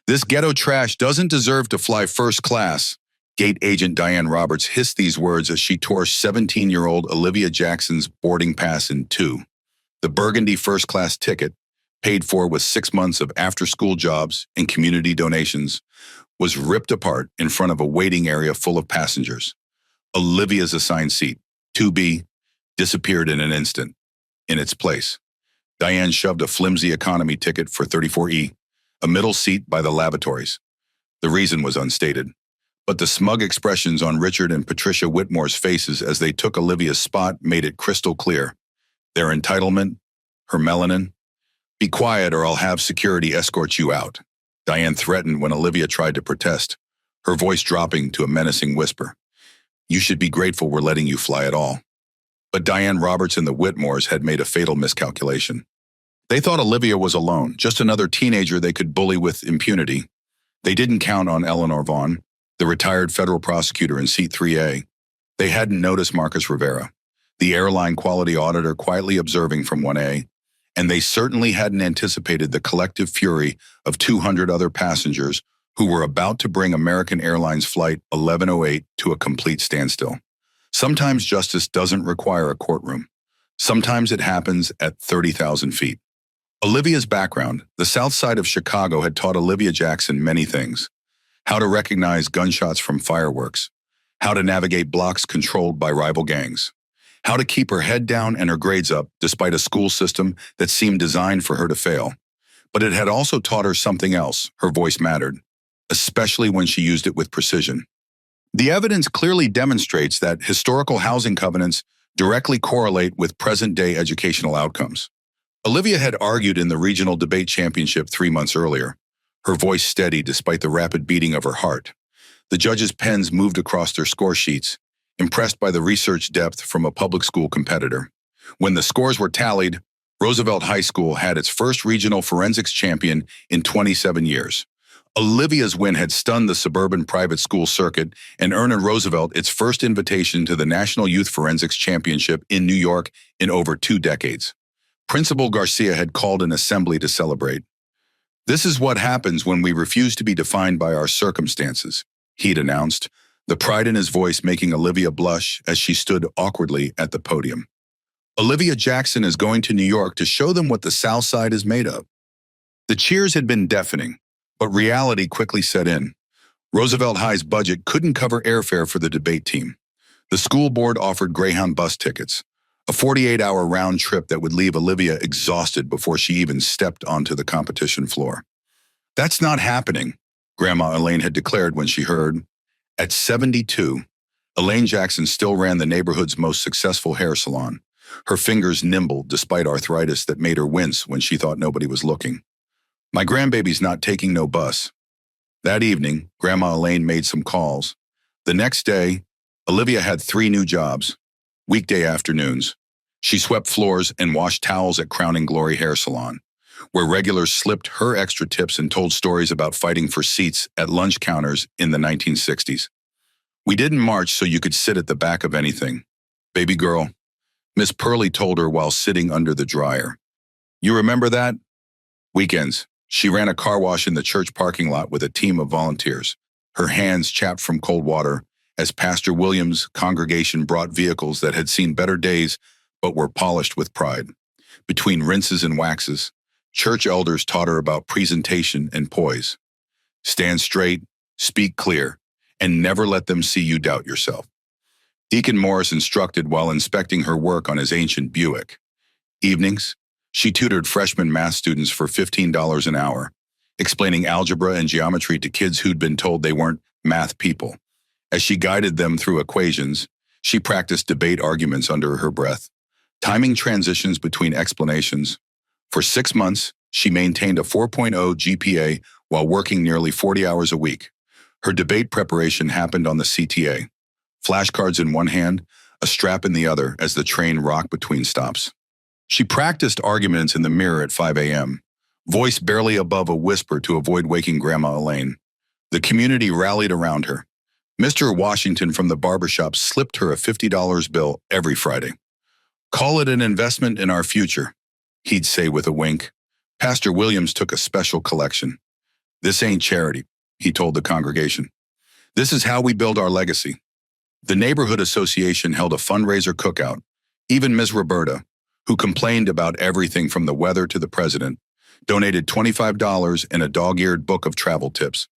This ghetto trash doesn't deserve to fly first class. Gate agent Diane Roberts hissed these words as she tore 17-year-old Olivia Jackson's boarding pass in two. The burgundy first-class ticket, paid for with 6 months of after-school jobs and community donations, was ripped apart in front of a waiting area full of passengers. Olivia's assigned seat, 2B, disappeared in an instant. In its place, Diane shoved a flimsy economy ticket for 34E, a middle seat by the lavatories. The reason was unstated, but the smug expressions on Richard and Patricia Whitmore's faces as they took Olivia's spot made it crystal clear. Their entitlement, her melanin. Be quiet or I'll have security escort you out, Diane threatened when Olivia tried to protest, her voice dropping to a menacing whisper. You should be grateful we're letting you fly at all. But Diane Roberts and the Whitmores had made a fatal miscalculation. They thought Olivia was alone, just another teenager they could bully with impunity. They didn't count on Eleanor Vaughn, the retired federal prosecutor in seat 3A. They hadn't noticed Marcus Rivera, the airline quality auditor quietly observing from 1A, and they certainly hadn't anticipated the collective fury of 200 other passengers who were about to bring American Airlines Flight 1108 to a complete standstill. Sometimes justice doesn't require a courtroom. Sometimes it happens at 30,000 feet. Olivia's background, the south side of Chicago, had taught Olivia Jackson many things. How to recognize gunshots from fireworks. How to navigate blocks controlled by rival gangs. How to keep her head down and her grades up despite a school system that seemed designed for her to fail. But it had also taught her something else. Her voice mattered, especially when she used it with precision. The evidence clearly demonstrates that historical housing covenants directly correlate with present-day educational outcomes. Olivia had argued in the regional debate championship 3 months earlier, her voice steady despite the rapid beating of her heart. The judges' pens moved across their score sheets, impressed by the research depth from a public school competitor. When the scores were tallied, Roosevelt High School had its first regional forensics champion in 27 years. Olivia's win had stunned the suburban private school circuit and earned Roosevelt its first invitation to the National Youth Forensics Championship in New York in over 2 decades. Principal Garcia had called an assembly to celebrate. This is what happens when we refuse to be defined by our circumstances, he'd announced, the pride in his voice making Olivia blush as she stood awkwardly at the podium. Olivia Jackson is going to New York to show them what the South Side is made of. The cheers had been deafening, but reality quickly set in. Roosevelt High's budget couldn't cover airfare for the debate team. The school board offered Greyhound bus tickets, a 48-hour round trip that would leave Olivia exhausted before she even stepped onto the competition floor. That's not happening, Grandma Elaine had declared when she heard. At 72, Elaine Jackson still ran the neighborhood's most successful hair salon, her fingers nimble despite arthritis that made her wince when she thought nobody was looking. My grandbaby's not taking no bus. That evening, Grandma Elaine made some calls. The next day, Olivia had 3 new jobs. Weekday afternoons, she swept floors and washed towels at Crowning Glory Hair Salon, where regulars slipped her extra tips and told stories about fighting for seats at lunch counters in the 1960s. We didn't march so you could sit at the back of anything. Baby girl, Miss Purley told her while sitting under the dryer. You remember that? Weekends, she ran a car wash in the church parking lot with a team of volunteers, her hands chapped from cold water, as Pastor Williams' congregation brought vehicles that had seen better days but were polished with pride. Between rinses and waxes, church elders taught her about presentation and poise. Stand straight, speak clear, and never let them see you doubt yourself. Deacon Morris instructed while inspecting her work on his ancient Buick. Evenings, she tutored freshman math students for $15 an hour, explaining algebra and geometry to kids who'd been told they weren't math people. As she guided them through equations, she practiced debate arguments under her breath, timing transitions between explanations. For 6 months, she maintained a 4.0 GPA while working nearly 40 hours a week. Her debate preparation happened on the CTA, flashcards in one hand, a strap in the other as the train rocked between stops. She practiced arguments in the mirror at 5 a.m., voice barely above a whisper to avoid waking Grandma Elaine. The community rallied around her. Mr. Washington from the barbershop slipped her a $50 bill every Friday. Call it an investment in our future, he'd say with a wink. Pastor Williams took a special collection. "This ain't charity," he told the congregation. "This is how we build our legacy." The neighborhood association held a fundraiser cookout. Even Ms. Roberta, who complained about everything from the weather to the president, donated $25 and a dog-eared book of travel tips.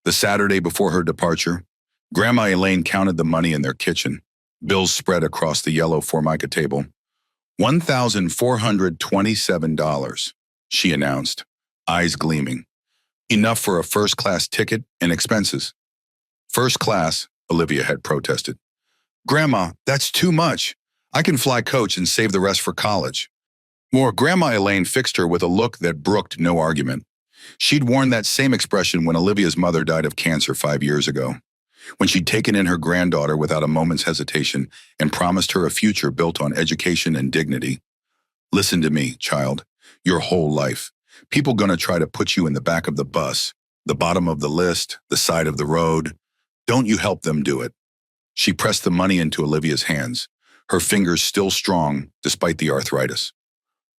The Saturday before her departure, Grandma Elaine counted the money in their kitchen. Bills spread across the yellow Formica table. $1,427, she announced, eyes gleaming. Enough for a first-class ticket and expenses. First class, Olivia had protested. "Grandma, that's too much. I can fly coach and save the rest for college." Grandma Elaine fixed her with a look that brooked no argument. She'd worn that same expression when Olivia's mother died of cancer 5 years ago, when she'd taken in her granddaughter without a moment's hesitation and promised her a future built on education and dignity. "Listen to me, child. Your whole life. People gonna try to put you in the back of the bus, the bottom of the list, the side of the road. Don't you help them do it." She pressed the money into Olivia's hands, her fingers still strong despite the arthritis.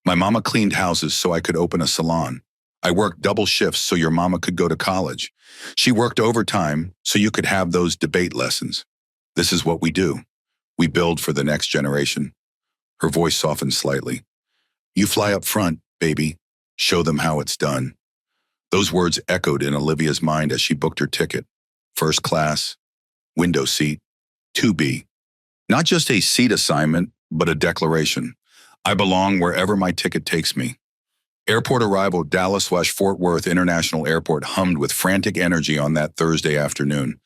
"My mama cleaned houses so I could open a salon. I worked double shifts so your mama could go to college. She worked overtime so you could have those debate lessons. This is what we do. We build for the next generation." Her voice softened slightly. "You fly up front, baby. Show them how it's done." Those words echoed in Olivia's mind as she booked her ticket. First class, window seat, 2B. Not just a seat assignment, but a declaration. I belong wherever my ticket takes me. Airport arrival Dallas/Fort Worth International Airport hummed with frantic energy on that Thursday afternoon.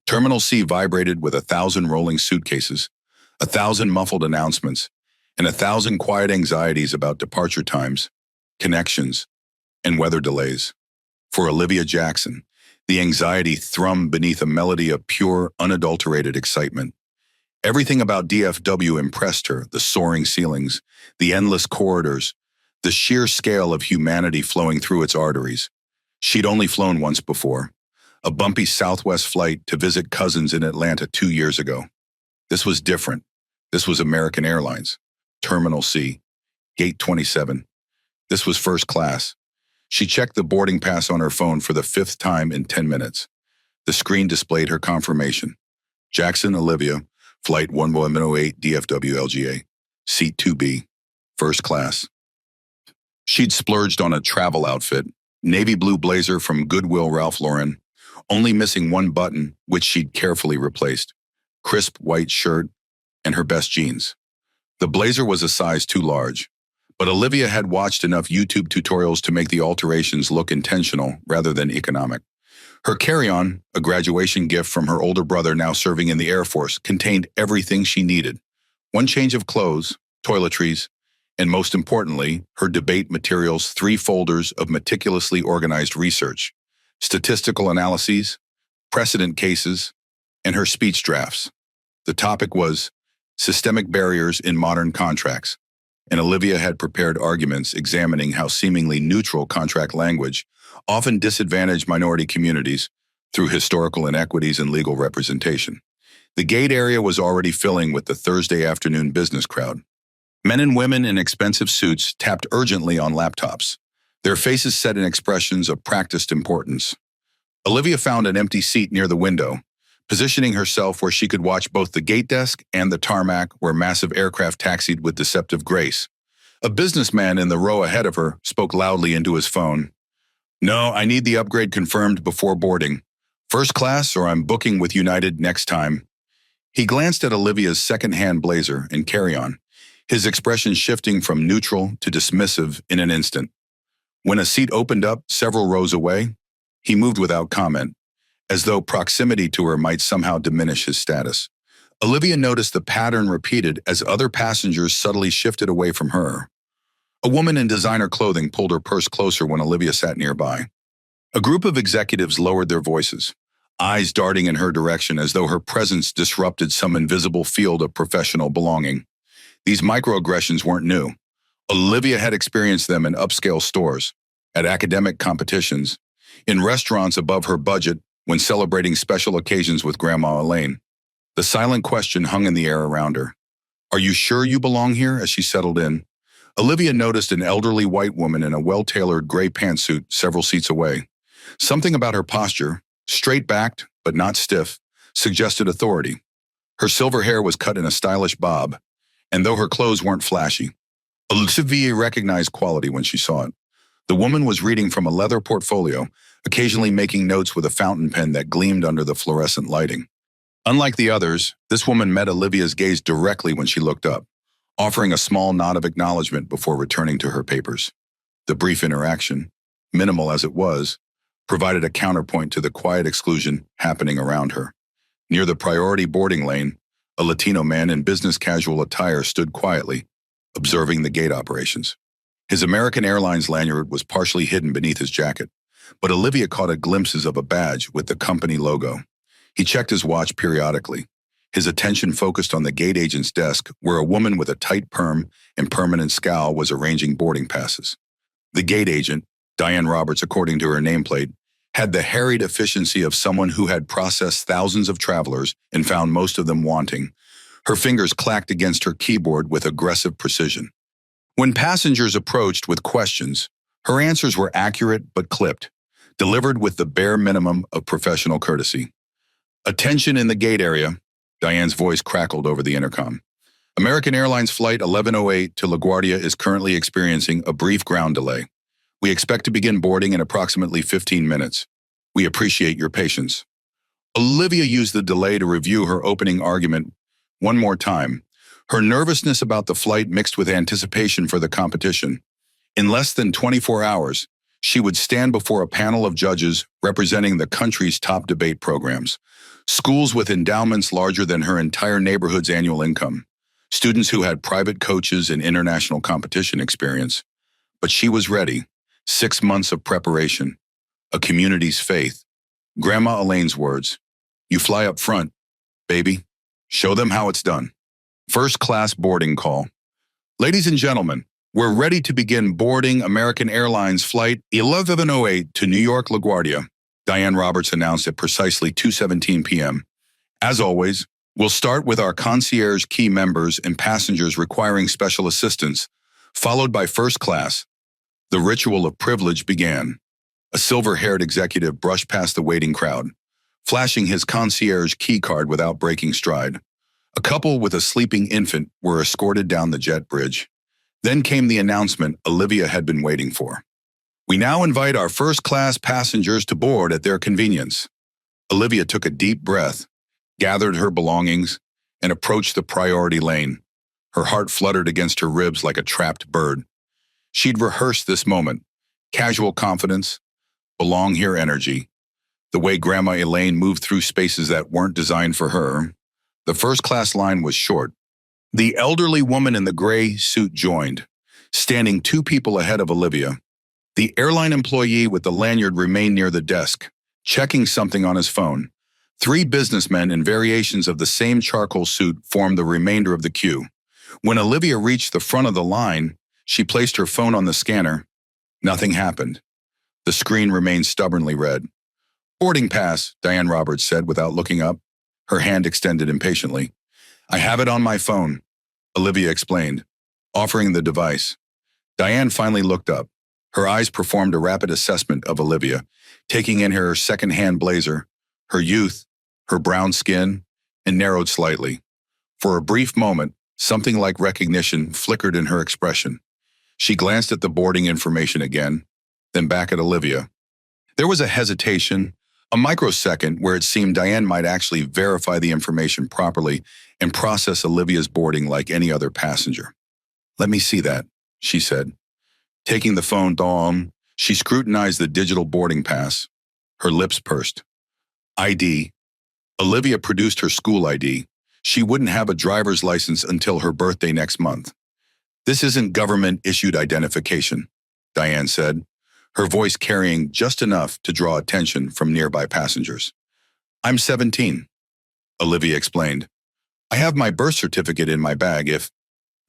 Terminal C vibrated with 1,000 rolling suitcases, 1,000 muffled announcements, and 1,000 quiet anxieties about departure times, connections, and weather delays. For Olivia Jackson, the anxiety thrummed beneath a melody of pure, unadulterated excitement. Everything about DFW impressed her: the soaring ceilings, the endless corridors, the sheer scale of humanity flowing through its arteries. She'd only flown once before, a bumpy Southwest flight to visit cousins in Atlanta 2 years ago. This was different. This was American Airlines, Terminal C, Gate 27. This was first class. She checked the boarding pass on her phone for the 5th time in 10 minutes. The screen displayed her confirmation. Jackson Olivia, Flight 1108 DFW LGA, Seat 2B, first class. She'd splurged on a travel outfit, navy blue blazer from Goodwill Ralph Lauren, only missing one button, which she'd carefully replaced, crisp white shirt, and her best jeans. The blazer was a size too large, but Olivia had watched enough YouTube tutorials to make the alterations look intentional rather than economic. Her carry-on, a graduation gift from her older brother now serving in the Air Force, contained everything she needed. One change of clothes, toiletries, and most importantly, her debate materials, 3 folders of meticulously organized research, statistical analyses, precedent cases, and her speech drafts. The topic was systemic barriers in modern contracts, and Olivia had prepared arguments examining how seemingly neutral contract language often disadvantaged minority communities through historical inequities in legal representation. The gate area was already filling with the Thursday afternoon business crowd. Men and women in expensive suits tapped urgently on laptops, their faces set in expressions of practiced importance. Olivia found an empty seat near the window, positioning herself where she could watch both the gate desk and the tarmac where massive aircraft taxied with deceptive grace. A businessman in the row ahead of her spoke loudly into his phone. "No, I need the upgrade confirmed before boarding. First class or I'm booking with United next time." He glanced at Olivia's second-hand blazer and carry-on, his expression shifting from neutral to dismissive in an instant. When a seat opened up several rows away, he moved without comment, as though proximity to her might somehow diminish his status. Olivia noticed the pattern repeated as other passengers subtly shifted away from her. A woman in designer clothing pulled her purse closer when Olivia sat nearby. A group of executives lowered their voices, eyes darting in her direction as though her presence disrupted some invisible field of professional belonging. These microaggressions weren't new. Olivia had experienced them in upscale stores, at academic competitions, in restaurants above her budget when celebrating special occasions with Grandma Elaine. The silent question hung in the air around her. "Are you sure you belong here?" As she settled in, Olivia noticed an elderly white woman in a well-tailored gray pantsuit several seats away. Something about her posture, straight-backed but not stiff, suggested authority. Her silver hair was cut in a stylish bob, and though her clothes weren't flashy, Olivia recognized quality when she saw it. The woman was reading from a leather portfolio, occasionally making notes with a fountain pen that gleamed under the fluorescent lighting. Unlike the others, this woman met Olivia's gaze directly when she looked up, offering a small nod of acknowledgement before returning to her papers. The brief interaction, minimal as it was, provided a counterpoint to the quiet exclusion happening around her. Near the priority boarding lane, a Latino man in business casual attire stood quietly, observing the gate operations. His American Airlines lanyard was partially hidden beneath his jacket, but Olivia caught a glimpses of a badge with the company logo. He checked his watch periodically, his attention focused on the gate agent's desk where a woman with a tight perm and permanent scowl was arranging boarding passes. The gate agent, Diane Roberts according to her nameplate, had the harried efficiency of someone who had processed thousands of travelers and found most of them wanting. Her fingers clacked against her keyboard with aggressive precision. When passengers approached with questions, her answers were accurate but clipped, delivered with the bare minimum of professional courtesy. "Attention in the gate area," Diane's voice crackled over the intercom. "American Airlines Flight 1108 to LaGuardia is currently experiencing a brief ground delay. We expect to begin boarding in approximately 15 minutes. We appreciate your patience." Olivia used the delay to review her opening argument one more time, her nervousness about the flight mixed with anticipation for the competition. In less than 24 hours, she would stand before a panel of judges representing the country's top debate programs, schools with endowments larger than her entire neighborhood's annual income, students who had private coaches and international competition experience. But she was ready. 6 months of preparation, a community's faith. Grandma Elaine's words, "You fly up front, baby. Show them how it's done." First-class boarding call. "Ladies and gentlemen, we're ready to begin boarding American Airlines Flight 1108 to New York LaGuardia," Diane Roberts announced at precisely 2:17 p.m. "As always, we'll start with our concierge key members and passengers requiring special assistance, followed by first class." The ritual of privilege began. A silver-haired executive brushed past the waiting crowd, flashing his concierge key card without breaking stride. A couple with a sleeping infant were escorted down the jet bridge. Then came the announcement Olivia had been waiting for. "We now invite our first-class passengers to board at their convenience." Olivia took a deep breath, gathered her belongings, and approached the priority lane. Her heart fluttered against her ribs like a trapped bird. She'd rehearsed this moment, casual confidence, belong here energy, the way Grandma Elaine moved through spaces that weren't designed for her. The first-class line was short. The elderly woman in the gray suit joined, standing 2 people ahead of Olivia. The airline employee with the lanyard remained near the desk, checking something on his phone. 3 businessmen in variations of the same charcoal suit formed the remainder of the queue. When Olivia reached the front of the line, she placed her phone on the scanner. Nothing happened. The screen remained stubbornly red. "Boarding pass," Diane Roberts said without looking up, her hand extended impatiently. "I have it on my phone," Olivia explained, offering the device. Diane finally looked up. Her eyes performed a rapid assessment of Olivia, taking in her second-hand blazer, her youth, her brown skin, and narrowed slightly. For a brief moment, something like recognition flickered in her expression. She glanced at the boarding information again, then back at Olivia. There was a hesitation, a microsecond where it seemed Diane might actually verify the information properly and process Olivia's boarding like any other passenger. "Let me see that," she said. Taking the phone down, she scrutinized the digital boarding pass. Her lips pursed. "ID." Olivia produced her school ID. She wouldn't have a driver's license until her birthday next month. "This isn't government-issued identification," Diane said, her voice carrying just enough to draw attention from nearby passengers. "I'm 17, Olivia explained. "I have my birth certificate in my bag if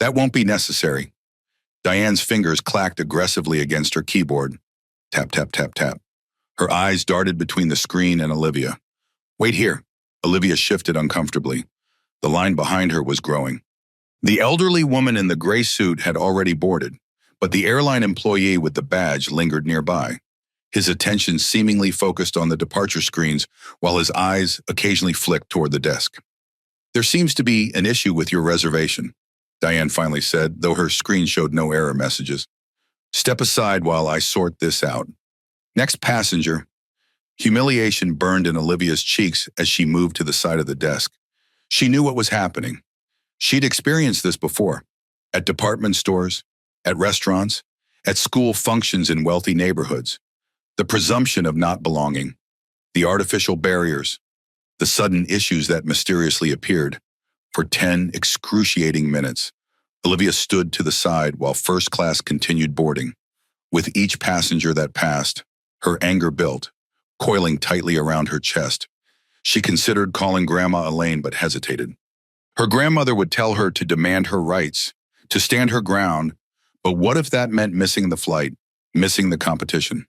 that won't be necessary." Diane's fingers clacked aggressively against her keyboard. Tap, tap, tap, tap. Her eyes darted between the screen and Olivia. "Wait here." Olivia shifted uncomfortably. The line behind her was growing. The elderly woman in the gray suit had already boarded, but the airline employee with the badge lingered nearby. his attention seemingly focused on the departure screens while his eyes occasionally flicked toward the desk. "There seems to be an issue with your reservation," Diane finally said, though her screen showed no error messages. "Step aside while I sort this out." "Next passenger." Humiliation burned in Olivia's cheeks as she moved to the side of the desk. She knew what was happening. She'd experienced this before, at department stores, at restaurants, at school functions in wealthy neighborhoods. The presumption of not belonging, the artificial barriers, the sudden issues that mysteriously appeared. For 10 excruciating minutes, Olivia stood to the side while first class continued boarding. With each passenger that passed, her anger built, coiling tightly around her chest. She considered calling Grandma Elaine but hesitated. Her grandmother would tell her to demand her rights, to stand her ground, but what if that meant missing the flight, missing the competition?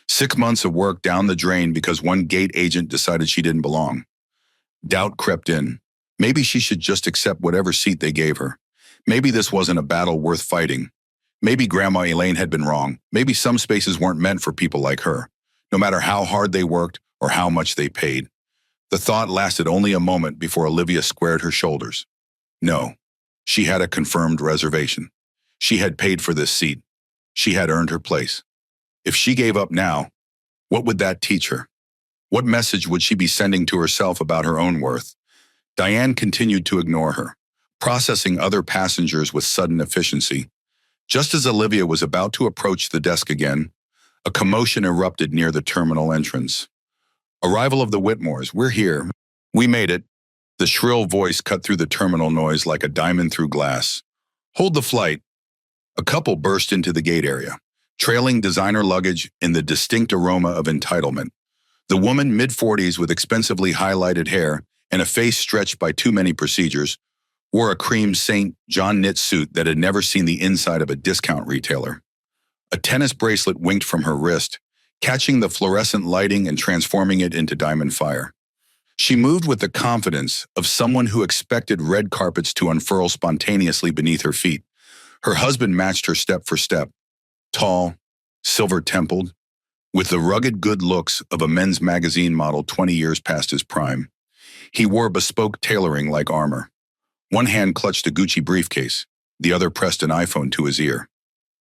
6 months of work down the drain because one gate agent decided she didn't belong. Doubt crept in. Maybe she should just accept whatever seat they gave her. Maybe this wasn't a battle worth fighting. Maybe Grandma Elaine had been wrong. Maybe some spaces weren't meant for people like her, no matter how hard they worked or how much they paid. The thought lasted only a moment before Olivia squared her shoulders. No, she had a confirmed reservation. She had paid for this seat. She had earned her place. If she gave up now, what would that teach her? What message would she be sending to herself about her own worth? Diane continued to ignore her, processing other passengers with sudden efficiency. Just as Olivia was about to approach the desk again, a commotion erupted near the terminal entrance. "Arrival of the Whitmores, we're here. We made it." The shrill voice cut through the terminal noise like a diamond through glass. "Hold the flight." A couple burst into the gate area, trailing designer luggage in the distinct aroma of entitlement. The woman, mid-40s with expensively highlighted hair and a face stretched by too many procedures, wore a cream St. John knit suit that had never seen the inside of a discount retailer. A tennis bracelet winked from her wrist, catching the fluorescent lighting and transforming it into diamond fire. She moved with the confidence of someone who expected red carpets to unfurl spontaneously beneath her feet. Her husband matched her step for step, tall, silver-templed, with the rugged good looks of a men's magazine model 20 years past his prime. He wore bespoke tailoring like armor. One hand clutched a Gucci briefcase, the other pressed an iPhone to his ear.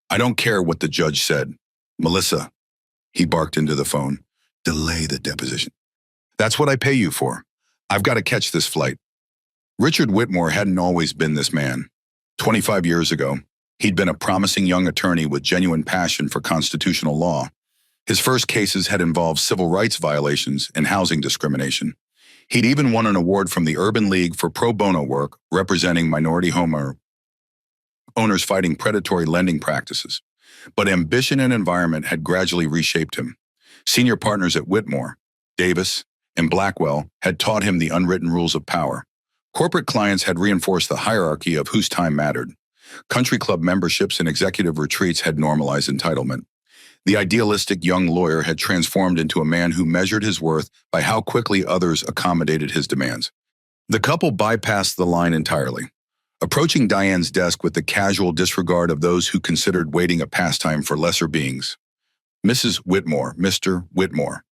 "I don't care what the judge said. Melissa," he barked into the phone, "delay the deposition. That's what I pay you for. I've got to catch this flight." Richard Whitmore hadn't always been this man. 25 years ago, he'd been a promising young attorney with genuine passion for constitutional law. His first cases had involved civil rights violations and housing discrimination. He'd even won an award from the Urban League for pro bono work representing minority owners fighting predatory lending practices. But ambition and environment had gradually reshaped him. Senior partners at Whitmore, Davis, and Blackwell had taught him the unwritten rules of power. Corporate clients had reinforced the hierarchy of whose time mattered. Country club memberships and executive retreats had normalized entitlement. The idealistic young lawyer had transformed into a man who measured his worth by how quickly others accommodated his demands. The couple bypassed the line entirely, approaching Diane's desk with the casual disregard of those who considered waiting a pastime for lesser beings. "Mrs. Whitmore, Mr. Whitmore."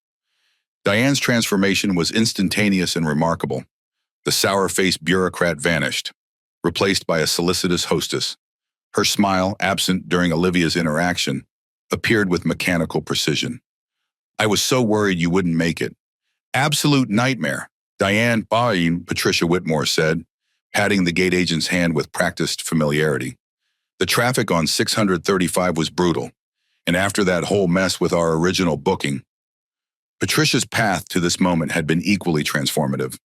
Diane's transformation was instantaneous and remarkable. The sour-faced bureaucrat vanished, replaced by a solicitous hostess. Her smile, absent during Olivia's interaction, appeared with mechanical precision. "I was so worried you wouldn't make it." "Absolute nightmare," Diane Patricia Whitmore said, patting the gate agent's hand with practiced familiarity. "The traffic on 635 was brutal, and after that whole mess with our original booking." Patricia's path to this moment had been equally transformative.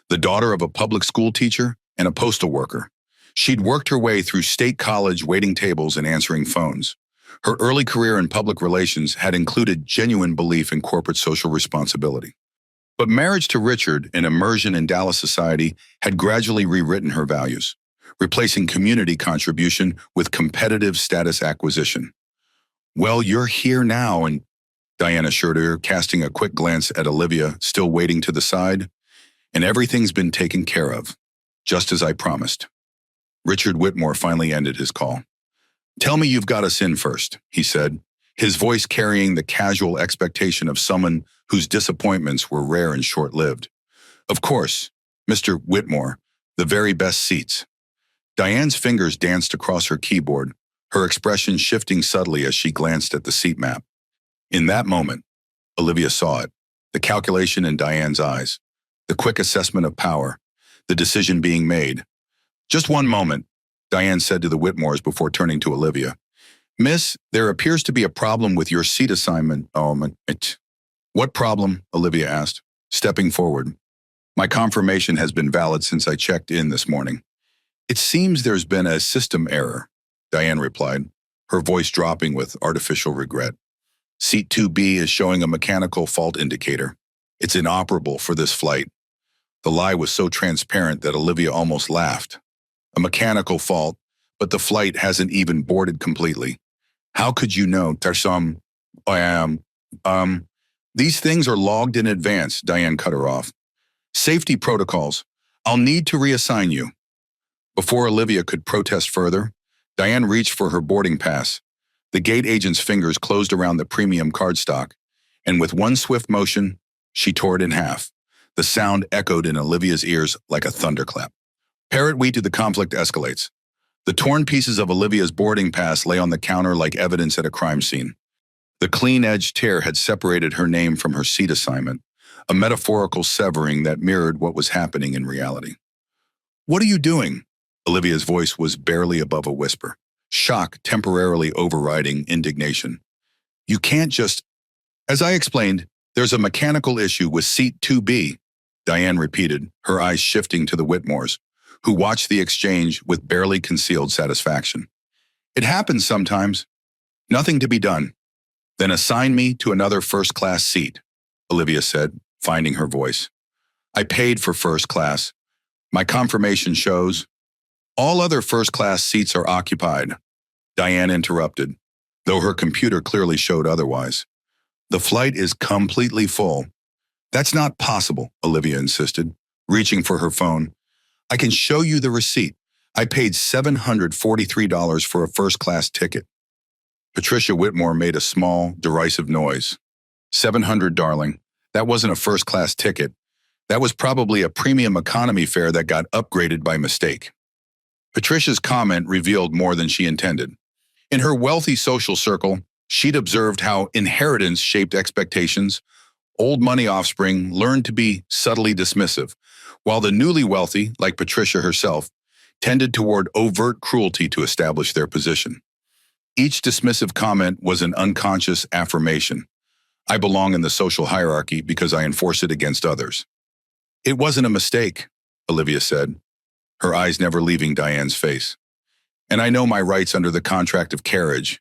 The daughter of a public school teacher and a postal worker, she'd worked her way through state college waiting tables and answering phones. Her early career in public relations had included genuine belief in corporate social responsibility. But marriage to Richard and immersion in Dallas society had gradually rewritten her values, replacing community contribution with competitive status acquisition. "Well, you're here now," and Diane assured her, casting a quick glance at Olivia, still waiting to the side. "And everything's been taken care of, just as I promised." Richard Whitmore finally ended his call. "Tell me you've got us in first," he said, his voice carrying the casual expectation of someone whose disappointments were rare and short-lived. Of course, Mr. Whitmore, the very best seats. Diane's fingers danced across her keyboard, her expression shifting subtly as she glanced at the seat map. In that moment, Olivia saw it, the calculation in Diane's eyes, the quick assessment of power, the decision being made. Just one moment, Diane said to the Whitmores before turning to Olivia. Miss, there appears to be a problem with your seat assignment. What problem? Olivia asked, stepping forward. My confirmation has been valid since I checked in this morning. It seems there's been a system error, Diane replied, her voice dropping with artificial regret. Seat 2B is showing a mechanical fault indicator. It's inoperable for this flight. The lie was so transparent that Olivia almost laughed. A mechanical fault, but the flight hasn't even boarded completely. How could you know? These things are logged in advance, Diane cut her off. Safety protocols. I'll need to reassign you. Before Olivia could protest further, Diane reached for her boarding pass. The gate agent's fingers closed around the premium cardstock, and with one swift motion, she tore it in half. The sound echoed in Olivia's ears like a thunderclap. Parrot we to the conflict escalates. The torn pieces of Olivia's boarding pass lay on the counter like evidence at a crime scene. The clean-edged tear had separated her name from her seat assignment, a metaphorical severing that mirrored what was happening in reality. What are you doing? Olivia's voice was barely above a whisper, shock temporarily overriding indignation. You can't just... As I explained, there's a mechanical issue with seat 2B, Diane repeated, her eyes shifting to the Whitmores, who watched the exchange with barely concealed satisfaction. It happens sometimes. Nothing to be done. Then assign me to another first-class seat, Olivia said, finding her voice. I paid for first class. My confirmation shows... All other first-class seats are occupied, Diane interrupted, though her computer clearly showed otherwise. The flight is completely full. That's not possible, Olivia insisted, reaching for her phone. I can show you the receipt. I paid $743 for a first-class ticket. Patricia Whitmore made a small, derisive noise. $700, darling. That wasn't a first-class ticket. That was probably a premium economy fare that got upgraded by mistake. Patricia's comment revealed more than she intended. In her wealthy social circle, she'd observed how inheritance shaped expectations. Old money offspring learned to be subtly dismissive, while the newly wealthy, like Patricia herself, tended toward overt cruelty to establish their position. Each dismissive comment was an unconscious affirmation. I belong in the social hierarchy because I enforce it against others. It wasn't a mistake, Olivia said, her eyes never leaving Diane's face. And I know my rights under the contract of carriage.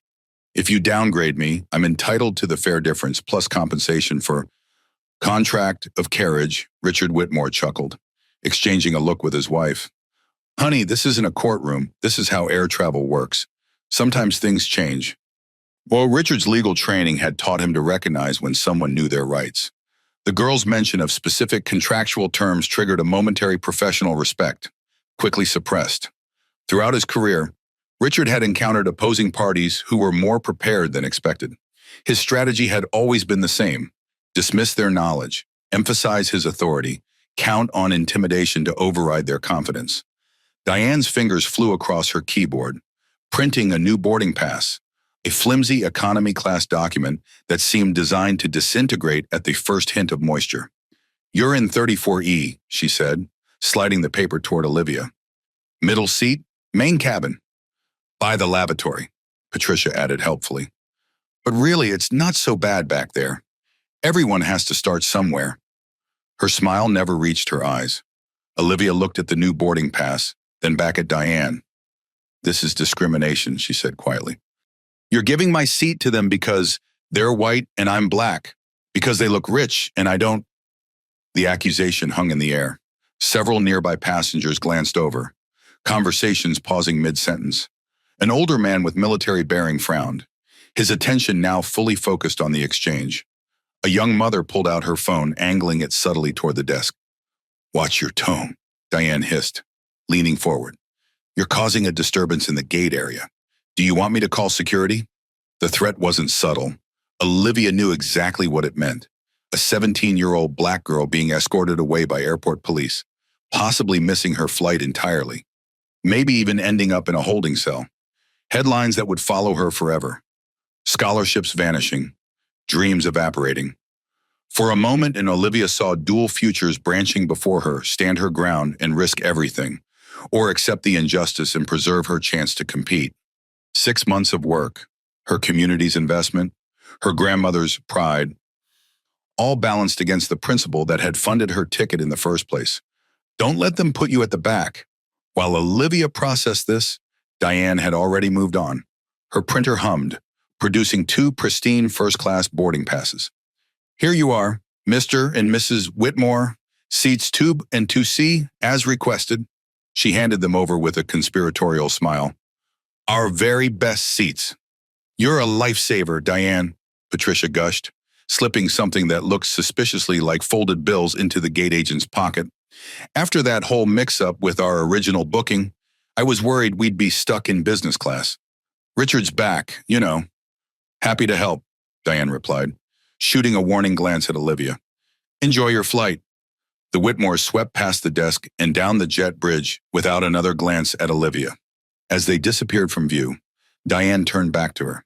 If you downgrade me, I'm entitled to the fare difference plus compensation for contract of carriage, Richard Whitmore chuckled, exchanging a look with his wife. Honey, this isn't a courtroom. This is how air travel works. Sometimes things change. Well, Richard's legal training had taught him to recognize when someone knew their rights. The girl's mention of specific contractual terms triggered a momentary professional respect, quickly suppressed. Throughout his career, Richard had encountered opposing parties who were more prepared than expected. His strategy had always been the same: dismiss their knowledge, emphasize his authority, count on intimidation to override their confidence. Diane's fingers flew across her keyboard, printing a new boarding pass, a flimsy economy-class document that seemed designed to disintegrate at the first hint of moisture. You're in 34E, she said, sliding the paper toward Olivia. Middle seat, main cabin. By the lavatory, Patricia added helpfully. But really, it's not so bad back there. Everyone has to start somewhere. Her smile never reached her eyes. Olivia looked at the new boarding pass, then back at Diane. This is discrimination, she said quietly. You're giving my seat to them because they're white and I'm black, because they look rich and I don't. The accusation hung in the air. Several nearby passengers glanced over, conversations pausing mid-sentence. An older man with military bearing frowned, his attention now fully focused on the exchange. A young mother pulled out her phone, angling it subtly toward the desk. Watch your tone, Diane hissed, leaning forward. You're causing a disturbance in the gate area. Do you want me to call security? The threat wasn't subtle. Olivia knew exactly what it meant. A 17-year-old black girl being escorted away by airport police, possibly missing her flight entirely, maybe even ending up in a holding cell. Headlines that would follow her forever. Scholarships vanishing, dreams evaporating. For a moment, and Olivia saw dual futures branching before her, stand her ground and risk everything, or accept the injustice and preserve her chance to compete. 6 months of work, her community's investment, her grandmother's pride, all balanced against the principle that had funded her ticket in the first place. Don't let them put you at the back. While Olivia processed this, Diane had already moved on. Her printer hummed, producing 2 pristine first-class boarding passes. Here you are, Mr. and Mrs. Whitmore, seats 2 and 2C, as requested. She handed them over with a conspiratorial smile. Our very best seats. You're a lifesaver, Diane, Patricia gushed, slipping something that looked suspiciously like folded bills into the gate agent's pocket. After that whole mix-up with our original booking, I was worried we'd be stuck in business class. Richard's back, you know. Happy to help, Diane replied, shooting a warning glance at Olivia. Enjoy your flight. The Whitmores swept past the desk and down the jet bridge without another glance at Olivia. As they disappeared from view, Diane turned back to her.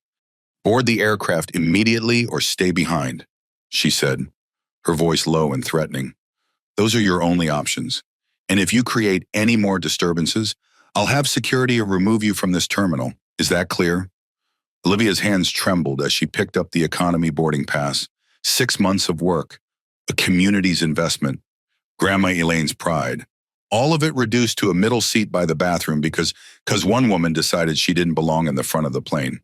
Board the aircraft immediately or stay behind, she said, her voice low and threatening. Those are your only options. And if you create any more disturbances, I'll have security remove you from this terminal. Is that clear? Olivia's hands trembled as she picked up the economy boarding pass. 6 months of work, a community's investment, Grandma Elaine's pride. All of it reduced to a middle seat by the bathroom because one woman decided she didn't belong in the front of the plane.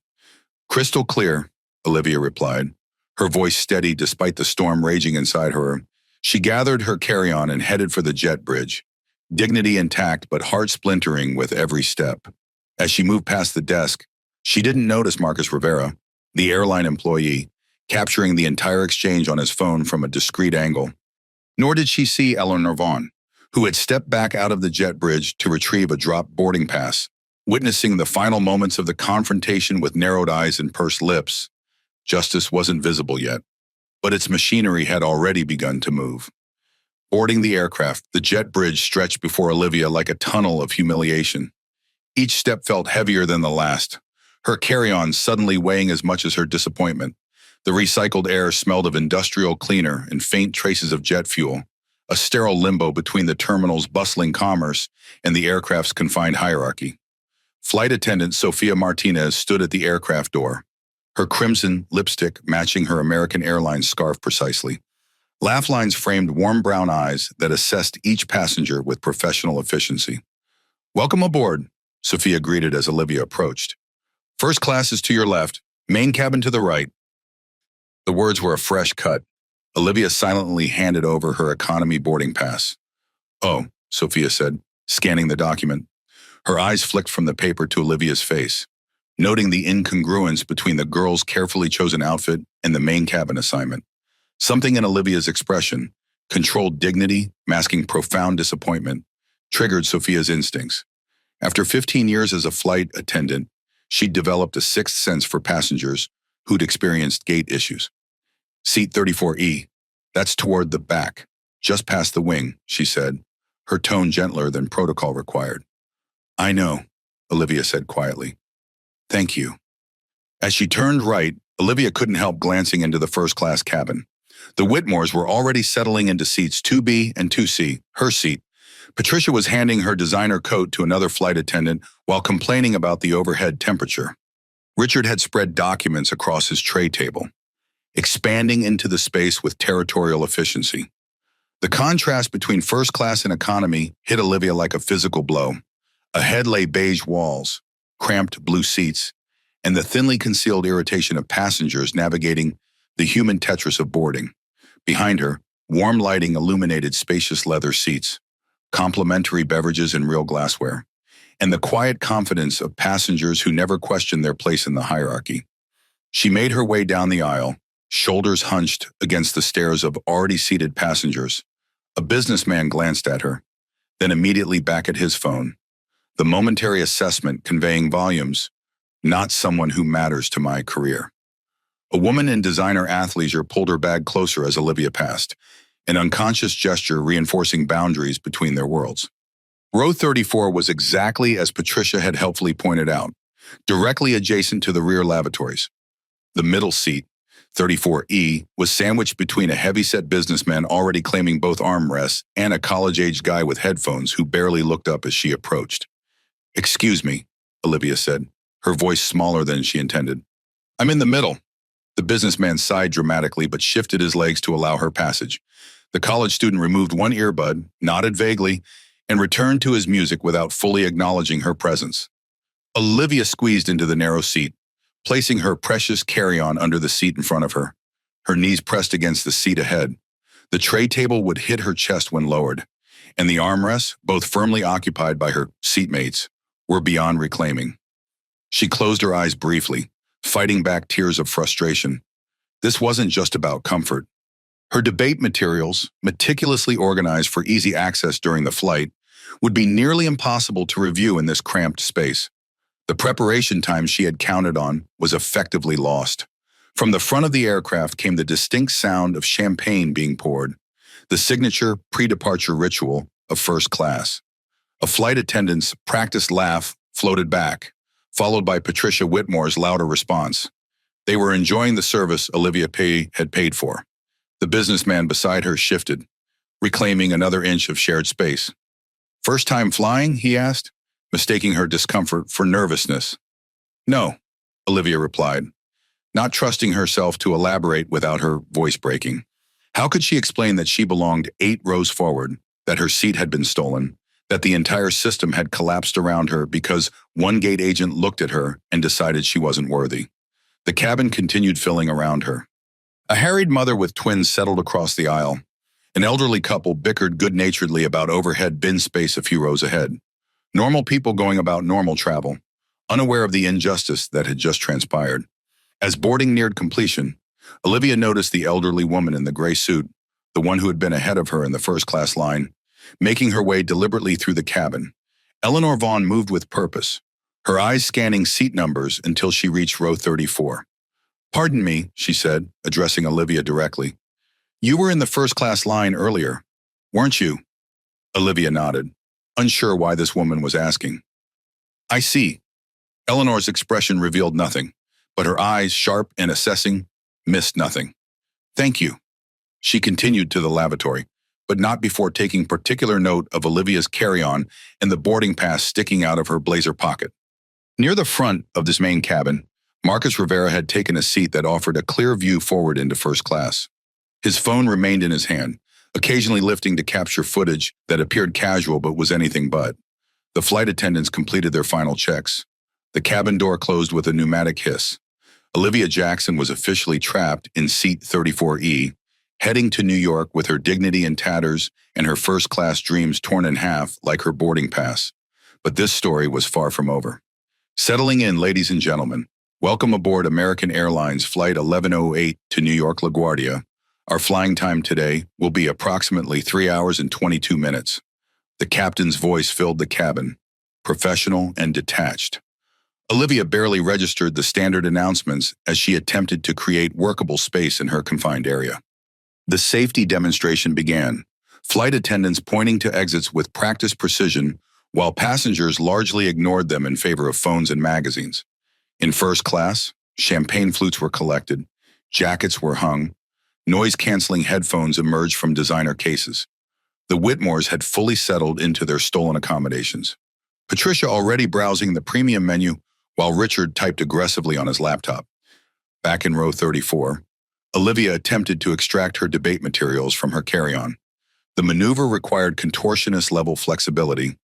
Crystal clear, Olivia replied, her voice steady despite the storm raging inside her. She gathered her carry-on and headed for the jet bridge, dignity intact but heart splintering with every step. As she moved past the desk, she didn't notice Marcus Rivera, the airline employee, capturing the entire exchange on his phone from a discreet angle. Nor did she see Eleanor Vaughn, who had stepped back out of the jet bridge to retrieve a dropped boarding pass, witnessing the final moments of the confrontation with narrowed eyes and pursed lips. Justice wasn't visible yet, but its machinery had already begun to move. Boarding the aircraft, the jet bridge stretched before Olivia like a tunnel of humiliation. Each step felt heavier than the last, her carry-on suddenly weighing as much as her disappointment. The recycled air smelled of industrial cleaner and faint traces of jet fuel, a sterile limbo between the terminal's bustling commerce and the aircraft's confined hierarchy. Flight attendant Sophia Martinez stood at the aircraft door, her crimson lipstick matching her American Airlines scarf precisely. Laugh lines framed warm brown eyes that assessed each passenger with professional efficiency. Welcome aboard, Sophia greeted as Olivia approached. First class is to your left, main cabin to the right. The words were a fresh cut. Olivia silently handed over her economy boarding pass. Oh, Sophia said, scanning the document. Her eyes flicked from the paper to Olivia's face, noting the incongruence between the girl's carefully chosen outfit and the main cabin assignment. Something in Olivia's expression, controlled dignity, masking profound disappointment, triggered Sophia's instincts. After 15 years as a flight attendant, she'd developed a sixth sense for passengers who'd experienced gate issues. Seat 34E, that's toward the back, just past the wing, she said, her tone gentler than protocol required. I know, Olivia said quietly. Thank you. As she turned right, Olivia couldn't help glancing into the first-class cabin. The Whitmores were already settling into seats 2B and 2C, her seat. Patricia was handing her designer coat to another flight attendant while complaining about the overhead temperature. Richard had spread documents across his tray table, expanding into the space with territorial efficiency. The contrast between first class and economy hit Olivia like a physical blow. Ahead lay beige walls, cramped blue seats, and the thinly concealed irritation of passengers navigating the human Tetris of boarding. Behind her, warm lighting illuminated spacious leather seats, complimentary beverages in real glassware, and the quiet confidence of passengers who never questioned their place in the hierarchy. She made her way down the aisle, shoulders hunched against the stares of already seated passengers. A businessman glanced at her, then immediately back at his phone, the momentary assessment conveying volumes. not someone who matters to my career. A woman in designer athleisure pulled her bag closer as Olivia passed, an unconscious gesture reinforcing boundaries between their worlds. Row 34 was exactly as Patricia had helpfully pointed out, directly adjacent to the rear lavatories. The middle seat, 34E, was sandwiched between a heavy-set businessman already claiming both armrests and a college-aged guy with headphones who barely looked up as she approached. "Excuse me," Olivia said, her voice smaller than she intended. "I'm in the middle." The businessman sighed dramatically but shifted his legs to allow her passage. The college student removed one earbud, nodded vaguely, and returned to his music without fully acknowledging her presence. Olivia squeezed into the narrow seat, placing her precious carry-on under the seat in front of her, her knees pressed against the seat ahead. The tray table would hit her chest when lowered, and the armrests, both firmly occupied by her seatmates, were beyond reclaiming. She closed her eyes briefly, fighting back tears of frustration. This wasn't just about comfort. Her debate materials, meticulously organized for easy access during the flight, would be nearly impossible to review in this cramped space. The preparation time she had counted on was effectively lost. From the front of the aircraft came the distinct sound of champagne being poured, the signature pre-departure ritual of first class. A flight attendant's practiced laugh floated back, followed by Patricia Whitmore's louder response. They were enjoying the service Olivia had paid for. The businessman beside her shifted, reclaiming another inch of shared space. "First time flying?" he asked, mistaking her discomfort for nervousness. "No," Olivia replied, not trusting herself to elaborate without her voice breaking. How could she explain that she belonged 8 rows forward, that her seat had been stolen, that the entire system had collapsed around her because one gate agent looked at her and decided she wasn't worthy? The cabin continued filling around her. A harried mother with twins settled across the aisle. An elderly couple bickered good-naturedly about overhead bin space a few rows ahead. Normal people going about normal travel, unaware of the injustice that had just transpired. As boarding neared completion, Olivia noticed the elderly woman in the gray suit, the one who had been ahead of her in the first-class line, making her way deliberately through the cabin. Eleanor Vaughn moved with purpose, her eyes scanning seat numbers until she reached row 34. "Pardon me," she said, addressing Olivia directly. "You were in the first-class line earlier, weren't you?" Olivia nodded, unsure why this woman was asking. "I see." Eleanor's expression revealed nothing, but her eyes, sharp and assessing, missed nothing. "Thank you." She continued to the lavatory, but not before taking particular note of Olivia's carry-on and the boarding pass sticking out of her blazer pocket. Near the front of this main cabin, Marcus Rivera had taken a seat that offered a clear view forward into first class. His phone remained in his hand, occasionally lifting to capture footage that appeared casual but was anything but. The flight attendants completed their final checks. The cabin door closed with a pneumatic hiss. Olivia Jackson was officially trapped in seat 34E, heading to New York with her dignity in tatters and her first-class dreams torn in half like her boarding pass. But this story was far from over. Settling in, ladies and gentlemen. Welcome aboard American Airlines Flight 1108 to New York LaGuardia. Our flying time today will be approximately 3 hours and 22 minutes. The captain's voice filled the cabin, professional and detached. Olivia barely registered the standard announcements as she attempted to create workable space in her confined area. The safety demonstration began, flight attendants pointing to exits with practiced precision, while passengers largely ignored them in favor of phones and magazines. In first class, champagne flutes were collected, jackets were hung, noise-canceling headphones emerged from designer cases. The Whitmores had fully settled into their stolen accommodations. Patricia already browsing the premium menu while Richard typed aggressively on his laptop. Back in row 34, Olivia attempted to extract her debate materials from her carry-on. The maneuver required contortionist-level flexibility.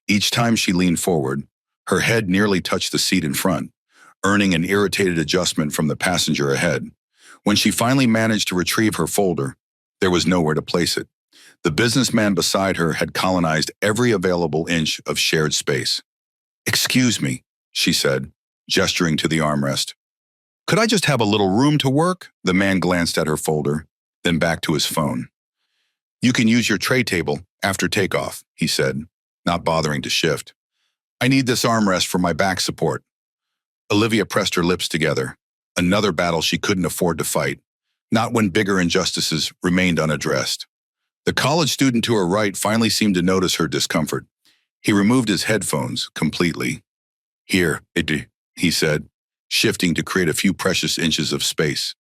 Each time she leaned forward, her head nearly touched the seat in front, earning an irritated adjustment from the passenger ahead. When she finally managed to retrieve her folder, there was nowhere to place it. The businessman beside her had colonized every available inch of shared space. "Excuse me," she said, gesturing to the armrest. "Could I just have a little room to work?" The man glanced at her folder, then back to his phone. "You can use your tray table after takeoff," he said, not bothering to shift. "I need this armrest for my back support." Olivia pressed her lips together. Another battle she couldn't afford to fight, not when bigger injustices remained unaddressed. The college student to her right finally seemed to notice her discomfort. He removed his headphones completely. Here, he said, shifting to create a few precious inches of space.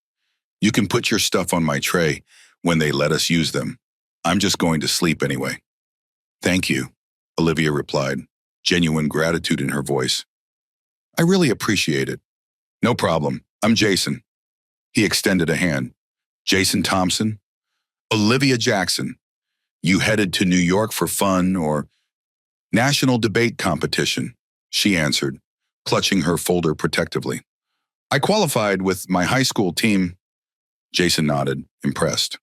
You can put your stuff on my tray when they let us use them. I'm just going to sleep anyway. Thank you, Olivia replied, genuine gratitude in her voice. I really appreciate it. No problem. I'm Jason. He extended a hand. Jason Thompson? Olivia Jackson. You headed to New York for fun or national debate competition? She answered, clutching her folder protectively. I qualified with my high school team. Jason nodded, impressed.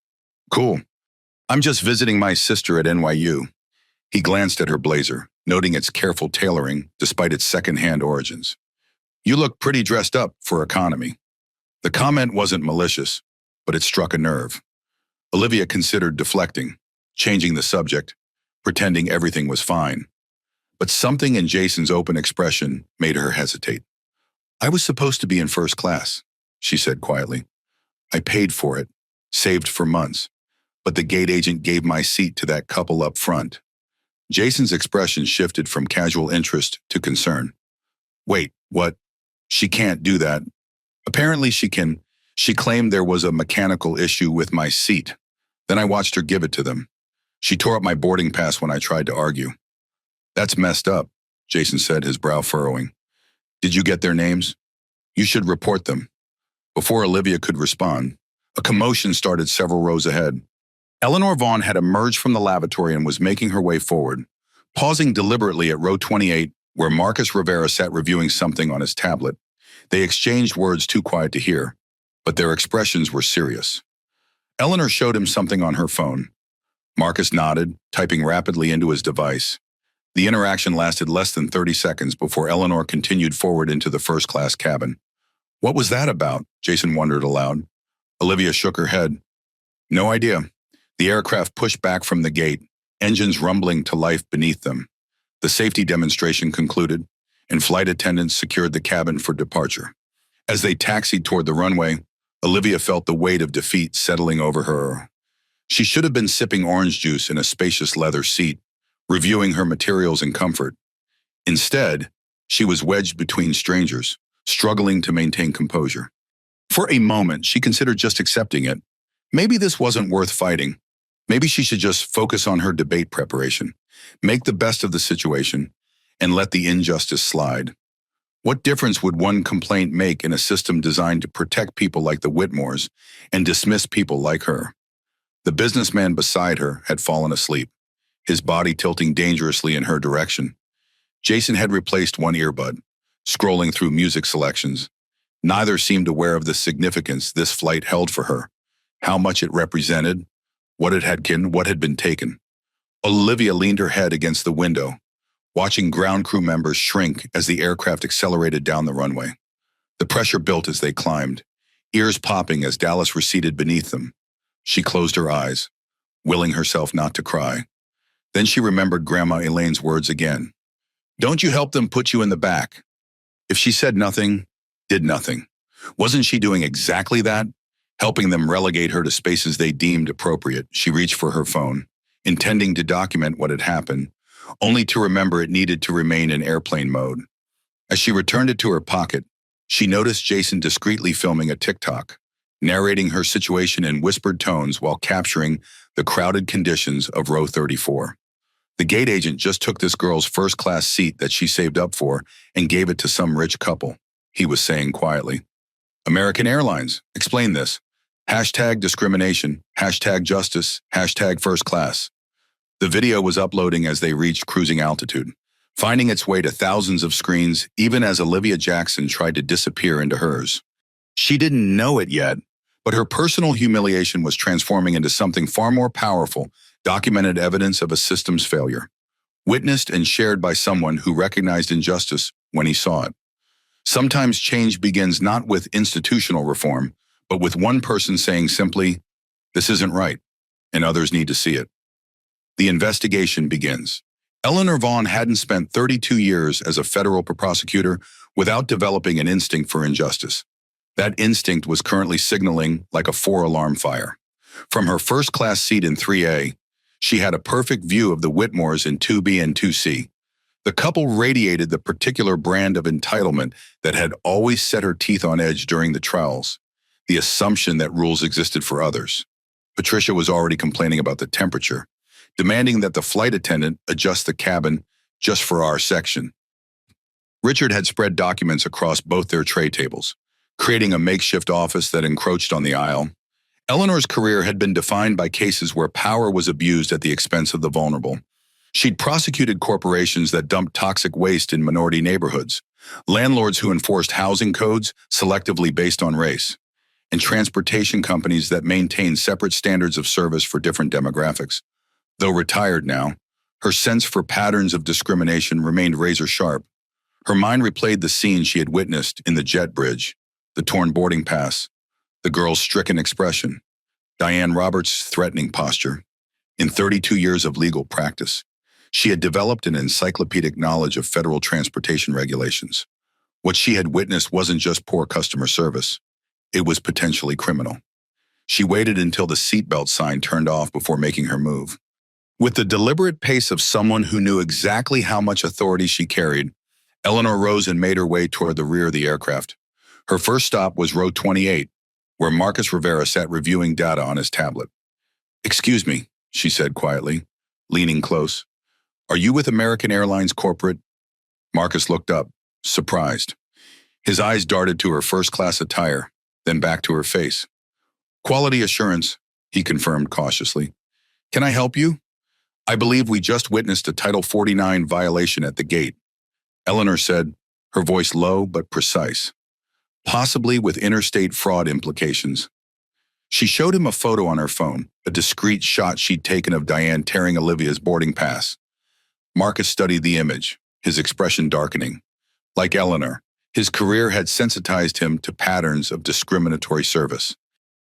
Cool. I'm just visiting my sister at NYU. He glanced at her blazer, noting its careful tailoring despite its second-hand origins. You look pretty dressed up for economy. The comment wasn't malicious, but it struck a nerve. Olivia considered deflecting, changing the subject, pretending everything was fine. But something in Jason's open expression made her hesitate. I was supposed to be in first class, she said quietly. I paid for it, saved for months, but the gate agent gave my seat to that couple up front. Jason's expression shifted from casual interest to concern. Wait, what? She can't do that. Apparently she can. She claimed there was a mechanical issue with my seat. Then I watched her give it to them. She tore up my boarding pass when I tried to argue. That's messed up, Jason said, his brow furrowing. Did you get their names? You should report them. Before Olivia could respond, a commotion started several rows ahead. Eleanor Vaughn had emerged from the lavatory and was making her way forward, pausing deliberately at row 28, where Marcus Rivera sat reviewing something on his tablet. They exchanged words too quiet to hear, but their expressions were serious. Eleanor showed him something on her phone. Marcus nodded, typing rapidly into his device. The interaction lasted less than 30 seconds before Eleanor continued forward into the first-class cabin. What was that about? Jason wondered aloud. Olivia shook her head. No idea. The aircraft pushed back from the gate, engines rumbling to life beneath them. The safety demonstration concluded, and flight attendants secured the cabin for departure. As they taxied toward the runway, Olivia felt the weight of defeat settling over her. She should have been sipping orange juice in a spacious leather seat, reviewing her materials in comfort. Instead, she was wedged between strangers, struggling to maintain composure. For a moment, she considered just accepting it. Maybe this wasn't worth fighting. Maybe she should just focus on her debate preparation, make the best of the situation, and let the injustice slide. What difference would one complaint make in a system designed to protect people like the Whitmores and dismiss people like her? The businessman beside her had fallen asleep, his body tilting dangerously in her direction. Jason had replaced one earbud, scrolling through music selections. Neither seemed aware of the significance this flight held for her, how much it represented, what had been taken. Olivia leaned her head against the window, watching ground crew members shrink as the aircraft accelerated down the runway. The pressure built as they climbed, ears popping as Dallas receded beneath them. She closed her eyes, willing herself not to cry. Then she remembered Grandma Elaine's words again. Don't you help them put you in the back. If she said nothing, did nothing. Wasn't she doing exactly that? Helping them relegate her to spaces they deemed appropriate. She reached for her phone, intending to document what had happened, only to remember it needed to remain in airplane mode. As she returned it to her pocket, she noticed Jason discreetly filming a TikTok, narrating her situation in whispered tones while capturing the crowded conditions of row 34. The gate agent just took this girl's first-class seat that she saved up for and gave it to some rich couple, he was saying quietly. American Airlines, explain this. #discrimination, #justice, #first class. The video was uploading as they reached cruising altitude, finding its way to thousands of screens even as Olivia Jackson tried to disappear into hers. She didn't know it yet, but her personal humiliation was transforming into something far more powerful, documented evidence of a system's failure, witnessed and shared by someone who recognized injustice when he saw it. Sometimes change begins not with institutional reform, but with one person saying simply, "This isn't right," and others need to see it. The investigation begins. Eleanor Vaughn hadn't spent 32 years as a federal prosecutor without developing an instinct for injustice. That instinct was currently signaling like a four-alarm fire. From her first-class seat in 3A, she had a perfect view of the Whitmores in 2B and 2C. The couple radiated the particular brand of entitlement that had always set her teeth on edge during the trials, the assumption that rules existed for others. Patricia was already complaining about the temperature, demanding that the flight attendant adjust the cabin just for our section. Richard had spread documents across both their tray tables, creating a makeshift office that encroached on the aisle. Eleanor's career had been defined by cases where power was abused at the expense of the vulnerable. She'd prosecuted corporations that dumped toxic waste in minority neighborhoods, landlords who enforced housing codes selectively based on race, and transportation companies that maintained separate standards of service for different demographics. Though retired now, her sense for patterns of discrimination remained razor-sharp. Her mind replayed the scene she had witnessed in the jet bridge, the torn boarding pass, the girl's stricken expression, Diane Roberts' threatening posture. In 32 years of legal practice, she had developed an encyclopedic knowledge of federal transportation regulations. What she had witnessed wasn't just poor customer service. It was potentially criminal. She waited until the seatbelt sign turned off before making her move. With the deliberate pace of someone who knew exactly how much authority she carried, Eleanor rose and made her way toward the rear of the aircraft. Her first stop was row 28, where Marcus Rivera sat reviewing data on his tablet. "Excuse me," she said quietly, leaning close. "Are you with American Airlines corporate?" Marcus looked up, surprised. His eyes darted to her first-class attire, then back to her face. "Quality assurance," he confirmed cautiously. "Can I help you? I believe we just witnessed a Title 49 violation at the gate," Eleanor said, her voice low but precise. "Possibly with interstate fraud implications." She showed him a photo on her phone, a discreet shot she'd taken of Diane tearing Olivia's boarding pass. Marcus studied the image, his expression darkening. Like Eleanor, his career had sensitized him to patterns of discriminatory service.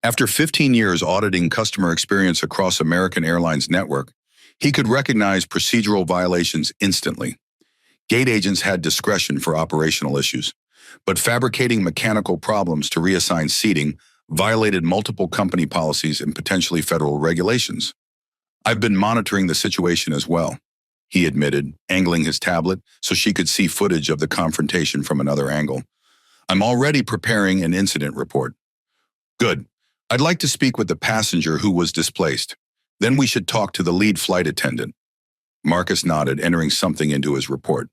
After 15 years auditing customer experience across American Airlines' network, he could recognize procedural violations instantly. Gate agents had discretion for operational issues, but fabricating mechanical problems to reassign seating violated multiple company policies and potentially federal regulations. "I've been monitoring the situation as well," he admitted, angling his tablet so she could see footage of the confrontation from another angle. "I'm already preparing an incident report." "Good. I'd like to speak with the passenger who was displaced. Then we should talk to the lead flight attendant." Marcus nodded, entering something into his report.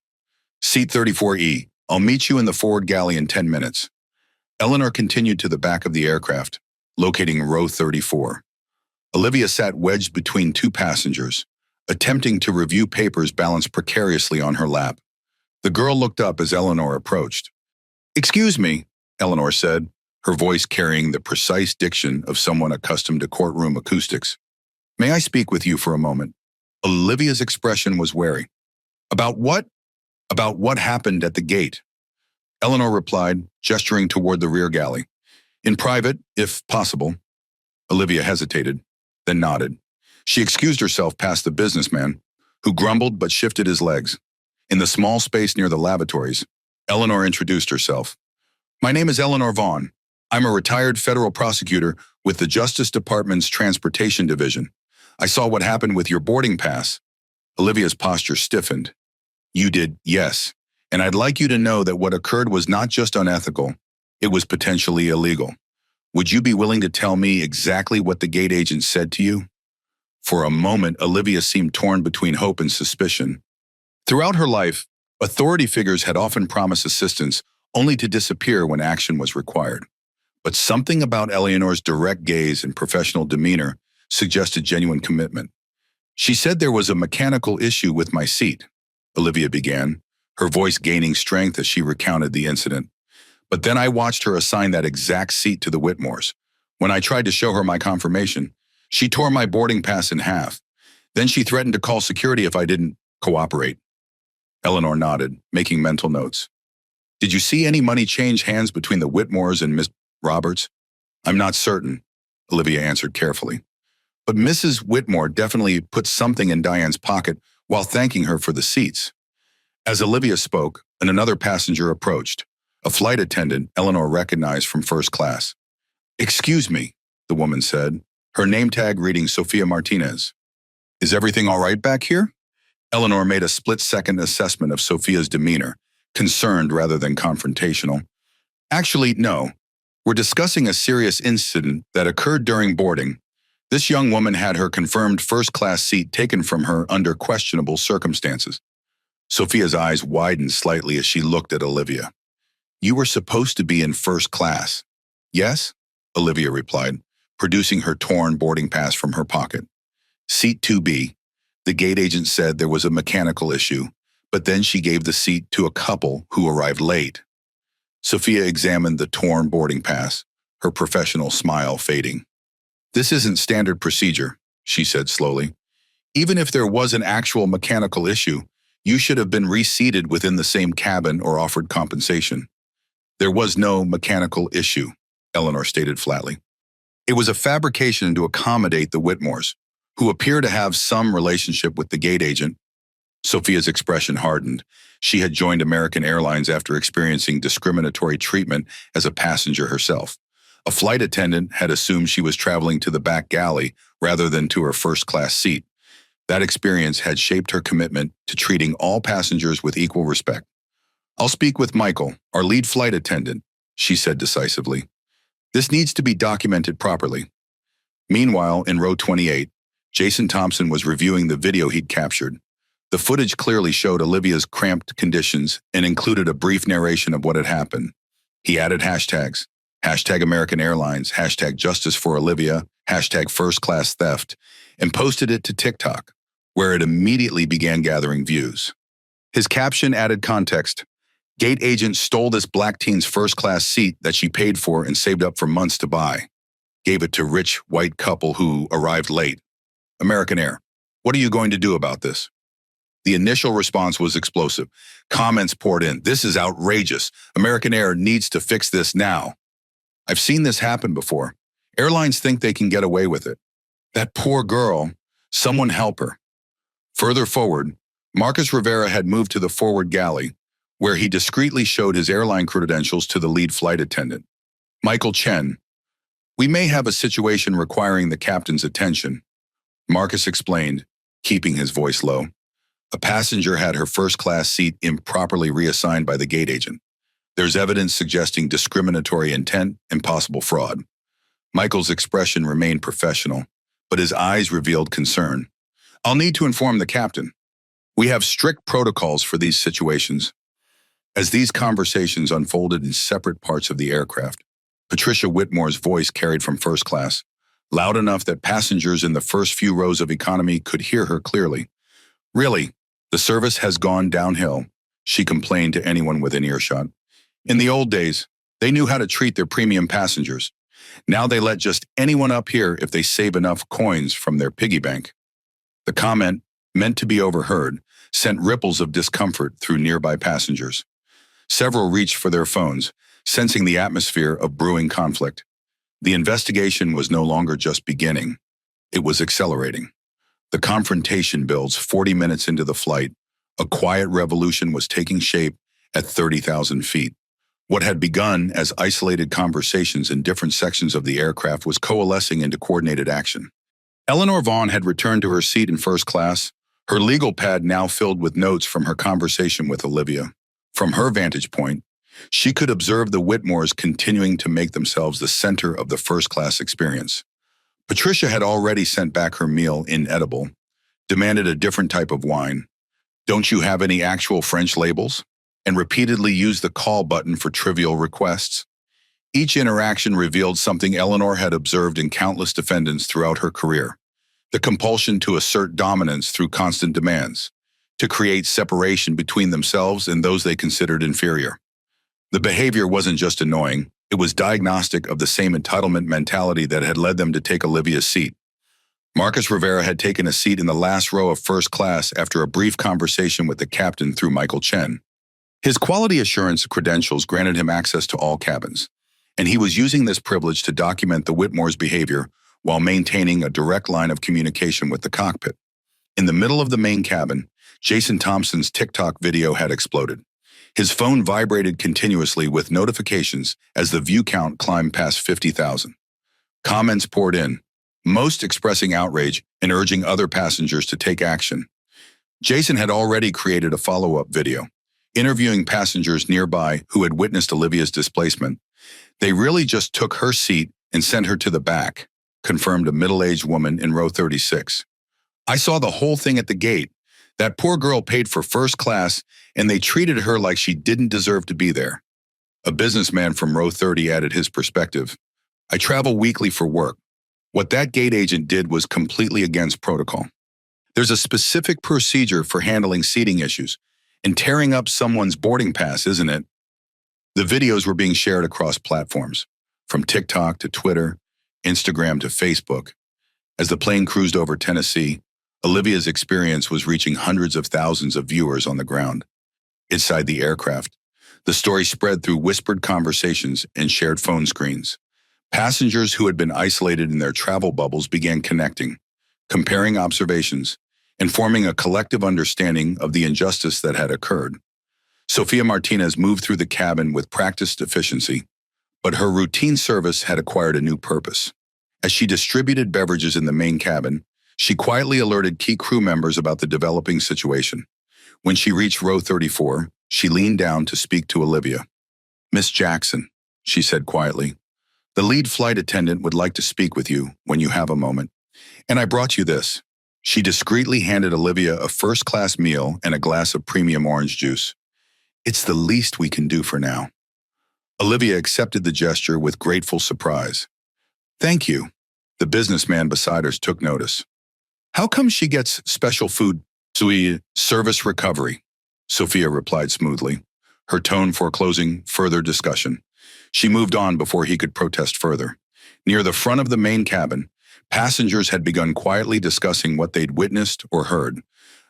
"Seat 34E. I'll meet you in the forward galley in 10 minutes. Eleanor continued to the back of the aircraft, locating row 34. Olivia sat wedged between two passengers, attempting to review papers balanced precariously on her lap. The girl looked up as Eleanor approached. "Excuse me," Eleanor said, her voice carrying the precise diction of someone accustomed to courtroom acoustics. "May I speak with you for a moment?" Olivia's expression was wary. "About what?" "About what happened at the gate," Eleanor replied, gesturing toward the rear galley. "In private, if possible." Olivia hesitated, then nodded. She excused herself past the businessman, who grumbled but shifted his legs. In the small space near the lavatories, Eleanor introduced herself. "My name is Eleanor Vaughn. I'm a retired federal prosecutor with the Justice Department's Transportation Division. I saw what happened with your boarding pass." Olivia's posture stiffened. "You did, yes. And I'd like you to know that what occurred was not just unethical, it was potentially illegal. Would you be willing to tell me exactly what the gate agent said to you?" For a moment, Olivia seemed torn between hope and suspicion. Throughout her life, authority figures had often promised assistance only to disappear when action was required. But something about Eleanor's direct gaze and professional demeanor suggested genuine commitment. "She said there was a mechanical issue with my seat," Olivia began, her voice gaining strength as she recounted the incident. "But then I watched her assign that exact seat to the Whitmores. When I tried to show her my confirmation, she tore my boarding pass in half. Then she threatened to call security if I didn't cooperate." Eleanor nodded, making mental notes. "Did you see any money change hands between the Whitmores and Miss Roberts?" "I'm not certain," Olivia answered carefully. "But Mrs. Whitmore definitely put something in Diane's pocket while thanking her for the seats. As Olivia spoke, another passenger approached, a flight attendant Eleanor recognized from first class. "Excuse me," the woman said, her name tag reading Sofia Martinez. "Is everything all right back here?" Eleanor made a split-second assessment of Sofia's demeanor, concerned rather than confrontational. "Actually, no. We're discussing a serious incident that occurred during boarding. This young woman had her confirmed first-class seat taken from her under questionable circumstances." Sofia's eyes widened slightly as she looked at Olivia. "You were supposed to be in first class." "Yes," Olivia replied, producing her torn boarding pass from her pocket. "Seat 2B. The gate agent said there was a mechanical issue, but then she gave the seat to a couple who arrived late." Sofia examined the torn boarding pass, her professional smile fading. "This isn't standard procedure," she said slowly. "Even if there was an actual mechanical issue, you should have been reseated within the same cabin or offered compensation." "There was no mechanical issue," Eleanor stated flatly. "It was a fabrication to accommodate the Whitmores, who appear to have some relationship with the gate agent." Sofia's expression hardened. She had joined American Airlines after experiencing discriminatory treatment as a passenger herself. A flight attendant had assumed she was traveling to the back galley rather than to her first-class seat. That experience had shaped her commitment to treating all passengers with equal respect. "I'll speak with Michael, our lead flight attendant," she said decisively. "This needs to be documented properly." Meanwhile, in row 28, Jason Thompson was reviewing the video he'd captured. The footage clearly showed Olivia's cramped conditions and included a brief narration of what had happened. He added hashtags, #American Airlines, #Justice for Olivia, #first-class theft, and posted it to TikTok, where it immediately began gathering views. His caption added context. "Gate agent stole this black teen's first-class seat that she paid for and saved up for months to buy. Gave it to rich white couple who arrived late. American Air, what are you going to do about this?" The initial response was explosive. Comments poured in. "This is outrageous. American Air needs to fix this now. I've seen this happen before. Airlines think they can get away with it. That poor girl. Someone help her." Further forward, Marcus Rivera had moved to the forward galley, where he discreetly showed his airline credentials to the lead flight attendant. "Michael Chen, we may have a situation requiring the captain's attention," Marcus explained, keeping his voice low. "A passenger had her first-class seat improperly reassigned by the gate agent. There's evidence suggesting discriminatory intent and possible fraud." Michael's expression remained professional, but his eyes revealed concern. "I'll need to inform the captain. We have strict protocols for these situations." As these conversations unfolded in separate parts of the aircraft, Patricia Whitmore's voice carried from first class, loud enough that passengers in the first few rows of economy could hear her clearly. "Really, the service has gone downhill," she complained to anyone within earshot. "In the old days, they knew how to treat their premium passengers. Now they let just anyone up here if they save enough coins from their piggy bank." The comment, meant to be overheard, sent ripples of discomfort through nearby passengers. Several reached for their phones, sensing the atmosphere of brewing conflict. The investigation was no longer just beginning. It was accelerating. The confrontation builds 40 minutes into the flight. A quiet revolution was taking shape at 30,000 feet. What had begun as isolated conversations in different sections of the aircraft was coalescing into coordinated action. Eleanor Vaughn had returned to her seat in first class, her legal pad now filled with notes from her conversation with Olivia. From her vantage point, she could observe the Whitmores continuing to make themselves the center of the first-class experience. Patricia had already sent back her meal inedible, demanded a different type of wine. "Don't you have any actual French labels?" and repeatedly used the call button for trivial requests. Each interaction revealed something Eleanor had observed in countless defendants throughout her career: the compulsion to assert dominance through constant demands, to create separation between themselves and those they considered inferior. The behavior wasn't just annoying, it was diagnostic of the same entitlement mentality that had led them to take Olivia's seat. Marcus Rivera had taken a seat in the last row of first class after a brief conversation with the captain through Michael Chen. His quality assurance credentials granted him access to all cabins, and he was using this privilege to document the Whitmore's behavior while maintaining a direct line of communication with the cockpit. In the middle of the main cabin, Jason Thompson's TikTok video had exploded. His phone vibrated continuously with notifications as the view count climbed past 50,000. Comments poured in, most expressing outrage and urging other passengers to take action. Jason had already created a follow-up video, interviewing passengers nearby who had witnessed Olivia's displacement. They really just took her seat and sent her to the back, confirmed a middle-aged woman in row 36. I saw the whole thing at the gate. That poor girl paid for first class, and they treated her like she didn't deserve to be there. A businessman from row 30 added his perspective. I travel weekly for work. What that gate agent did was completely against protocol. There's a specific procedure for handling seating issues, and tearing up someone's boarding pass, isn't it? The videos were being shared across platforms, from TikTok to Twitter, Instagram to Facebook. As the plane cruised over Tennessee, Olivia's experience was reaching hundreds of thousands of viewers on the ground. Inside the aircraft, the story spread through whispered conversations and shared phone screens. Passengers who had been isolated in their travel bubbles began connecting, comparing observations, and forming a collective understanding of the injustice that had occurred. Sofia Martinez moved through the cabin with practiced efficiency, but her routine service had acquired a new purpose. As she distributed beverages in the main cabin, she quietly alerted key crew members about the developing situation. When she reached row 34, she leaned down to speak to Olivia. "Miss Jackson," she said quietly, "the lead flight attendant would like to speak with you when you have a moment. And I brought you this." She discreetly handed Olivia a first-class meal and a glass of premium orange juice. "It's the least we can do for now." Olivia accepted the gesture with grateful surprise. "Thank you." The businessman beside her took notice. "How come she gets special food?" "Service recovery," Sofia replied smoothly, her tone foreclosing further discussion. She moved on before he could protest further. Near the front of the main cabin, passengers had begun quietly discussing what they'd witnessed or heard.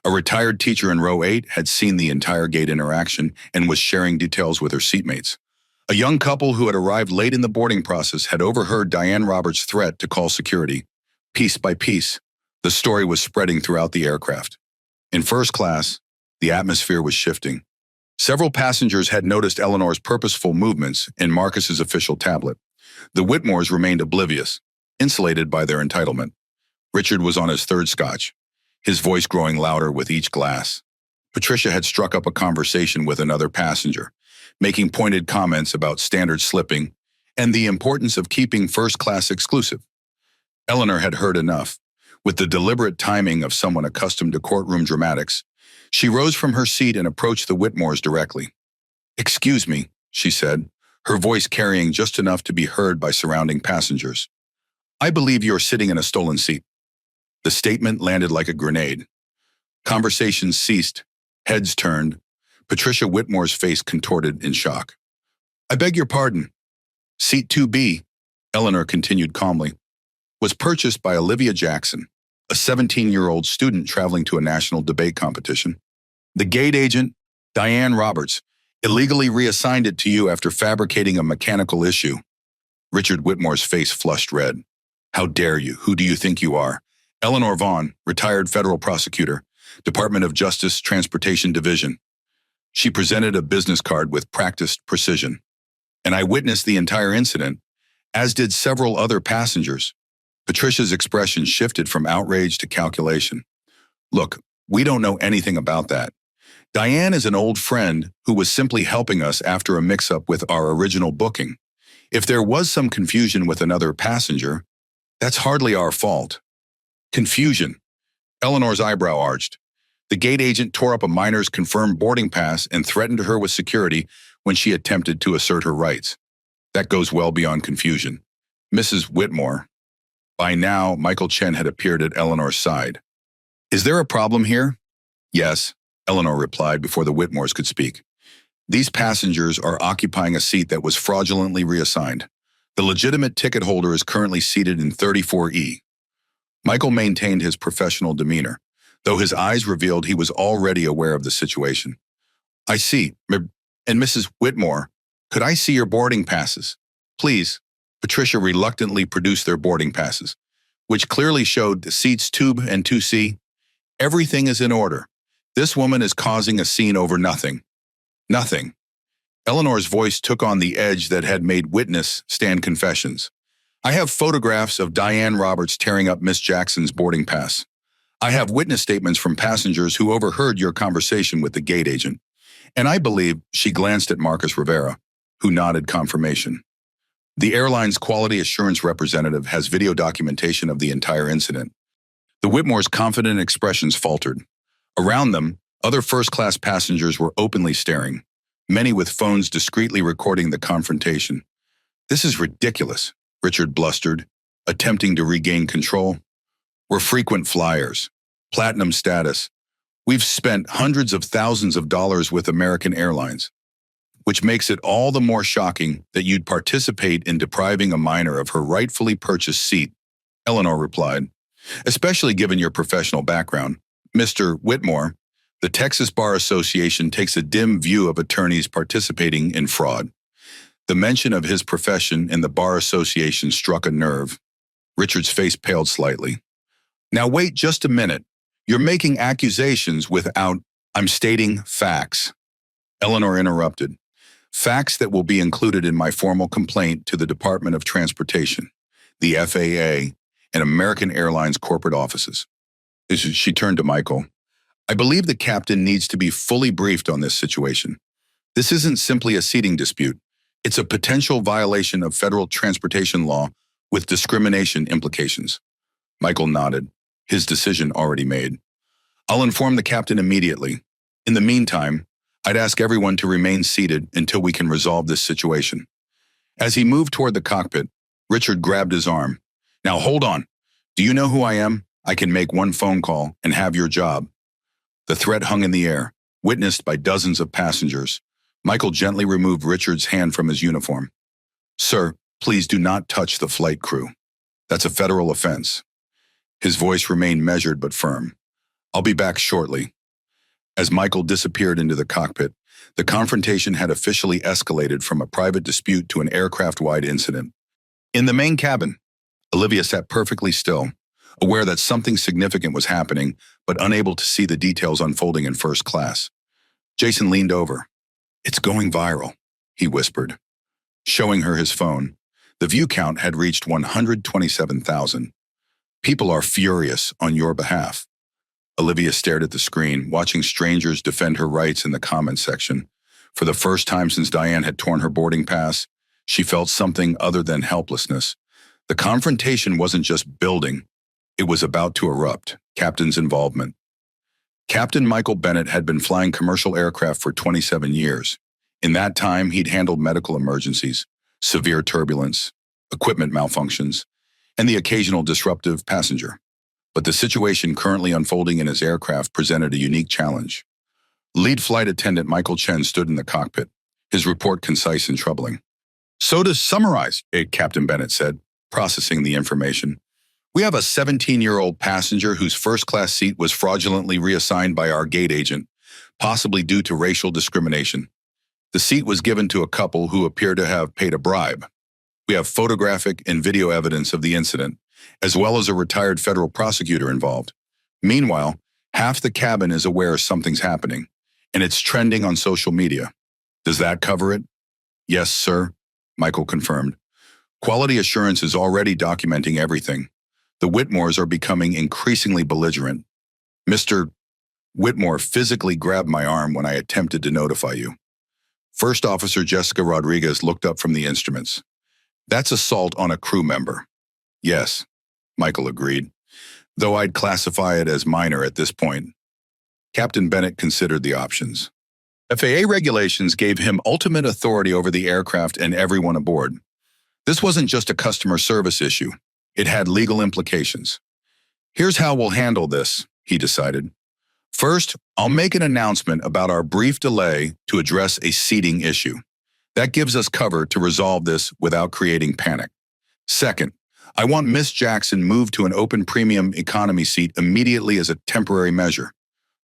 A retired teacher in row 8 had seen the entire gate interaction and was sharing details with her seatmates. A young couple who had arrived late in the boarding process had overheard Diane Roberts' threat to call security. Piece by piece, the story was spreading throughout the aircraft. In first class, the atmosphere was shifting. Several passengers had noticed Eleanor's purposeful movements in Marcus's official tablet. The Whitmores remained oblivious, insulated by their entitlement. Richard was on his third scotch, his voice growing louder with each glass. Patricia had struck up a conversation with another passenger, making pointed comments about standard slipping and the importance of keeping first class exclusive. Eleanor had heard enough. With the deliberate timing of someone accustomed to courtroom dramatics, she rose from her seat and approached the Whitmores directly. "Excuse me," she said, her voice carrying just enough to be heard by surrounding passengers. "I believe you're sitting in a stolen seat." The statement landed like a grenade. Conversations ceased, heads turned. Patricia Whitmore's face contorted in shock. "I beg your pardon. Seat 2B," Eleanor continued calmly, "was purchased by Olivia Jackson, a 17-year-old student traveling to a national debate competition. The gate agent, Diane Roberts, illegally reassigned it to you after fabricating a mechanical issue." Richard Whitmore's face flushed red. "How dare you? Who do you think you are?" "Eleanor Vaughn, retired federal prosecutor, Department of Justice, Transportation Division." She presented a business card with practiced precision. "And I witnessed the entire incident, as did several other passengers." Patricia's expression shifted from outrage to calculation. "Look, we don't know anything about that. Diane is an old friend who was simply helping us after a mix-up with our original booking. If there was some confusion with another passenger, that's hardly our fault." "Confusion." Eleanor's eyebrow arched. The gate agent tore up a minor's confirmed boarding pass and threatened her with security when she attempted to assert her rights. That goes well beyond confusion. "Mrs. Whitmore." By now, Michael Chen had appeared at Eleanor's side. "Is there a problem here?" "Yes," Eleanor replied before the Whitmores could speak. "These passengers are occupying a seat that was fraudulently reassigned. The legitimate ticket holder is currently seated in 34E. Michael maintained his professional demeanor, though his eyes revealed he was already aware of the situation. "I see. And Mrs. Whitmore, could I see your boarding passes? Please." Patricia reluctantly produced their boarding passes, which clearly showed the seats 2 and 2C. "Everything is in order. This woman is causing a scene over nothing. Nothing. Eleanor's voice took on the edge that had made witness stand confessions. I have photographs of Diane Roberts tearing up Miss Jackson's boarding pass. I have witness statements from passengers who overheard your conversation with the gate agent. And I believe she glanced at Marcus Rivera, who nodded confirmation. The airline's quality assurance representative has video documentation of the entire incident. The Whitmore's confident expressions faltered. Around them, other first-class passengers were openly staring, many with phones discreetly recording the confrontation. This is ridiculous, Richard blustered, attempting to regain control. We're frequent flyers, platinum status. We've spent hundreds of thousands of dollars with American Airlines, which makes it all the more shocking that you'd participate in depriving a minor of her rightfully purchased seat, Eleanor replied, especially given your professional background. Mr. Whitmore, the Texas Bar Association takes a dim view of attorneys participating in fraud. The mention of his profession in the Bar Association struck a nerve. Richard's face paled slightly. Now wait just a minute. You're making accusations without... I'm stating facts. Eleanor interrupted. Facts that will be included in my formal complaint to the Department of Transportation, the FAA, and American Airlines corporate offices. She turned to Michael. I believe the captain needs to be fully briefed on this situation. This isn't simply a seating dispute. It's a potential violation of federal transportation law with discrimination implications. Michael nodded, his decision already made. I'll inform the captain immediately. In the meantime, I'd ask everyone to remain seated until we can resolve this situation. As he moved toward the cockpit, Richard grabbed his arm. Now hold on. Do you know who I am? I can make one phone call and have your job. The threat hung in the air, witnessed by dozens of passengers. Michael gently removed Richard's hand from his uniform. Sir, please do not touch the flight crew. That's a federal offense. His voice remained measured but firm. I'll be back shortly. As Michael disappeared into the cockpit, the confrontation had officially escalated from a private dispute to an aircraft-wide incident. In the main cabin, Olivia sat perfectly still, aware that something significant was happening, but unable to see the details unfolding in first class. Jason leaned over. It's going viral, he whispered. Showing her his phone, the view count had reached 127,000. People are furious on your behalf. Olivia stared at the screen, watching strangers defend her rights in the comments section. For the first time since Diane had torn her boarding pass, she felt something other than helplessness. The confrontation wasn't just building, it was about to erupt. Captain's involvement. Captain Michael Bennett had been flying commercial aircraft for 27 years. In that time, he'd handled medical emergencies, severe turbulence, equipment malfunctions, and the occasional disruptive passenger. But the situation currently unfolding in his aircraft presented a unique challenge. Lead flight attendant Michael Chen stood in the cockpit, his report concise and troubling. So to summarize, Captain Bennett said, processing the information. We have a 17-year-old passenger whose first-class seat was fraudulently reassigned by our gate agent, possibly due to racial discrimination. The seat was given to a couple who appear to have paid a bribe. We have photographic and video evidence of the incident, as well as a retired federal prosecutor involved. Meanwhile, half the cabin is aware something's happening, and it's trending on social media. Does that cover it? Yes, sir, Michael confirmed. Quality assurance is already documenting everything. The Whitmores are becoming increasingly belligerent. Mr. Whitmore physically grabbed my arm when I attempted to notify you. First Officer Jessica Rodriguez looked up from the instruments. That's assault on a crew member. Yes, Michael agreed, though I'd classify it as minor at this point. Captain Bennett considered the options. FAA regulations gave him ultimate authority over the aircraft and everyone aboard. This wasn't just a customer service issue. It had legal implications. Here's how we'll handle this, he decided. First, I'll make an announcement about our brief delay to address a seating issue. That gives us cover to resolve this without creating panic. Second, I want Miss Jackson moved to an open premium economy seat immediately as a temporary measure.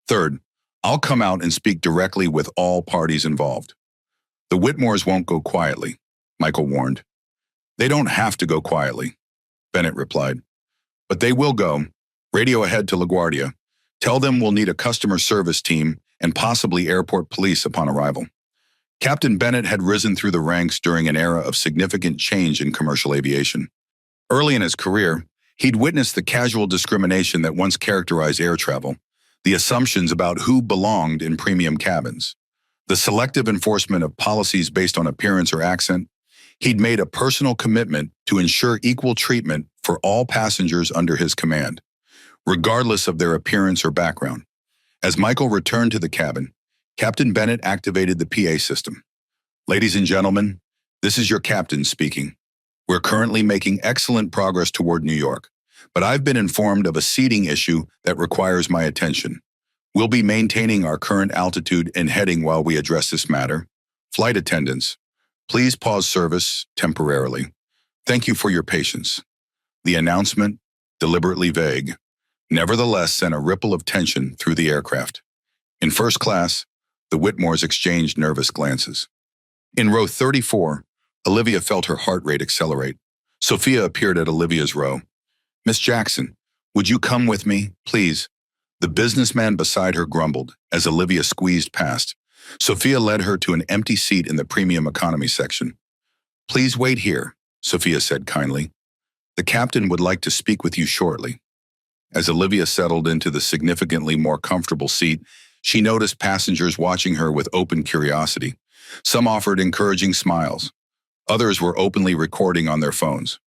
Third, I'll come out and speak directly with all parties involved. The Whitmores won't go quietly, Michael warned. They don't have to go quietly, Bennett replied. But they will go. Radio ahead to LaGuardia. Tell them we'll need a customer service team and possibly airport police upon arrival. Captain Bennett had risen through the ranks during an era of significant change in commercial aviation. Early in his career, he'd witnessed the casual discrimination that once characterized air travel, the assumptions about who belonged in premium cabins, the selective enforcement of policies based on appearance or accent. He'd made a personal commitment to ensure equal treatment for all passengers under his command, regardless of their appearance or background. As Michael returned to the cabin, Captain Bennett activated the PA system. "Ladies and gentlemen, this is your captain speaking. We're currently making excellent progress toward New York, but I've been informed of a seating issue that requires my attention. We'll be maintaining our current altitude and heading while we address this matter. Flight attendants, please pause service temporarily. Thank you for your patience." The announcement, deliberately vague, nevertheless sent a ripple of tension through the aircraft. In first class, the Whitmores exchanged nervous glances. In row 34, Olivia felt her heart rate accelerate. Sophia appeared at Olivia's row. "Miss Jackson, would you come with me, please?" The businessman beside her grumbled as Olivia squeezed past. Sophia led her to an empty seat in the premium economy section. "Please wait here," Sophia said kindly. "The captain would like to speak with you shortly." As Olivia settled into the significantly more comfortable seat, she noticed passengers watching her with open curiosity. Some offered encouraging smiles. Others were openly recording on their phones.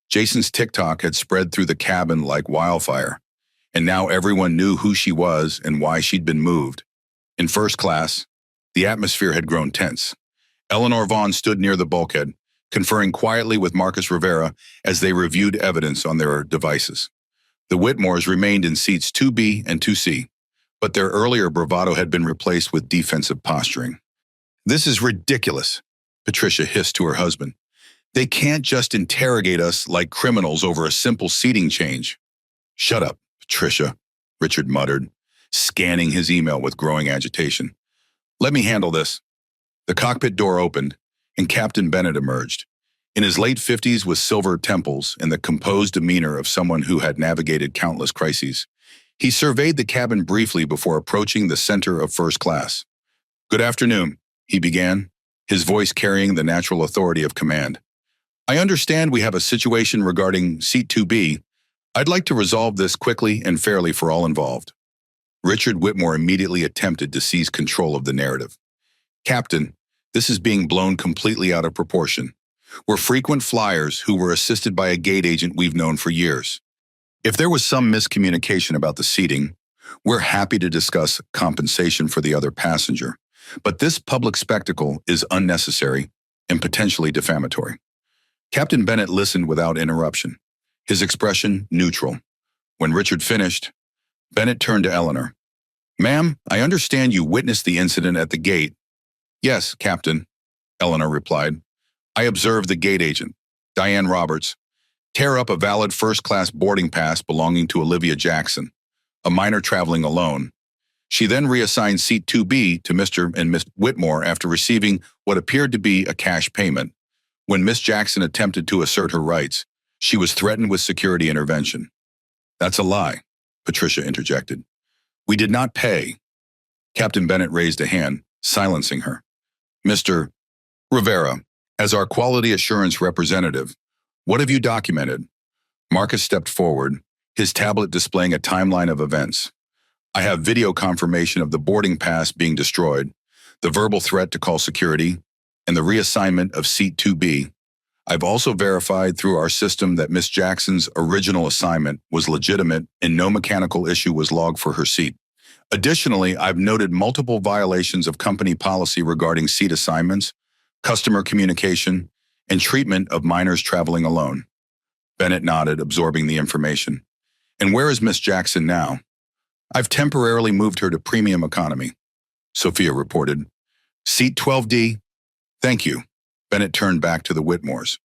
Jason's TikTok had spread through the cabin like wildfire, and now everyone knew who she was and why she'd been moved. In first class, the atmosphere had grown tense. Eleanor Vaughn stood near the bulkhead, conferring quietly with Marcus Rivera as they reviewed evidence on their devices. The Whitmores remained in seats 2B and 2C, but their earlier bravado had been replaced with defensive posturing. "This is ridiculous," Patricia hissed to her husband. "They can't just interrogate us like criminals over a simple seating change." "Shut up, Patricia," Richard muttered, scanning his email with growing agitation. "Let me handle this." The cockpit door opened, and Captain Bennett emerged. In his late 50s with silver temples and the composed demeanor of someone who had navigated countless crises, he surveyed the cabin briefly before approaching the center of first class. "Good afternoon," he began, his voice carrying the natural authority of command. "I understand we have a situation regarding seat 2B. I'd like to resolve this quickly and fairly for all involved." Richard Whitmore immediately attempted to seize control of the narrative. "Captain, this is being blown completely out of proportion. We're frequent flyers who were assisted by a gate agent we've known for years. If there was some miscommunication about the seating, we're happy to discuss compensation for the other passenger. But this public spectacle is unnecessary and potentially defamatory." Captain Bennett listened without interruption, his expression neutral. When Richard finished, Bennett turned to Eleanor. "Ma'am, I understand you witnessed the incident at the gate." "Yes, Captain," Eleanor replied. "I observed the gate agent, Diane Roberts, tear up a valid first-class boarding pass belonging to Olivia Jackson, a minor traveling alone. She then reassigned seat 2B to Mr. and Miss Whitmore after receiving what appeared to be a cash payment. When Miss Jackson attempted to assert her rights, she was threatened with security intervention." "That's a lie," Patricia interjected. "We did not pay." Captain Bennett raised a hand, silencing her. "Mr. Rivera, as our quality assurance representative, what have you documented?" Marcus stepped forward, his tablet displaying a timeline of events. "I have video confirmation of the boarding pass being destroyed, the verbal threat to call security, and the reassignment of seat 2B. I've also verified through our system that Miss Jackson's original assignment was legitimate and no mechanical issue was logged for her seat. Additionally, I've noted multiple violations of company policy regarding seat assignments, customer communication, and treatment of minors traveling alone." Bennett nodded, absorbing the information. "And where is Miss Jackson now?" "I've temporarily moved her to premium economy," Sophia reported. "Seat 12D? Thank you." Bennett turned back to the Whitmores.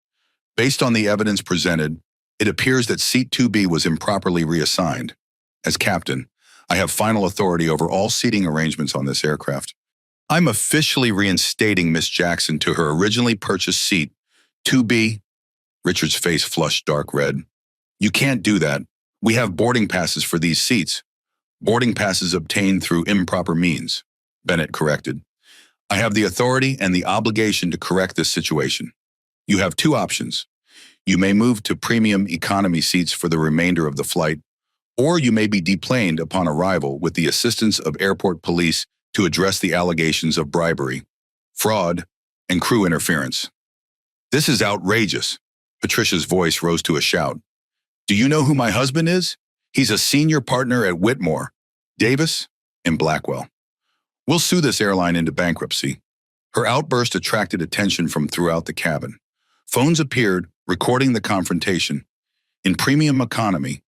"Based on the evidence presented, it appears that seat 2B was improperly reassigned. As captain, I have final authority over all seating arrangements on this aircraft. I'm officially reinstating Miss Jackson to her originally purchased seat, 2B. Richard's face flushed dark red. "You can't do that. We have boarding passes for these seats. Boarding passes obtained through improper means, Bennett corrected. I have the authority and the obligation to correct this situation. You have two options. You may move to premium economy seats for the remainder of the flight, or you may be deplaned upon arrival with the assistance of airport police to address the allegations of bribery, fraud, and crew interference. This is outrageous. Patricia's voice rose to a shout. Do you know who my husband is? He's a senior partner at Whitmore, Davis, and Blackwell. We'll sue this airline into bankruptcy. Her outburst attracted attention from throughout the cabin. Phones appeared, recording the confrontation. In premium economy,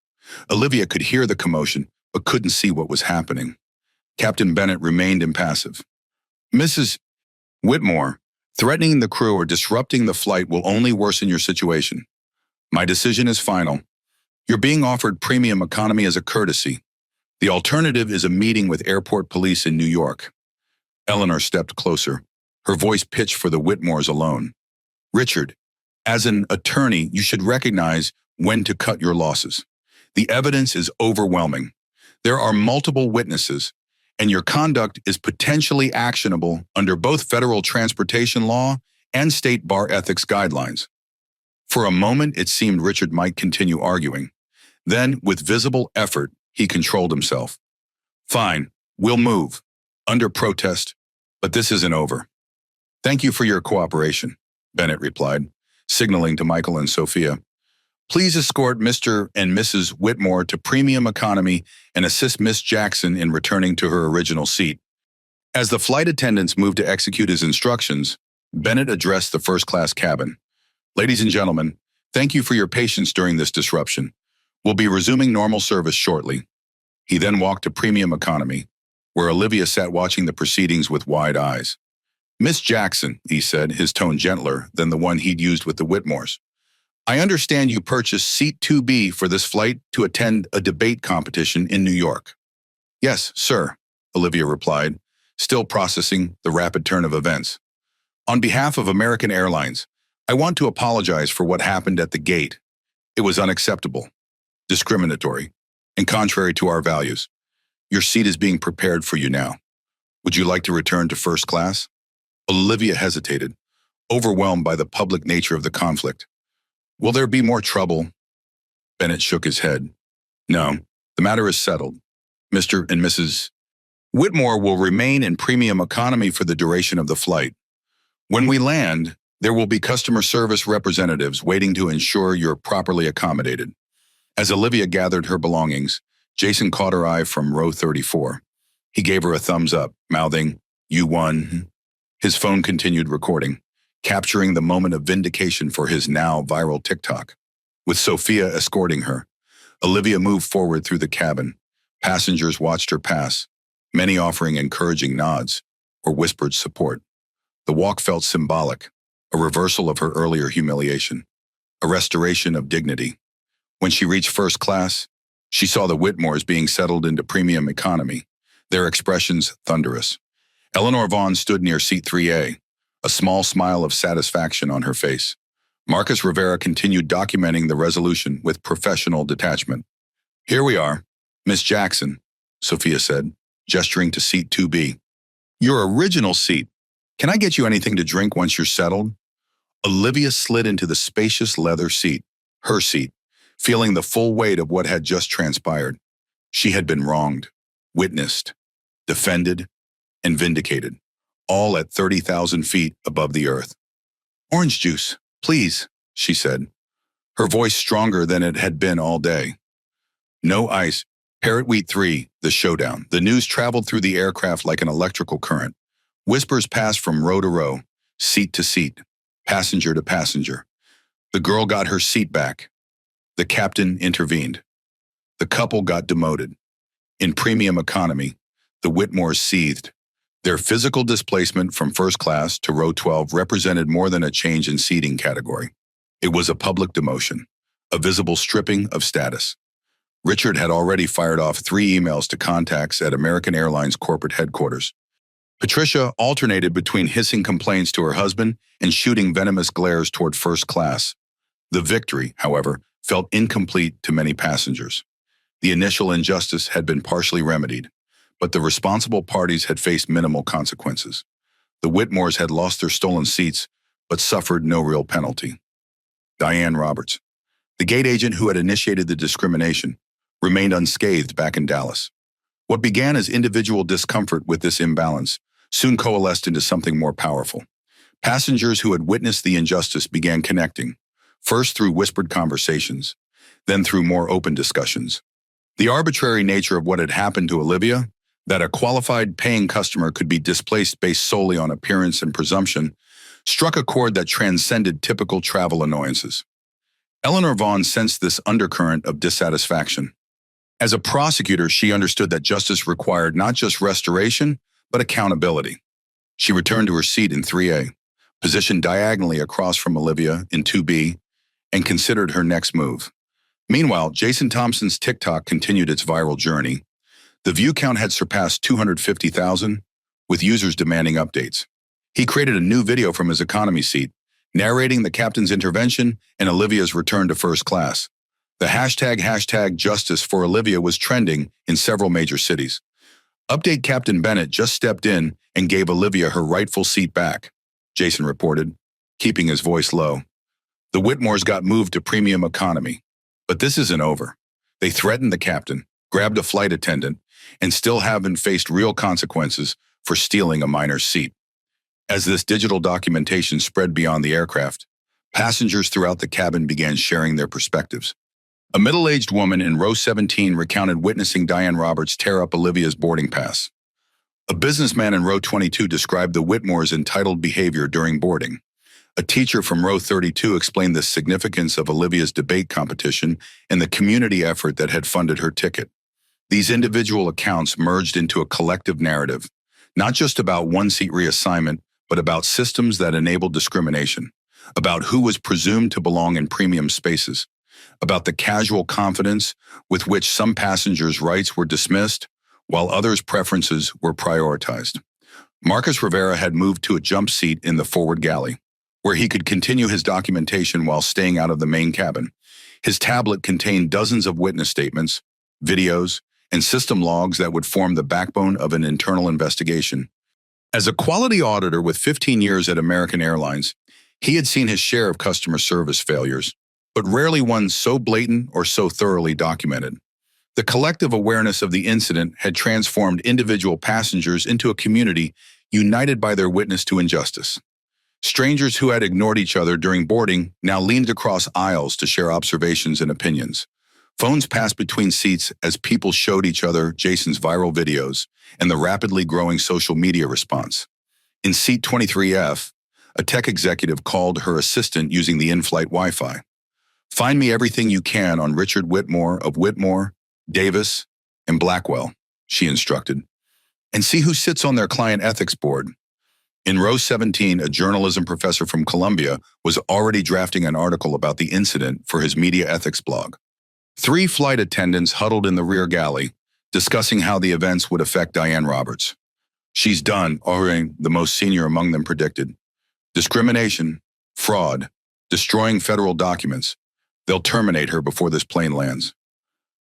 Olivia could hear the commotion, but couldn't see what was happening. Captain Bennett remained impassive. Mrs. Whitmore, threatening the crew or disrupting the flight will only worsen your situation. My decision is final. You're being offered premium economy as a courtesy. The alternative is a meeting with airport police in New York. Eleanor stepped closer, her voice pitched for the Whitmores alone. Richard, as an attorney, you should recognize when to cut your losses. The evidence is overwhelming. There are multiple witnesses, and your conduct is potentially actionable under both federal transportation law and state bar ethics guidelines. For a moment, it seemed Richard might continue arguing. Then, with visible effort, he controlled himself. Fine, we'll move, under protest, but this isn't over. Thank you for your cooperation, Bennett replied, signaling to Michael and Sophia. Please escort Mr. and Mrs. Whitmore to premium economy and assist Miss Jackson in returning to her original seat. As the flight attendants moved to execute his instructions, Bennett addressed the first-class cabin. Ladies and gentlemen, thank you for your patience during this disruption. We'll be resuming normal service shortly. He then walked to premium economy, where Olivia sat watching the proceedings with wide eyes. Miss Jackson, he said, his tone gentler than the one he'd used with the Whitmores. I understand you purchased Seat 2B for this flight to attend a debate competition in New York. Yes, sir, Olivia replied, still processing the rapid turn of events. On behalf of American Airlines, I want to apologize for what happened at the gate. It was unacceptable, discriminatory, and contrary to our values. Your seat is being prepared for you now. Would you like to return to first class? Olivia hesitated, overwhelmed by the public nature of the conflict. Will there be more trouble? Bennett shook his head. No, the matter is settled. Mr. and Mrs. Whitmore will remain in premium economy for the duration of the flight. When we land, there will be customer service representatives waiting to ensure you're properly accommodated. As Olivia gathered her belongings, Jason caught her eye from row 34. He gave her a thumbs up, mouthing, "You won." His phone continued recording, capturing the moment of vindication for his now viral TikTok. With Sophia escorting her, Olivia moved forward through the cabin. Passengers watched her pass, many offering encouraging nods or whispered support. The walk felt symbolic, a reversal of her earlier humiliation, a restoration of dignity. When she reached first class, she saw the Whitmores being settled into premium economy, their expressions thunderous. Eleanor Vaughn stood near seat 3A, a small smile of satisfaction on her face. Marcus Rivera continued documenting the resolution with professional detachment. Here we are, Miss Jackson, Sophia said, gesturing to seat 2B. Your original seat. Can I get you anything to drink once you're settled? Olivia slid into the spacious leather seat, her seat, feeling the full weight of what had just transpired. She had been wronged, witnessed, defended, and vindicated, all at 30,000 feet above the earth. Orange juice, please, she said, her voice stronger than it had been all day. No ice. Parrot Wheat 3, the showdown. The news traveled through the aircraft like an electrical current. Whispers passed from row to row, seat to seat, passenger to passenger. The girl got her seat back. The captain intervened. The couple got demoted. In premium economy, the Whitmores seethed. Their physical displacement from first class to row 12 represented more than a change in seating category. It was a public demotion, a visible stripping of status. Richard had already fired off 3 emails to contacts at American Airlines corporate headquarters. Patricia alternated between hissing complaints to her husband and shooting venomous glares toward first class. The victory, however, felt incomplete to many passengers. The initial injustice had been partially remedied, but the responsible parties had faced minimal consequences. The Whitmores had lost their stolen seats, but suffered no real penalty. Diane Roberts, the gate agent who had initiated the discrimination, remained unscathed back in Dallas. What began as individual discomfort with this imbalance soon coalesced into something more powerful. Passengers who had witnessed the injustice began connecting, first through whispered conversations, then through more open discussions. The arbitrary nature of what had happened to Olivia, that a qualified paying customer could be displaced based solely on appearance and presumption, struck a chord that transcended typical travel annoyances. Eleanor Vaughn sensed this undercurrent of dissatisfaction. As a prosecutor, she understood that justice required not just restoration, but accountability. She returned to her seat in 3A, positioned diagonally across from Olivia in 2B, and considered her next move. Meanwhile, Jason Thompson's TikTok continued its viral journey. The view count had surpassed 250,000, with users demanding updates. He created a new video from his economy seat, narrating the captain's intervention and Olivia's return to first class. The hashtag justice for Olivia was trending in several major cities. Update Captain Bennett just stepped in and gave Olivia her rightful seat back, Jason reported, keeping his voice low. The Whitmores got moved to premium economy. But this isn't over. They threatened the captain, grabbed a flight attendant, and still haven't faced real consequences for stealing a minor's seat. As this digital documentation spread beyond the aircraft, passengers throughout the cabin began sharing their perspectives. A middle-aged woman in row 17 recounted witnessing Diane Roberts tear up Olivia's boarding pass. A businessman in row 22 described the Whitmores' entitled behavior during boarding. A teacher from row 32 explained the significance of Olivia's debate competition and the community effort that had funded her ticket. These individual accounts merged into a collective narrative, not just about one-seat reassignment, but about systems that enabled discrimination, about who was presumed to belong in premium spaces, about the casual confidence with which some passengers' rights were dismissed, while others' preferences were prioritized. Marcus Rivera had moved to a jump seat in the forward galley, where he could continue his documentation while staying out of the main cabin. His tablet contained dozens of witness statements, videos, and system logs that would form the backbone of an internal investigation. As a quality auditor with 15 years at American Airlines, he had seen his share of customer service failures, but rarely one so blatant or so thoroughly documented. The collective awareness of the incident had transformed individual passengers into a community united by their witness to injustice. Strangers who had ignored each other during boarding now leaned across aisles to share observations and opinions. Phones passed between seats as people showed each other Jason's viral videos and the rapidly growing social media response. In seat 23F, a tech executive called her assistant using the in-flight Wi-Fi. "Find me everything you can on Richard Whitmore of Whitmore, Davis, and Blackwell," she instructed, "and see who sits on their client ethics board." In row 17, a journalism professor from Columbia was already drafting an article about the incident for his media ethics blog. 3 flight attendants huddled in the rear galley, discussing how the events would affect Diane Roberts. "She's done," Oren, the most senior among them, predicted. "Discrimination, fraud, destroying federal documents. They'll terminate her before this plane lands."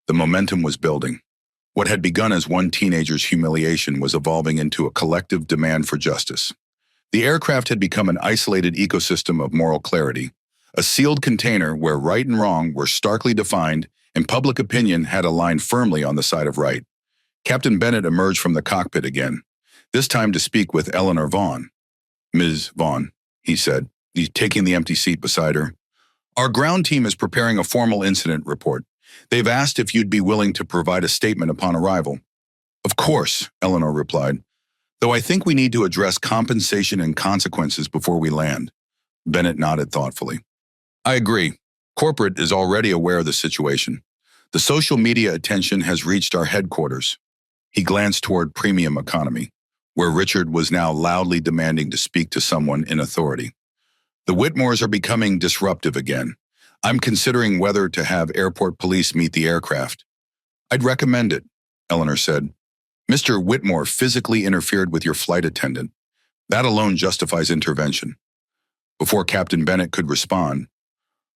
The momentum was building. What had begun as one teenager's humiliation was evolving into a collective demand for justice. The aircraft had become an isolated ecosystem of moral clarity, a sealed container where right and wrong were starkly defined and public opinion had aligned firmly on the side of right. Captain Bennett emerged from the cockpit again, this time to speak with Eleanor Vaughn. "Ms. Vaughn," he said, taking the empty seat beside her, "our ground team is preparing a formal incident report. They've asked if you'd be willing to provide a statement upon arrival." "Of course," Eleanor replied, "though I think we need to address compensation and consequences before we land." Bennett nodded thoughtfully. "I agree. Corporate is already aware of the situation. The social media attention has reached our headquarters." He glanced toward premium economy, where Richard was now loudly demanding to speak to someone in authority. "The Whitmores are becoming disruptive again. I'm considering whether to have airport police meet the aircraft." "I'd recommend it," Eleanor said. "Mr. Whitmore physically interfered with your flight attendant. That alone justifies intervention." Before Captain Bennett could respond,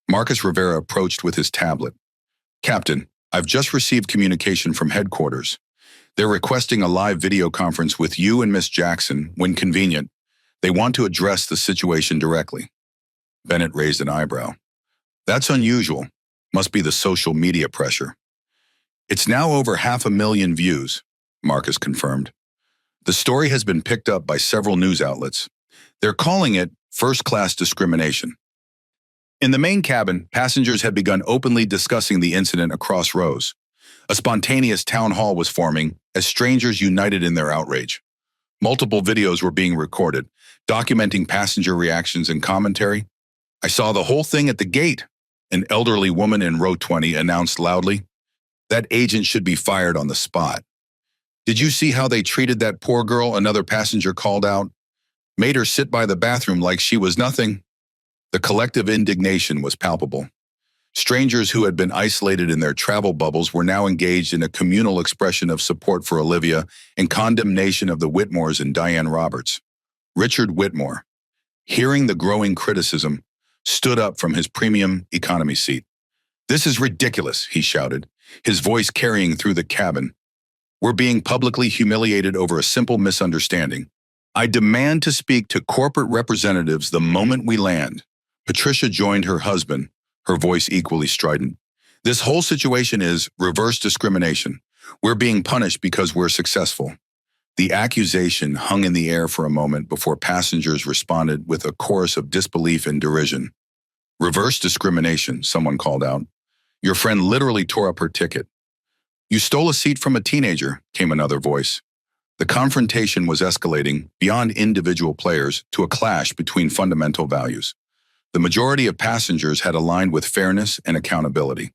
Marcus Rivera approached with his tablet. "Captain, I've just received communication from headquarters. They're requesting a live video conference with you and Miss Jackson when convenient. They want to address the situation directly. Bennett raised an eyebrow. That's unusual. Must be the social media pressure. It's now over 500,000 views, Marcus confirmed. The story has been picked up by several news outlets. They're calling it first-class discrimination. In the main cabin, passengers had begun openly discussing the incident across rows. A spontaneous town hall was forming as strangers united in their outrage. Multiple videos were being recorded, documenting passenger reactions and commentary. I saw the whole thing at the gate, an elderly woman in row 20 announced loudly. That agent should be fired on the spot. Did you see how they treated that poor girl? Another passenger called out. Made her sit by the bathroom like she was nothing. The collective indignation was palpable. Strangers who had been isolated in their travel bubbles were now engaged in a communal expression of support for Olivia and condemnation of the Whitmores and Diane Roberts. Richard Whitmore, hearing the growing criticism, stood up from his premium economy seat. This is ridiculous, he shouted, his voice carrying through the cabin. We're being publicly humiliated over a simple misunderstanding. I demand to speak to corporate representatives the moment we land. Patricia joined her husband, her voice equally strident. This whole situation is reverse discrimination. We're being punished because we're successful. The accusation hung in the air for a moment before passengers responded with a chorus of disbelief and derision. Reverse discrimination, someone called out. Your friend literally tore up her ticket. You stole a seat from a teenager, came another voice. The confrontation was escalating beyond individual players to a clash between fundamental values. The majority of passengers had aligned with fairness and accountability.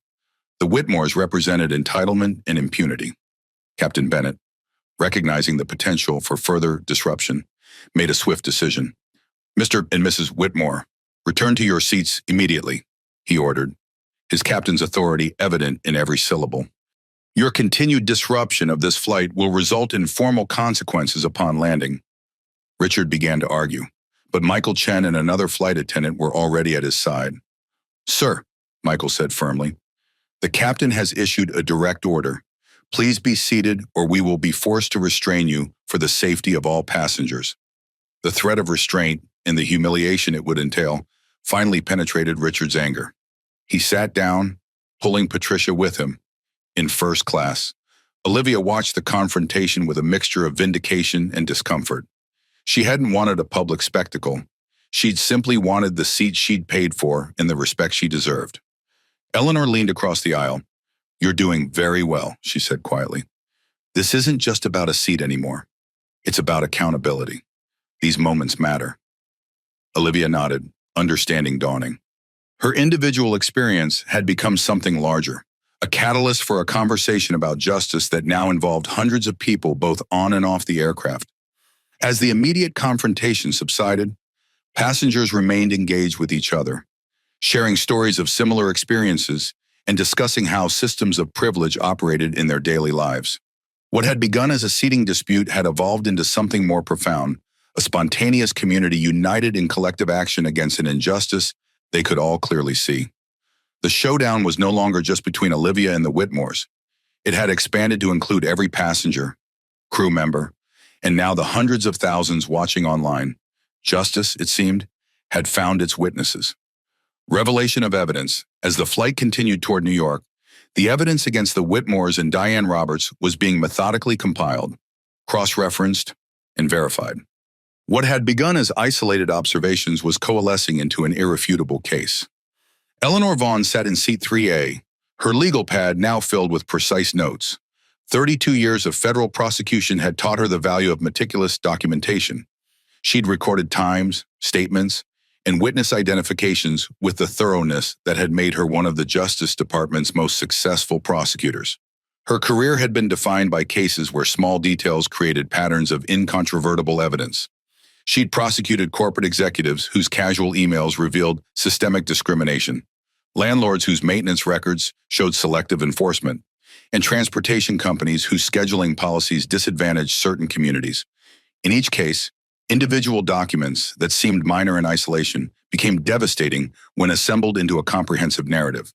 The Whitmores represented entitlement and impunity. Captain Bennett, recognizing the potential for further disruption, made a swift decision. Mr. and Mrs. Whitmore, return to your seats immediately, he ordered, his captain's authority evident in every syllable. Your continued disruption of this flight will result in formal consequences upon landing. Richard began to argue, but Michael Chen and another flight attendant were already at his side. Sir, Michael said firmly, the captain has issued a direct order. Please be seated or we will be forced to restrain you for the safety of all passengers. The threat of restraint and the humiliation it would entail finally penetrated Richard's anger. He sat down, pulling Patricia with him, in first class. Olivia watched the confrontation with a mixture of vindication and discomfort. She hadn't wanted a public spectacle. She'd simply wanted the seat she'd paid for and the respect she deserved. Eleanor leaned across the aisle. You're doing very well, she said quietly. This isn't just about a seat anymore. It's about accountability. These moments matter. Olivia nodded, understanding dawning. Her individual experience had become something larger, a catalyst for a conversation about justice that now involved hundreds of people both on and off the aircraft. As the immediate confrontation subsided, passengers remained engaged with each other, sharing stories of similar experiences and discussing how systems of privilege operated in their daily lives. What had begun as a seating dispute had evolved into something more profound, a spontaneous community united in collective action against an injustice they could all clearly see. The showdown was no longer just between Olivia and the Whitmores. It had expanded to include every passenger, crew member, and now the hundreds of thousands watching online. Justice, it seemed, had found its witnesses. Revelation of evidence. As the flight continued toward New York, the evidence against the Whitmores and Diane Roberts was being methodically compiled, cross-referenced, and verified. What had begun as isolated observations was coalescing into an irrefutable case. Eleanor Vaughn sat in seat 3A, her legal pad now filled with precise notes. 32 years of federal prosecution had taught her the value of meticulous documentation. She'd recorded times, statements, and witness identifications with the thoroughness that had made her one of the Justice Department's most successful prosecutors. Her career had been defined by cases where small details created patterns of incontrovertible evidence. She'd prosecuted corporate executives whose casual emails revealed systemic discrimination, landlords whose maintenance records showed selective enforcement, and transportation companies whose scheduling policies disadvantaged certain communities. In each case, individual documents that seemed minor in isolation became devastating when assembled into a comprehensive narrative.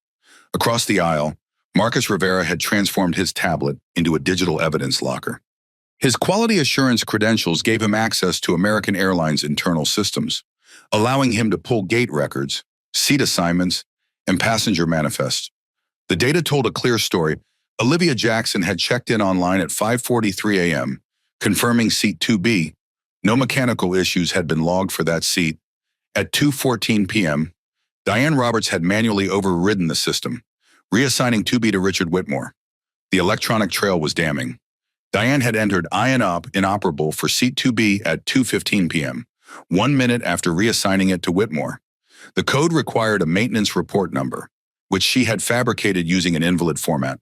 Across the aisle, Marcus Rivera had transformed his tablet into a digital evidence locker. His quality assurance credentials gave him access to American Airlines' internal systems, allowing him to pull gate records, seat assignments, and passenger manifests. The data told a clear story. Olivia Jackson had checked in online at 5:43 a.m., confirming seat 2B. No mechanical issues had been logged for that seat. At 2:14 p.m., Diane Roberts had manually overridden the system, reassigning 2B to Richard Whitmore. The electronic trail was damning. Diane had entered inoperable for seat 2B at 2:15 p.m., 1 minute after reassigning it to Whitmore. The code required a maintenance report number, which she had fabricated using an invalid format.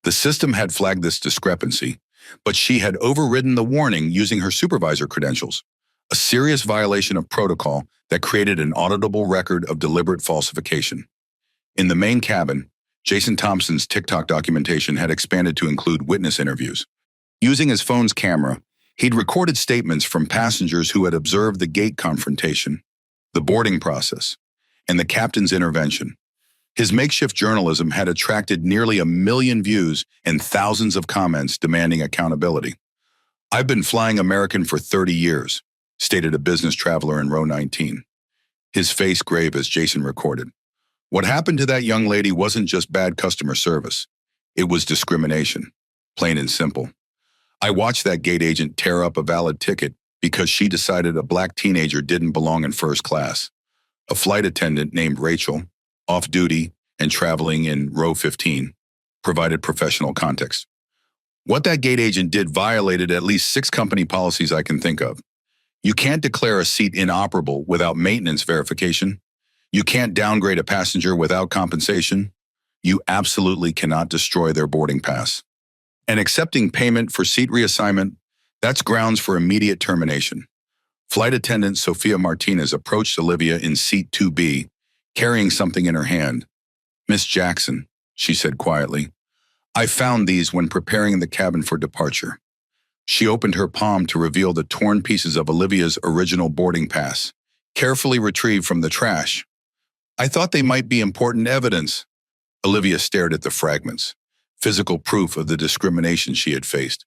The system had flagged this discrepancy, but she had overridden the warning using her supervisor credentials, a serious violation of protocol that created an auditable record of deliberate falsification. In the main cabin, Jason Thompson's TikTok documentation had expanded to include witness interviews. Using his phone's camera, he'd recorded statements from passengers who had observed the gate confrontation, the boarding process, and the captain's intervention. His makeshift journalism had attracted nearly 1 million views and thousands of comments demanding accountability. "I've been flying American for 30 years, stated a business traveler in row 19. His face grave as Jason recorded. What happened to that young lady wasn't just bad customer service. It was discrimination, plain and simple. I watched that gate agent tear up a valid ticket because she decided a black teenager didn't belong in first class. A flight attendant named Rachel, off-duty and traveling in row 15, provided professional context. What that gate agent did violated at least 6 company policies I can think of. You can't declare a seat inoperable without maintenance verification. You can't downgrade a passenger without compensation. You absolutely cannot destroy their boarding pass. And accepting payment for seat reassignment, that's grounds for immediate termination." Flight attendant Sophia Martinez approached Olivia in seat 2B, carrying something in her hand. "Miss Jackson," she said quietly, "I found these when preparing the cabin for departure." She opened her palm to reveal the torn pieces of Olivia's original boarding pass, carefully retrieved from the trash. "I thought they might be important evidence." Olivia stared at the fragments, physical proof of the discrimination she had faced.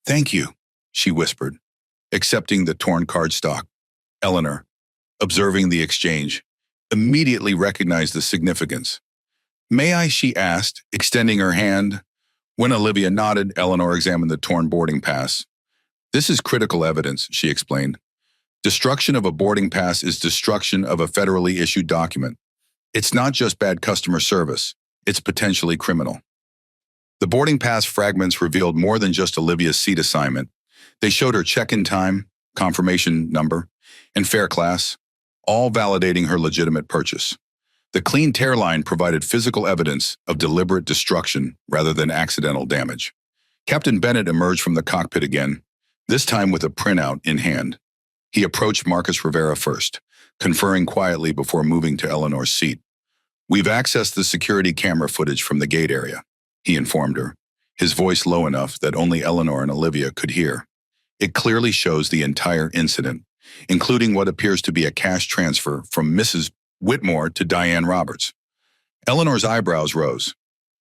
"Thank you," she whispered, accepting the torn cardstock. Eleanor, observing the exchange, immediately recognized the significance. "May I?" she asked, extending her hand. When Olivia nodded, Eleanor examined the torn boarding pass. "This is critical evidence," she explained. "Destruction of a boarding pass is destruction of a federally issued document. It's not just bad customer service, it's potentially criminal." The boarding pass fragments revealed more than just Olivia's seat assignment. They showed her check-in time, confirmation number, and fare class, all validating her legitimate purchase. The clean tear line provided physical evidence of deliberate destruction rather than accidental damage. Captain Bennett emerged from the cockpit again, this time with a printout in hand. He approached Marcus Rivera first, conferring quietly before moving to Eleanor's seat. "We've accessed the security camera footage from the gate area," he informed her, his voice low enough that only Eleanor and Olivia could hear. "It clearly shows the entire incident, including what appears to be a cash transfer from Mrs. Whitmore to Diane Roberts." Eleanor's eyebrows rose.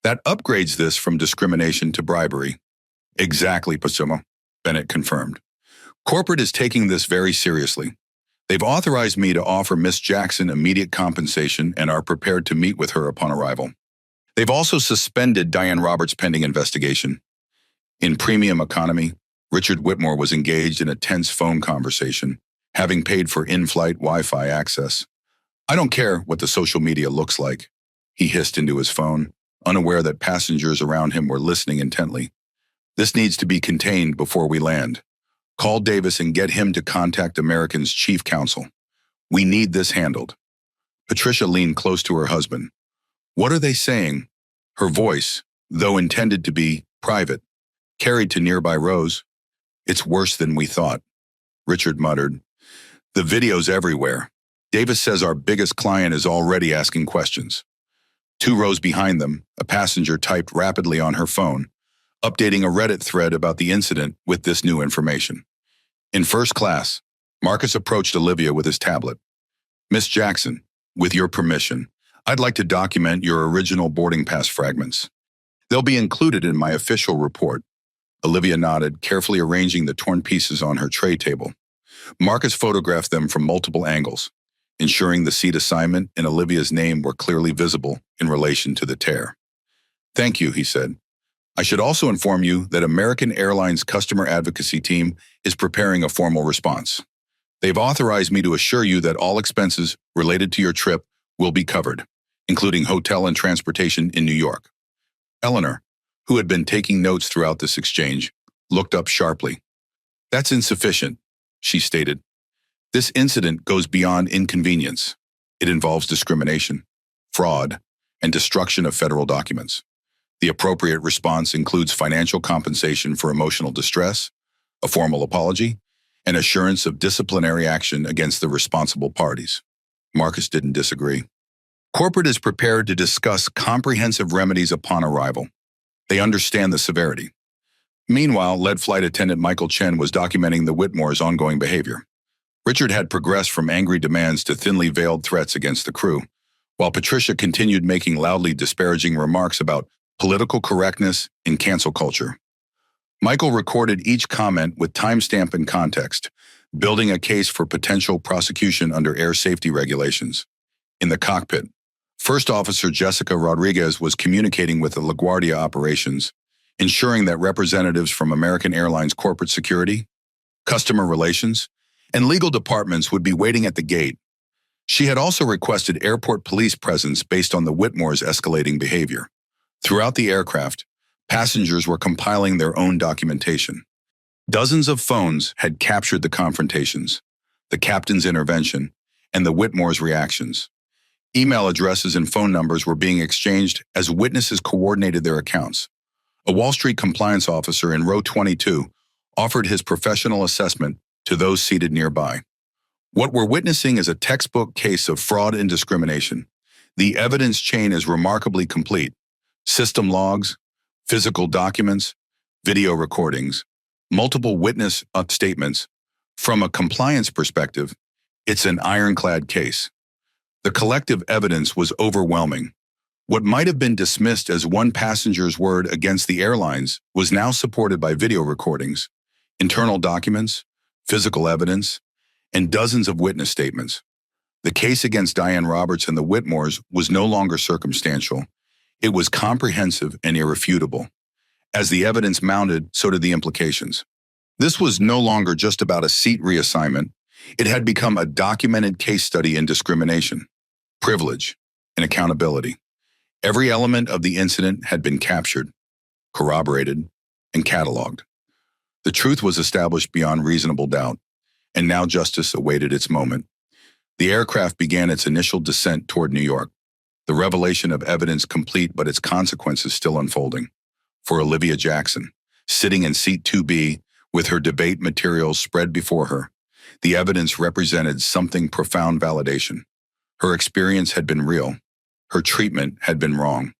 "That upgrades this from discrimination to bribery." "Exactly, Pasuma," Bennett confirmed. "Corporate is taking this very seriously. They've authorized me to offer Miss Jackson immediate compensation and are prepared to meet with her upon arrival. They've also suspended Diane Roberts' pending investigation." In premium economy, Richard Whitmore was engaged in a tense phone conversation, having paid for in-flight Wi-Fi access. "I don't care what the social media looks like," he hissed into his phone, unaware that passengers around him were listening intently. "This needs to be contained before we land. Call Davis and get him to contact American's chief counsel. We need this handled." Patricia leaned close to her husband. "What are they saying?" Her voice, though intended to be private, carried to nearby rows. "It's worse than we thought," Richard muttered. "The video's everywhere. Davis says our biggest client is already asking questions." 2 rows behind them, a passenger typed rapidly on her phone, updating a Reddit thread about the incident with this new information. In first class, Marcus approached Olivia with his tablet. "Miss Jackson, with your permission, I'd like to document your original boarding pass fragments." They'll be included in my official report. Olivia nodded, carefully arranging the torn pieces on her tray table. Marcus photographed them from multiple angles, ensuring the seat assignment and Olivia's name were clearly visible in relation to the tear. Thank you, he said. I should also inform you that American Airlines customer advocacy team is preparing a formal response. They've authorized me to assure you that all expenses related to your trip will be covered, including hotel and transportation in New York. Eleanor, who had been taking notes throughout this exchange, looked up sharply. That's insufficient, she stated. This incident goes beyond inconvenience. It involves discrimination, fraud, and destruction of federal documents. The appropriate response includes financial compensation for emotional distress, a formal apology, and assurance of disciplinary action against the responsible parties. Marcus didn't disagree. Corporate is prepared to discuss comprehensive remedies upon arrival. They understand the severity. Meanwhile, lead flight attendant Michael Chen was documenting the Whitmore's ongoing behavior. Richard had progressed from angry demands to thinly veiled threats against the crew, while Patricia continued making loudly disparaging remarks about political correctness in cancel culture. Michael recorded each comment with timestamp and context, building a case for potential prosecution under air safety regulations. In the cockpit, First Officer Jessica Rodriguez was communicating with the LaGuardia operations, ensuring that representatives from American Airlines corporate security, customer relations, and legal departments would be waiting at the gate. She had also requested airport police presence based on the Whitmore's escalating behavior. Throughout the aircraft, passengers were compiling their own documentation. Dozens of phones had captured the confrontations, the captain's intervention, and the Whitmore's reactions. Email addresses and phone numbers were being exchanged as witnesses coordinated their accounts. A Wall Street compliance officer in row 22 offered his professional assessment to those seated nearby. What we're witnessing is a textbook case of fraud and discrimination. The evidence chain is remarkably complete. System logs, physical documents, video recordings, multiple witness statements. From a compliance perspective, it's an ironclad case. The collective evidence was overwhelming. What might have been dismissed as one passenger's word against the airlines was now supported by video recordings, internal documents, physical evidence, and dozens of witness statements. The case against Diane Roberts and the Whitmores was no longer circumstantial. It was comprehensive and irrefutable. As the evidence mounted, so did the implications. This was no longer just about a seat reassignment. It had become a documented case study in discrimination, privilege, and accountability. Every element of the incident had been captured, corroborated, and cataloged. The truth was established beyond reasonable doubt, and now justice awaited its moment. The aircraft began its initial descent toward New York. The revelation of evidence complete, but its consequences still unfolding. For Olivia Jackson, sitting in seat 2B with her debate materials spread before her, the evidence represented something profound validation. Her experience had been real. Her treatment had been wrong.